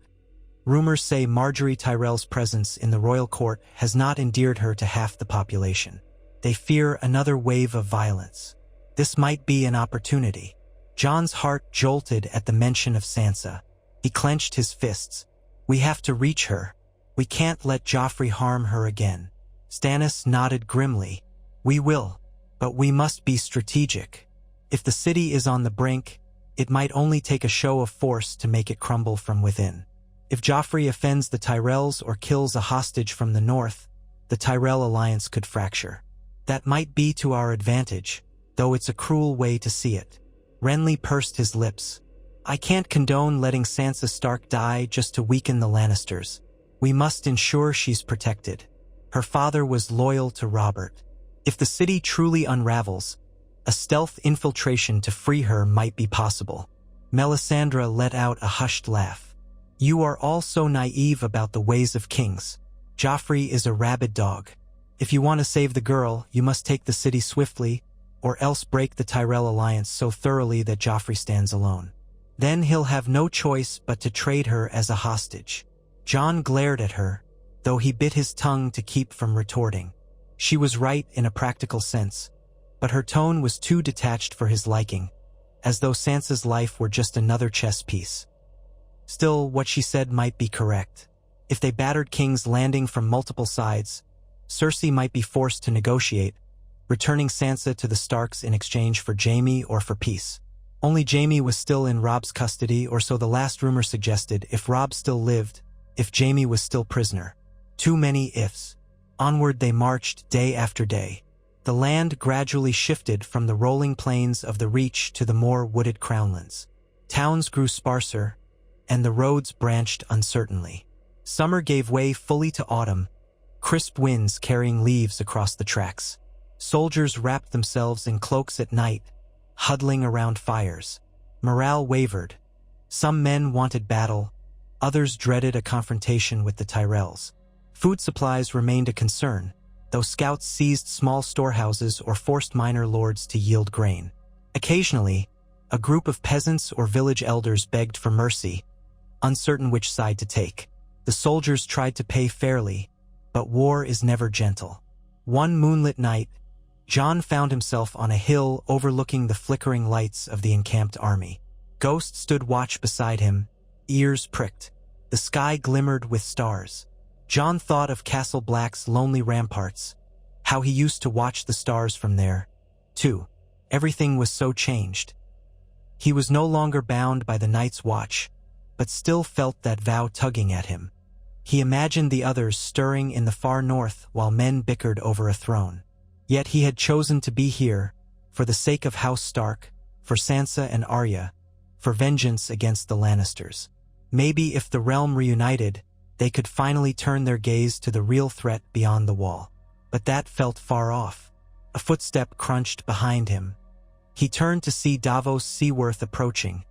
Rumors say Marjorie Tyrell's presence in the royal court has not endeared her to half the population. They fear another wave of violence. This might be an opportunity." Jon's heart jolted at the mention of Sansa. He clenched his fists. "We have to reach her. We can't let Joffrey harm her again." Stannis nodded grimly. "We will, but we must be strategic. If the city is on the brink, it might only take a show of force to make it crumble from within. If Joffrey offends the Tyrells or kills a hostage from the north, the Tyrell alliance could fracture. That might be to our advantage, though it's a cruel way to see it." Renly pursed his lips. "I can't condone letting Sansa Stark die just to weaken the Lannisters. We must ensure she's protected. Her father was loyal to Robert. If the city truly unravels, a stealth infiltration to free her might be possible." Melisandre let out a hushed laugh. "You are all so naive about the ways of kings. Joffrey is a rabid dog. If you want to save the girl, you must take the city swiftly, or else break the Tyrell alliance so thoroughly that Joffrey stands alone. Then he'll have no choice but to trade her as a hostage." Jon glared at her, though he bit his tongue to keep from retorting. She was right in a practical sense, but her tone was too detached for his liking, as though Sansa's life were just another chess piece. Still, what she said might be correct. If they battered King's Landing from multiple sides, Cersei might be forced to negotiate, returning Sansa to the Starks in exchange for Jaime or for peace. Only Jaime was still in Robb's custody, or so the last rumor suggested. If Robb still lived, if Jaime was still prisoner. Too many ifs. Onward they marched day after day. The land gradually shifted from the rolling plains of the Reach to the more wooded crownlands. Towns grew sparser, and the roads branched uncertainly. Summer gave way fully to autumn, crisp winds carrying leaves across the tracks. Soldiers wrapped themselves in cloaks at night, huddling around fires. Morale wavered. Some men wanted battle, others dreaded a confrontation with the Tyrells. Food supplies remained a concern, though scouts seized small storehouses or forced minor lords to yield grain. Occasionally, a group of peasants or village elders begged for mercy, uncertain which side to take. The soldiers tried to pay fairly, but war is never gentle. One moonlit night, Jon found himself on a hill overlooking the flickering lights of the encamped army. Ghost stood watch beside him, ears pricked. The sky glimmered with stars. Jon thought of Castle Black's lonely ramparts, how he used to watch the stars from there, too. Everything was so changed. He was no longer bound by the night's watch, but still felt that vow tugging at him. He imagined the others stirring in the far north while men bickered over a throne. Yet he had chosen to be here, for the sake of House Stark, for Sansa and Arya, for vengeance against the Lannisters. Maybe if the realm reunited, they could finally turn their gaze to the real threat beyond the wall. But that felt far off. A footstep crunched behind him. He turned to see Davos Seaworth approaching,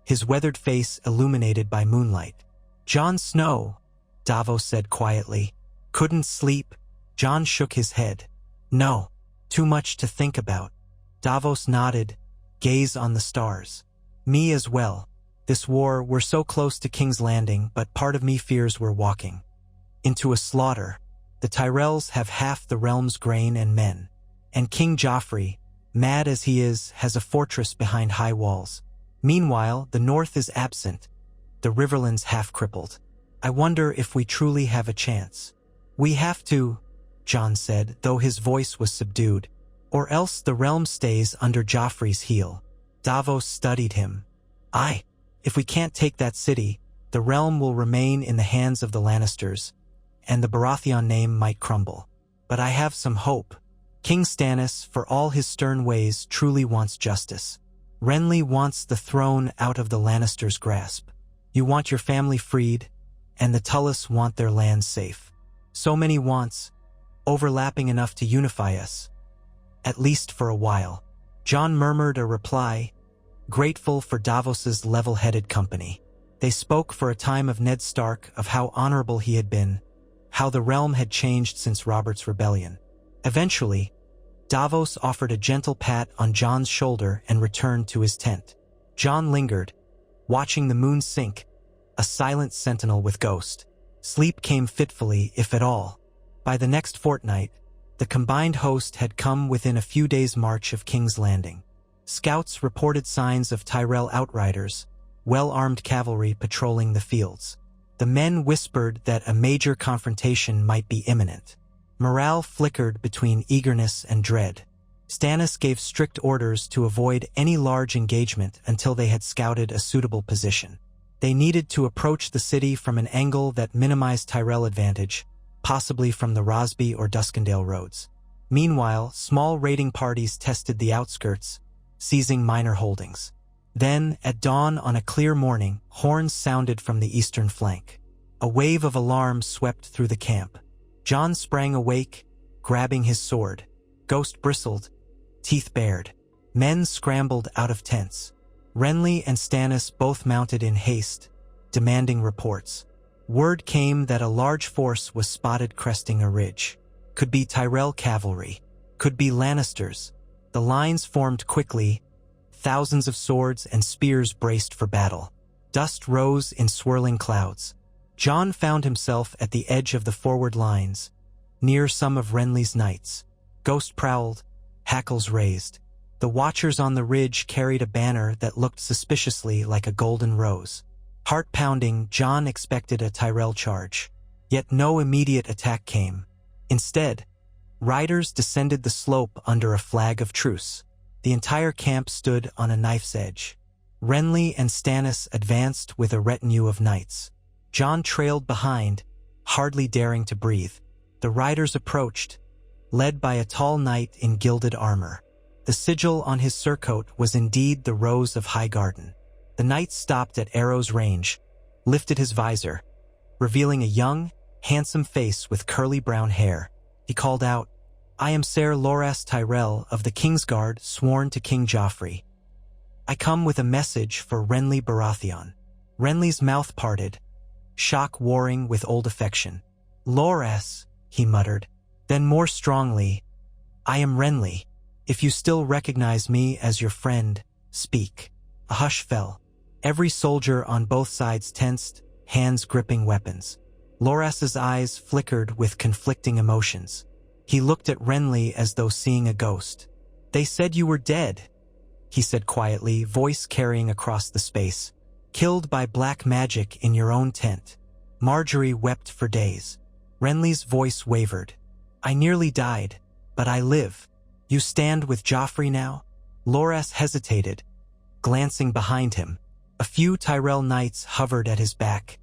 his weathered face illuminated by moonlight. "Jon Snow," Davos said quietly. "Couldn't sleep?" Jon shook his head. "No. Too much to think about." Davos nodded, gaze on the stars. "Me as well. This war, we're so close to King's Landing, but part of me fears we're walking into a slaughter. The Tyrells have half the realm's grain and men, and King Joffrey, mad as he is, has a fortress behind high walls. Meanwhile, the north is absent, the riverlands half-crippled. I wonder if we truly have a chance." "We have to," Jon said, though his voice was subdued, or else the realm stays under Joffrey's heel. Davos studied him. Aye, if we can't take that city, the realm will remain in the hands of the Lannisters, and the Baratheon name might crumble. But I have some hope. King Stannis, for all his stern ways, truly wants justice. Renly wants the throne out of the Lannisters' grasp. You want your family freed, and the Tullys want their land safe. So many wants, overlapping enough to unify us. At least for a while. Jon murmured a reply, grateful for Davos's level-headed company. They spoke for a time of Ned Stark, of how honorable he had been, how the realm had changed since Robert's rebellion. Eventually, Davos offered a gentle pat on Jon's shoulder and returned to his tent. Jon lingered, watching the moon sink, a silent sentinel with Ghost. Sleep came fitfully, if at all. By the next fortnight, the combined host had come within a few days' march of King's Landing. Scouts reported signs of Tyrell outriders, well-armed cavalry patrolling the fields. The men whispered that a major confrontation might be imminent. Morale flickered between eagerness and dread. Stannis gave strict orders to avoid any large engagement until they had scouted a suitable position. They needed to approach the city from an angle that minimized Tyrell advantage, possibly from the Rosby or Duskendale roads. Meanwhile, small raiding parties tested the outskirts, seizing minor holdings. Then, at dawn on a clear morning, horns sounded from the eastern flank. A wave of alarm swept through the camp. Jon sprang awake, grabbing his sword. Ghost bristled, teeth bared. Men scrambled out of tents. Renly and Stannis both mounted in haste, demanding reports. Word came that a large force was spotted cresting a ridge. Could be Tyrell cavalry. Could be Lannisters. The lines formed quickly. Thousands of swords and spears braced for battle. Dust rose in swirling clouds. Jon found himself at the edge of the forward lines, near some of Renly's knights. Ghost prowled, hackles raised. The watchers on the ridge carried a banner that looked suspiciously like a golden rose. Heart-pounding, Jon expected a Tyrell charge. Yet no immediate attack came. Instead, riders descended the slope under a flag of truce. The entire camp stood on a knife's edge. Renly and Stannis advanced with a retinue of knights. Jon trailed behind, hardly daring to breathe. The riders approached, led by a tall knight in gilded armor. The sigil on his surcoat was indeed the Rose of Highgarden. The knight stopped at arrow's range, lifted his visor, revealing a young, handsome face with curly brown hair. He called out, "I am Ser Loras Tyrell of the Kingsguard sworn to King Joffrey. I come with a message for Renly Baratheon." Renly's mouth parted, shock warring with old affection. "Loras," he muttered. Then more strongly, "I am Renly. If you still recognize me as your friend, speak." A hush fell. Every soldier on both sides tensed, hands gripping weapons. Loras's eyes flickered with conflicting emotions. He looked at Renly as though seeing a ghost. "They said you were dead," he said quietly, voice carrying across the space. "Killed by black magic in your own tent." Marjorie wept for days. Renly's voice wavered. "I nearly died, but I live. You stand with Joffrey now?" Loras hesitated, glancing behind him. A few Tyrell knights hovered at his back,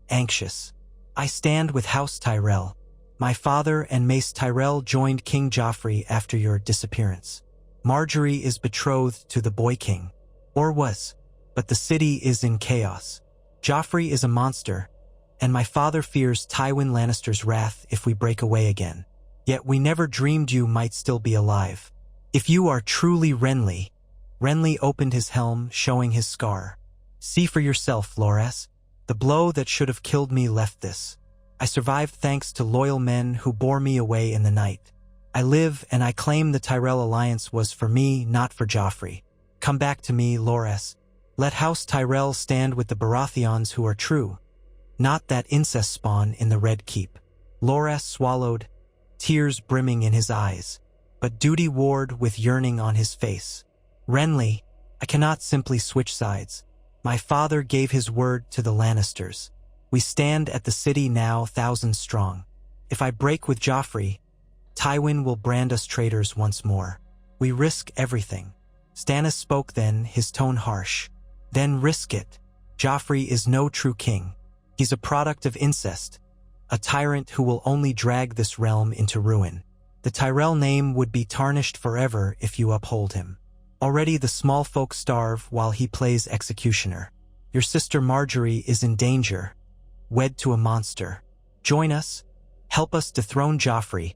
anxious. "I stand with House Tyrell. My father and Mace Tyrell joined King Joffrey after your disappearance. Marjorie is betrothed to the Boy King, or was, but the city is in chaos. Joffrey is a monster, and my father fears Tywin Lannister's wrath if we break away again. Yet we never dreamed you might still be alive. If you are truly Renly." Renly opened his helm, showing his scar. "See for yourself, Loras. The blow that should have killed me left this. I survived thanks to loyal men who bore me away in the night. I live, and I claim the Tyrell alliance was for me, not for Joffrey. Come back to me, Loras. Let House Tyrell stand with the Baratheons who are true, not that incest spawn in the Red Keep." Loras swallowed, tears brimming in his eyes, but duty warred with yearning on his face. "Renly, I cannot simply switch sides. My father gave his word to the Lannisters. We stand at the city now, thousands strong. If I break with Joffrey, Tywin will brand us traitors once more. We risk everything. Stannis spoke then, his tone harsh. Then risk it. Joffrey is no true king. He's a product of incest, a tyrant who will only drag this realm into ruin. The Tyrell name would be tarnished forever if you uphold him. Already the small folk starve while he plays executioner. Your sister Marjorie is in danger, wed to a monster. Join us, help us dethrone Joffrey,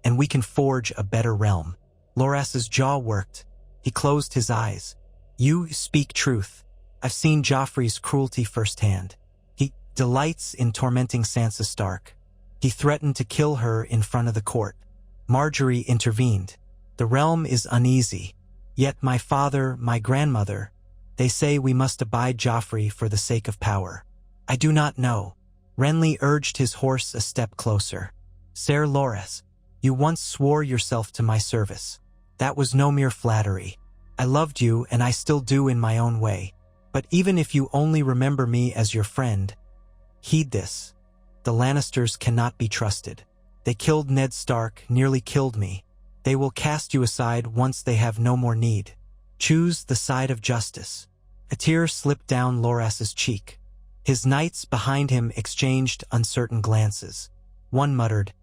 and we can forge a better realm. Loras's jaw worked. He closed his eyes. You speak truth. I've seen Joffrey's cruelty firsthand. He delights in tormenting Sansa Stark. He threatened to kill her in front of the court. Marjorie intervened. The realm is uneasy. Yet my father, my grandmother, they say we must abide Joffrey for the sake of power. I do not know. Renly urged his horse a step closer. Ser Loras, you once swore yourself to my service. That was no mere flattery. I loved you, and I still do in my own way. But even if you only remember me as your friend, heed this. The Lannisters cannot be trusted. They killed Ned Stark, nearly killed me. They will cast you aside once they have no more need. Choose the side of justice. A tear slipped down Loras's cheek. His knights behind him exchanged uncertain glances. One muttered,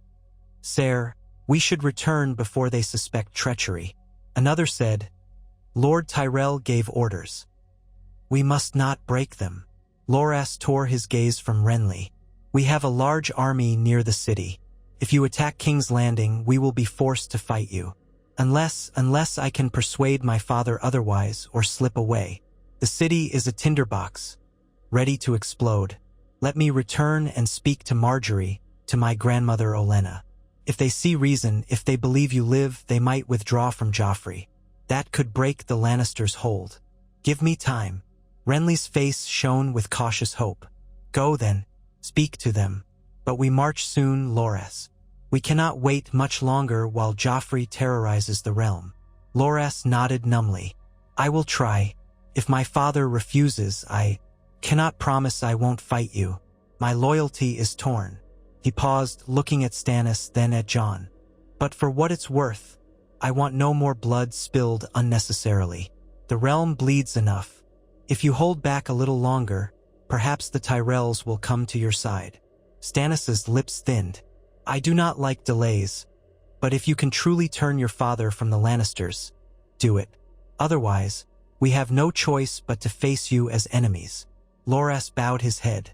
Sire, we should return before they suspect treachery. Another said, Lord Tyrell gave orders. We must not break them. Loras tore his gaze from Renly. We have a large army near the city. If you attack King's Landing, we will be forced to fight you. Unless I can persuade my father otherwise or slip away. The city is a tinderbox, ready to explode. Let me return and speak to Marjorie, to my grandmother Olenna. If they see reason, if they believe you live, they might withdraw from Joffrey. That could break the Lannisters' hold. Give me time. Renly's face shone with cautious hope. Go then, speak to them. But we march soon, Loras. We cannot wait much longer while Joffrey terrorizes the realm. Loras nodded numbly. I will try. If my father refuses, I cannot promise I won't fight you. My loyalty is torn. He paused, looking at Stannis, then at Jon. But for what it's worth, I want no more blood spilled unnecessarily. The realm bleeds enough. If you hold back a little longer, perhaps the Tyrells will come to your side. Stannis's lips thinned. I do not like delays, but if you can truly turn your father from the Lannisters, do it. Otherwise, we have no choice but to face you as enemies. Loras bowed his head.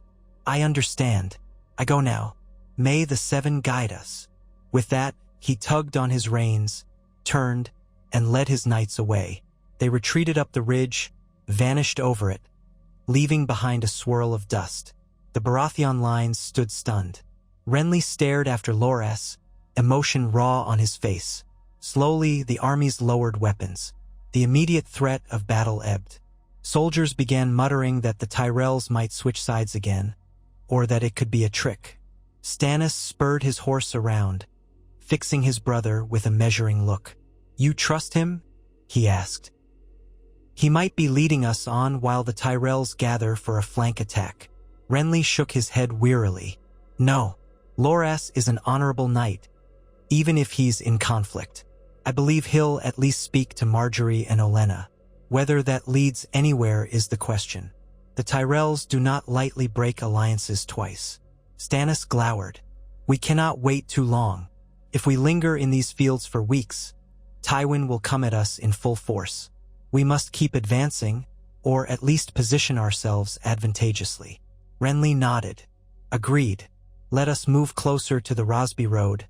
I understand. I go now. May the Seven guide us. With that, he tugged on his reins, turned, and led his knights away. They retreated up the ridge, vanished over it, leaving behind a swirl of dust. The Baratheon lines stood stunned. Renly stared after Loras, emotion raw on his face. Slowly, the armies lowered weapons. The immediate threat of battle ebbed. Soldiers began muttering that the Tyrells might switch sides again, or that it could be a trick. Stannis spurred his horse around, fixing his brother with a measuring look. You trust him? He asked. He might be leading us on while the Tyrells gather for a flank attack. Renly shook his head wearily. No, Loras is an honorable knight, even if he's in conflict. I believe he'll at least speak to Marjorie and Olenna. Whether that leads anywhere is the question. The Tyrells do not lightly break alliances twice. Stannis glowered. We cannot wait too long. If we linger in these fields for weeks, Tywin will come at us in full force. We must keep advancing, or at least position ourselves advantageously. Renly nodded. Agreed. Let us move closer to the Rosby Road.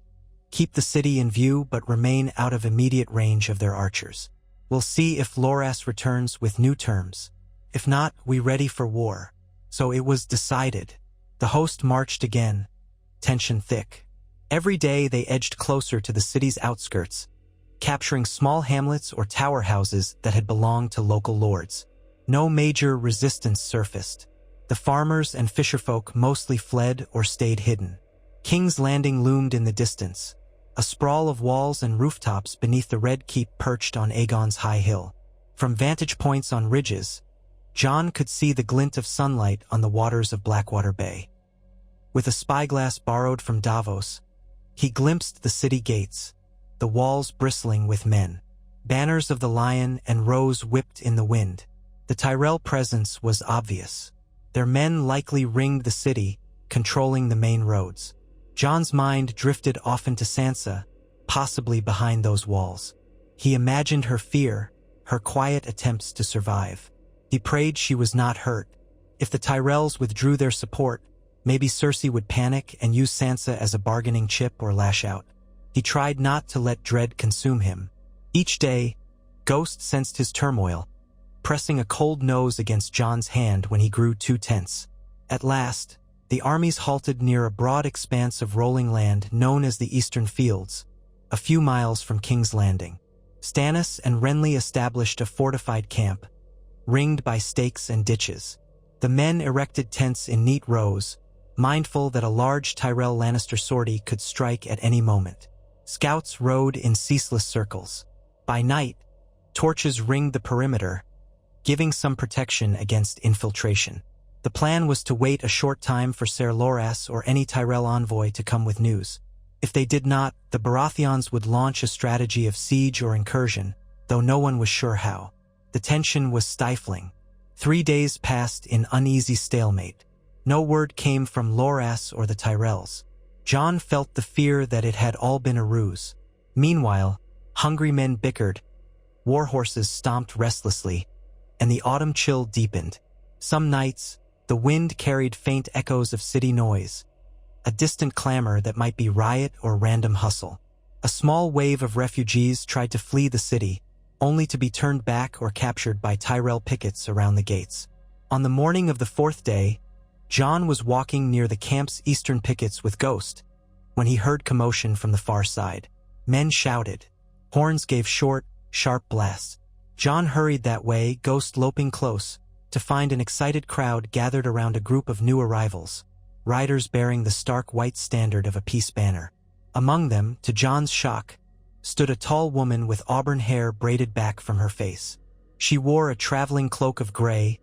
Keep the city in view but remain out of immediate range of their archers. We'll see if Loras returns with new terms. If not, we ready for war. So it was decided. The host marched again, tension thick. Every day they edged closer to the city's outskirts, capturing small hamlets or tower houses that had belonged to local lords. No major resistance surfaced. The farmers and fisherfolk mostly fled or stayed hidden. King's Landing loomed in the distance, a sprawl of walls and rooftops beneath the Red Keep perched on Aegon's high hill. From vantage points on ridges, Jon could see the glint of sunlight on the waters of Blackwater Bay. With a spyglass borrowed from Davos, he glimpsed the city gates, the walls bristling with men. Banners of the lion and rose whipped in the wind. The Tyrell presence was obvious. Their men likely ringed the city, controlling the main roads. Jon's mind drifted often to Sansa, possibly behind those walls. He imagined her fear, her quiet attempts to survive. He prayed she was not hurt. If the Tyrells withdrew their support, maybe Cersei would panic and use Sansa as a bargaining chip or lash out. He tried not to let dread consume him. Each day, Ghost sensed his turmoil, pressing a cold nose against Jon's hand when he grew too tense. At last, the armies halted near a broad expanse of rolling land known as the Eastern Fields, a few miles from King's Landing. Stannis and Renly established a fortified camp, ringed by stakes and ditches. The men erected tents in neat rows, mindful that a large Tyrell Lannister sortie could strike at any moment. Scouts rode in ceaseless circles. By night, torches ringed the perimeter, giving some protection against infiltration. The plan was to wait a short time for Ser Loras or any Tyrell envoy to come with news. If they did not, the Baratheons would launch a strategy of siege or incursion, though no one was sure how. The tension was stifling. 3 days passed in uneasy stalemate. No word came from Loras or the Tyrells. Jon felt the fear that it had all been a ruse. Meanwhile, hungry men bickered, war horses stomped restlessly, and the autumn chill deepened. Some nights, the wind carried faint echoes of city noise, a distant clamor that might be riot or random hustle. A small wave of refugees tried to flee the city, only to be turned back or captured by Tyrell pickets around the gates. On the morning of the 4th day, Jon was walking near the camp's eastern pickets with Ghost, when he heard commotion from the far side. Men shouted. Horns gave short, sharp blasts. Jon hurried that way, Ghost loping close, to find an excited crowd gathered around a group of new arrivals, riders bearing the stark white standard of a peace banner. Among them, to Jon's shock, stood a tall woman with auburn hair braided back from her face. She wore a traveling cloak of gray,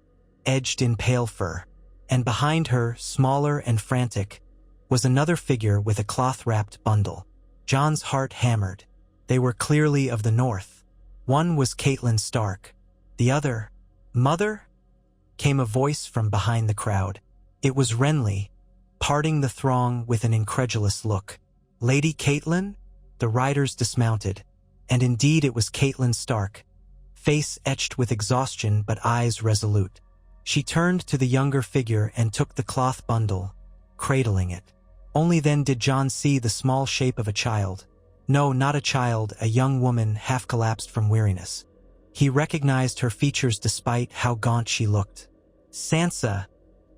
edged in pale fur, and behind her, smaller and frantic, was another figure with a cloth-wrapped bundle. Jon's heart hammered. They were clearly of the north. One was Catelyn Stark. The other, Mother? Came a voice from behind the crowd. It was Renly, parting the throng with an incredulous look. Lady Catelyn? The riders dismounted, and indeed it was Catelyn Stark, face etched with exhaustion but eyes resolute. She turned to the younger figure and took the cloth bundle, cradling it. Only then did Jon see the small shape of a child. No, not a child, a young woman half collapsed from weariness. He recognized her features despite how gaunt she looked. Sansa,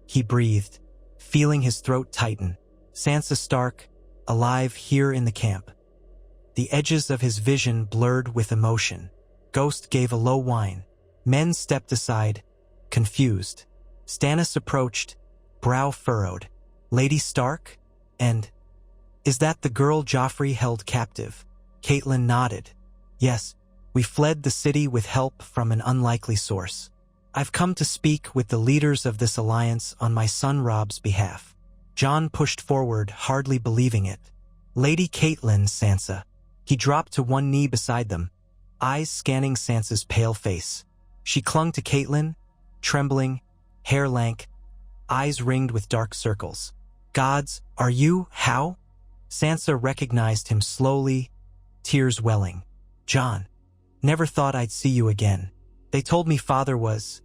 he breathed, feeling his throat tighten. Sansa Stark, alive here in the camp. The edges of his vision blurred with emotion. Ghost gave a low whine. Men stepped aside, confused. Stannis approached, brow furrowed. Lady Stark? And, is that the girl Joffrey held captive? Catelyn nodded. Yes, we fled the city with help from an unlikely source. I've come to speak with the leaders of this alliance on my son Robb's behalf. Jon pushed forward, hardly believing it. Lady Catelyn, Sansa. He dropped to one knee beside them, eyes scanning Sansa's pale face. She clung to Catelyn, trembling, hair lank, eyes ringed with dark circles. Gods, are you, how? Sansa recognized him slowly, tears welling. Jon, never thought I'd see you again. They told me father was...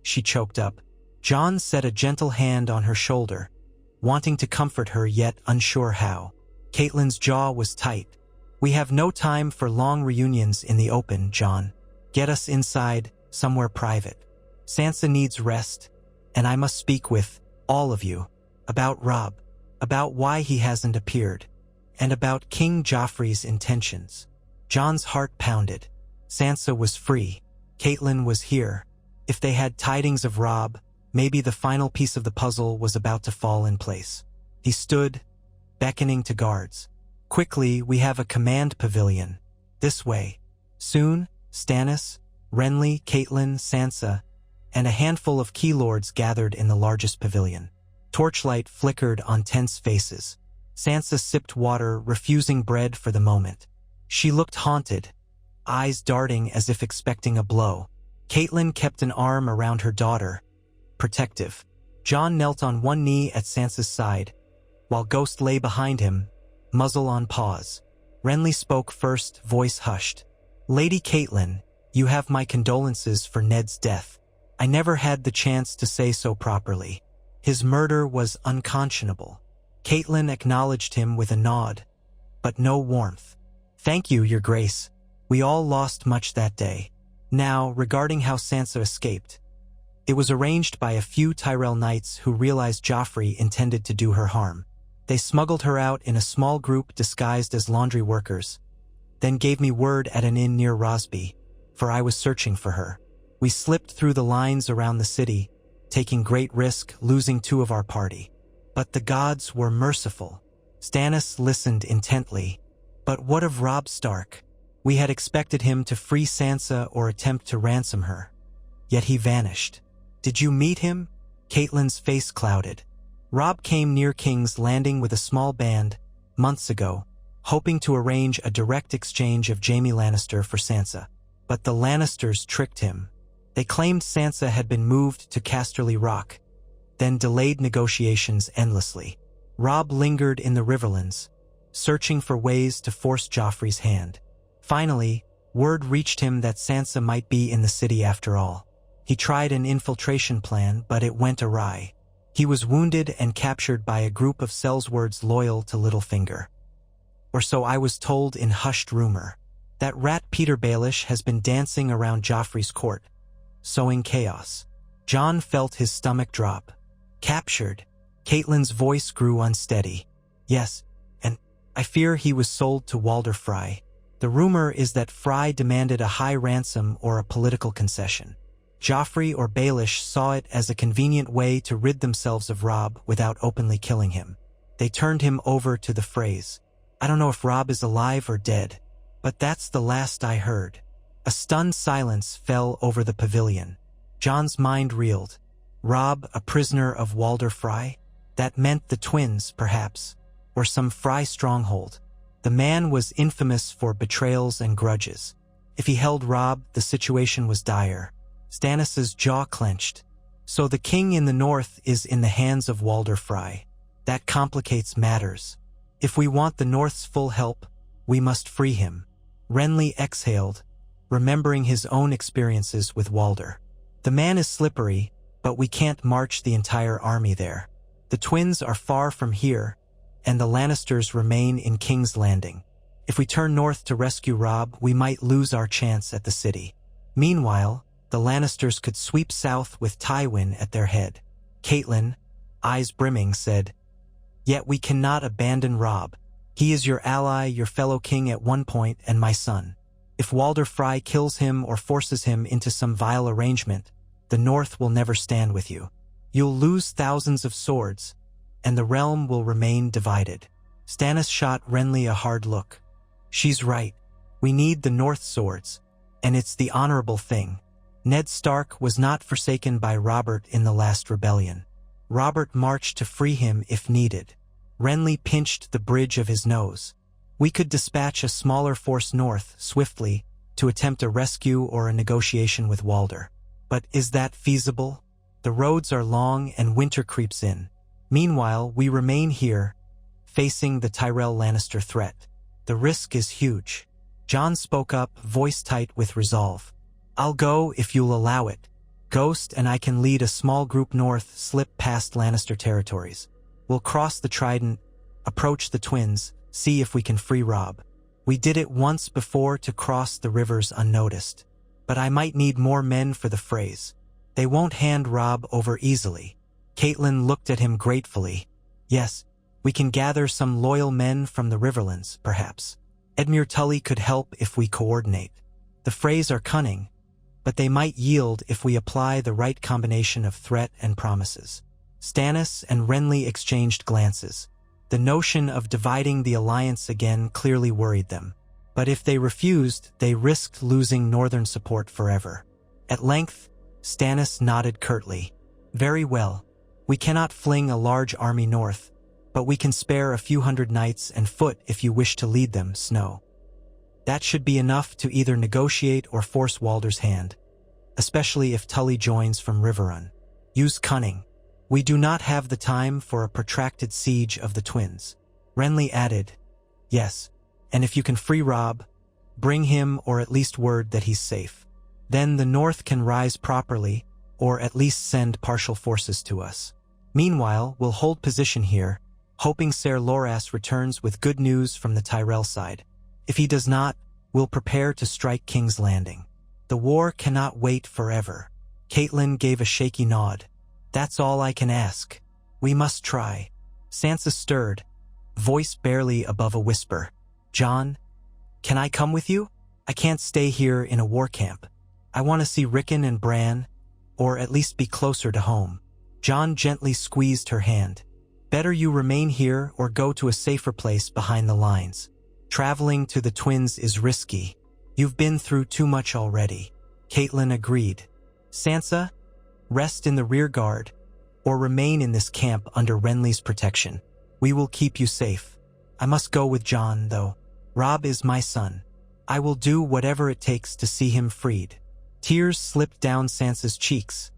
She choked up. Jon set a gentle hand on her shoulder, wanting to comfort her yet unsure how. Catelyn's jaw was tight. We have no time for long reunions in the open, Jon. Get us inside, somewhere private. Sansa needs rest, and I must speak with all of you about Robb, about why he hasn't appeared, and about King Joffrey's intentions. Jon's heart pounded. Sansa was free. Catelyn was here. If they had tidings of Robb, maybe the final piece of the puzzle was about to fall in place. He stood, beckoning to guards. Quickly, we have a command pavilion. This way. Soon, Stannis, Renly, Catelyn, Sansa, and a handful of key lords gathered in the largest pavilion. Torchlight flickered on tense faces. Sansa sipped water, refusing bread for the moment. She looked haunted, eyes darting as if expecting a blow. Caitlin kept an arm around her daughter, protective. Jon knelt on one knee at Sansa's side, while Ghost lay behind him, muzzle on paws. Renly spoke first, voice hushed. "Lady Caitlin, you have my condolences for Ned's death. I never had the chance to say so properly. His murder was unconscionable." Caitlin acknowledged him with a nod, but no warmth. "Thank you, Your Grace. We all lost much that day." Now, regarding how Sansa escaped. It was arranged by a few Tyrell knights who realized Joffrey intended to do her harm. They smuggled her out in a small group disguised as laundry workers, then gave me word at an inn near Rosby, for I was searching for her. We slipped through the lines around the city, taking great risk, losing 2 of our party. But the gods were merciful. Stannis listened intently. But what of Robb Stark? We had expected him to free Sansa or attempt to ransom her. Yet he vanished. "Did you meet him?" Caitlyn's face clouded. "Robb came near King's Landing with a small band, months ago, hoping to arrange a direct exchange of Jaime Lannister for Sansa. But the Lannisters tricked him. They claimed Sansa had been moved to Casterly Rock, then delayed negotiations endlessly. Robb lingered in the Riverlands, searching for ways to force Joffrey's hand. Finally, word reached him that Sansa might be in the city after all. He tried an infiltration plan, but it went awry. He was wounded and captured by a group of Sellswords loyal to Littlefinger. Or so I was told in hushed rumor. That rat Peter Baelish has been dancing around Joffrey's court, sowing chaos." Jon felt his stomach drop. "Captured?" Caitlyn's voice grew unsteady. "Yes, and I fear he was sold to Walder Frey. The rumor is that Frey demanded a high ransom or a political concession. Joffrey or Baelish saw it as a convenient way to rid themselves of Robb without openly killing him. They turned him over to the Freys. I don't know if Robb is alive or dead, but that's the last I heard." A stunned silence fell over the pavilion. Jon's mind reeled. Robb, a prisoner of Walder Frey? That meant the twins, perhaps, or some Frey stronghold. The man was infamous for betrayals and grudges. If he held Robb, the situation was dire. Stannis's jaw clenched. So the king in the north is in the hands of Walder Frey. That complicates matters. If we want the North's full help, we must free him. Renly exhaled, remembering his own experiences with Walder. The man is slippery, but we can't march the entire army there. The twins are far from here, and the Lannisters remain in King's Landing. If we turn north to rescue Robb, we might lose our chance at the city. Meanwhile, the Lannisters could sweep south with Tywin at their head. Caitlin, eyes brimming, said, "Yet we cannot abandon Robb. He is your ally, your fellow king at one point, and my son. If Walder Frey kills him or forces him into some vile arrangement, the North will never stand with you. You'll lose thousands of swords, and the realm will remain divided." Stannis shot Renly a hard look. "She's right. We need the North swords, and it's the honorable thing. Ned Stark was not forsaken by Robert in the last rebellion. Robert marched to free him if needed." Renly pinched the bridge of his nose. "We could dispatch a smaller force north, swiftly, to attempt a rescue or a negotiation with Walder. But is that feasible? The roads are long and winter creeps in. Meanwhile, we remain here, facing the Tyrell Lannister threat. The risk is huge." Jon spoke up, voice tight with resolve. "I'll go if you'll allow it. Ghost and I can lead a small group north, slip past Lannister territories. We'll cross the Trident, approach the twins, see if we can free Robb. We did it once before to cross the rivers unnoticed. But I might need more men for the Freys. They won't hand Robb over easily." Caitlin looked at him gratefully. "Yes, we can gather some loyal men from the Riverlands, perhaps. Edmure Tully could help if we coordinate. The Freys are cunning, but they might yield if we apply the right combination of threat and promises." Stannis and Renly exchanged glances. The notion of dividing the alliance again clearly worried them. But if they refused, they risked losing northern support forever. At length, Stannis nodded curtly. "Very well. We cannot fling a large army north, but we can spare a few hundred knights and foot if you wish to lead them, Snow." That should be enough to either negotiate or force Walder's hand, especially if Tully joins from Riverrun. Use cunning. We do not have the time for a protracted siege of the twins. Renly added, yes, and if you can free Robb, bring him or at least word that he's safe. Then the North can rise properly, or at least send partial forces to us. Meanwhile, we'll hold position here, hoping Ser Loras returns with good news from the Tyrell side. If he does not, we'll prepare to strike King's Landing. The war cannot wait forever. Caitlin gave a shaky nod. That's all I can ask. We must try. Sansa stirred, voice barely above a whisper. Jon, can I come with you? I can't stay here in a war camp. I want to see Rickon and Bran, or at least be closer to home. Jon gently squeezed her hand. Better you remain here or go to a safer place behind the lines. Traveling to the twins is risky. You've been through too much already. Caitlin agreed. Sansa, rest in the rear guard, or remain in this camp under Renly's protection. We will keep you safe. I must go with Jon, though. Robb is my son. I will do whatever it takes to see him freed. Tears slipped down Sansa's cheeks,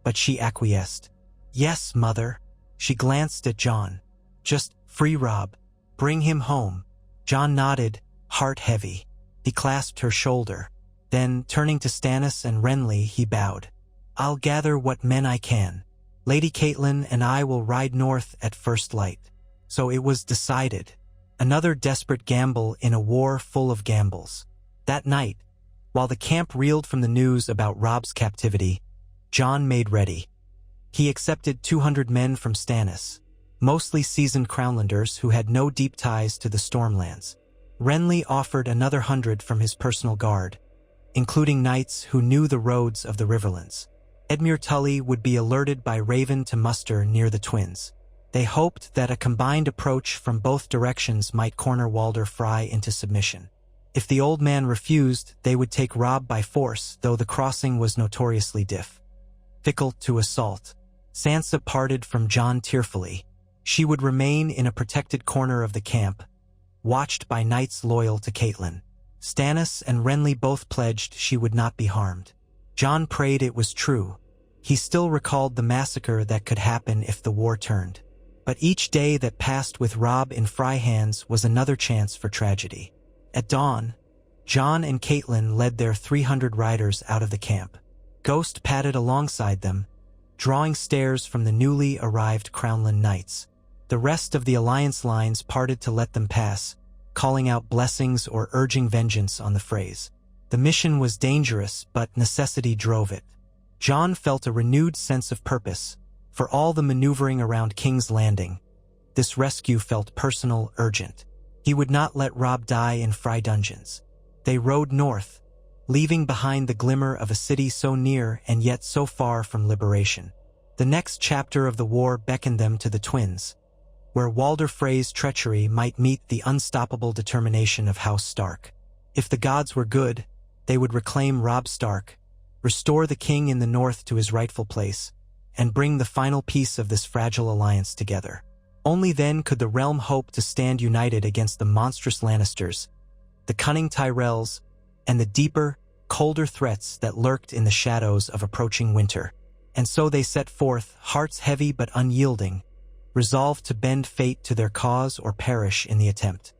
but she acquiesced. Yes, mother. She glanced at Jon. Just free Robb. Bring him home. Jon nodded, heart heavy. He clasped her shoulder. Then, turning to Stannis and Renly, he bowed. I'll gather what men I can. Lady Caitlin and I will ride north at first light. So it was decided. Another desperate gamble in a war full of gambles. That night, while the camp reeled from the news about Robb's captivity, Jon made ready. He accepted 200 men from Stannis, mostly seasoned Crownlanders who had no deep ties to the Stormlands. Renly offered another 100 from his personal guard, including knights who knew the roads of the Riverlands. Edmure Tully would be alerted by Raven to muster near the twins. They hoped that a combined approach from both directions might corner Walder Frey into submission. If the old man refused, they would take Robb by force, though the crossing was notoriously difficult to assault. Sansa parted from Jon tearfully. She would remain in a protected corner of the camp, watched by knights loyal to Caitlin. Stannis and Renly both pledged she would not be harmed. Jon prayed it was true. He still recalled the massacre that could happen if the war turned. But each day that passed with Robb in Frey hands was another chance for tragedy. At dawn, Jon and Caitlin led their 300 riders out of the camp. Ghost padded alongside them, drawing stares from the newly arrived Crownland knights. The rest of the alliance lines parted to let them pass, calling out blessings or urging vengeance on the Freys. The mission was dangerous, but necessity drove it. Jon felt a renewed sense of purpose. For all the maneuvering around King's Landing, this rescue felt personal, urgent. He would not let Robb die in Frey dungeons. They rode north, leaving behind the glimmer of a city so near and yet so far from liberation. The next chapter of the war beckoned them to the twins, where Walder Frey's treachery might meet the unstoppable determination of House Stark. If the gods were good, they would reclaim Robb Stark, restore the king in the north to his rightful place, and bring the final piece of this fragile alliance together. Only then could the realm hope to stand united against the monstrous Lannisters, the cunning Tyrells, and the deeper, colder threats that lurked in the shadows of approaching winter. And so they set forth, hearts heavy but unyielding, resolved to bend fate to their cause or perish in the attempt.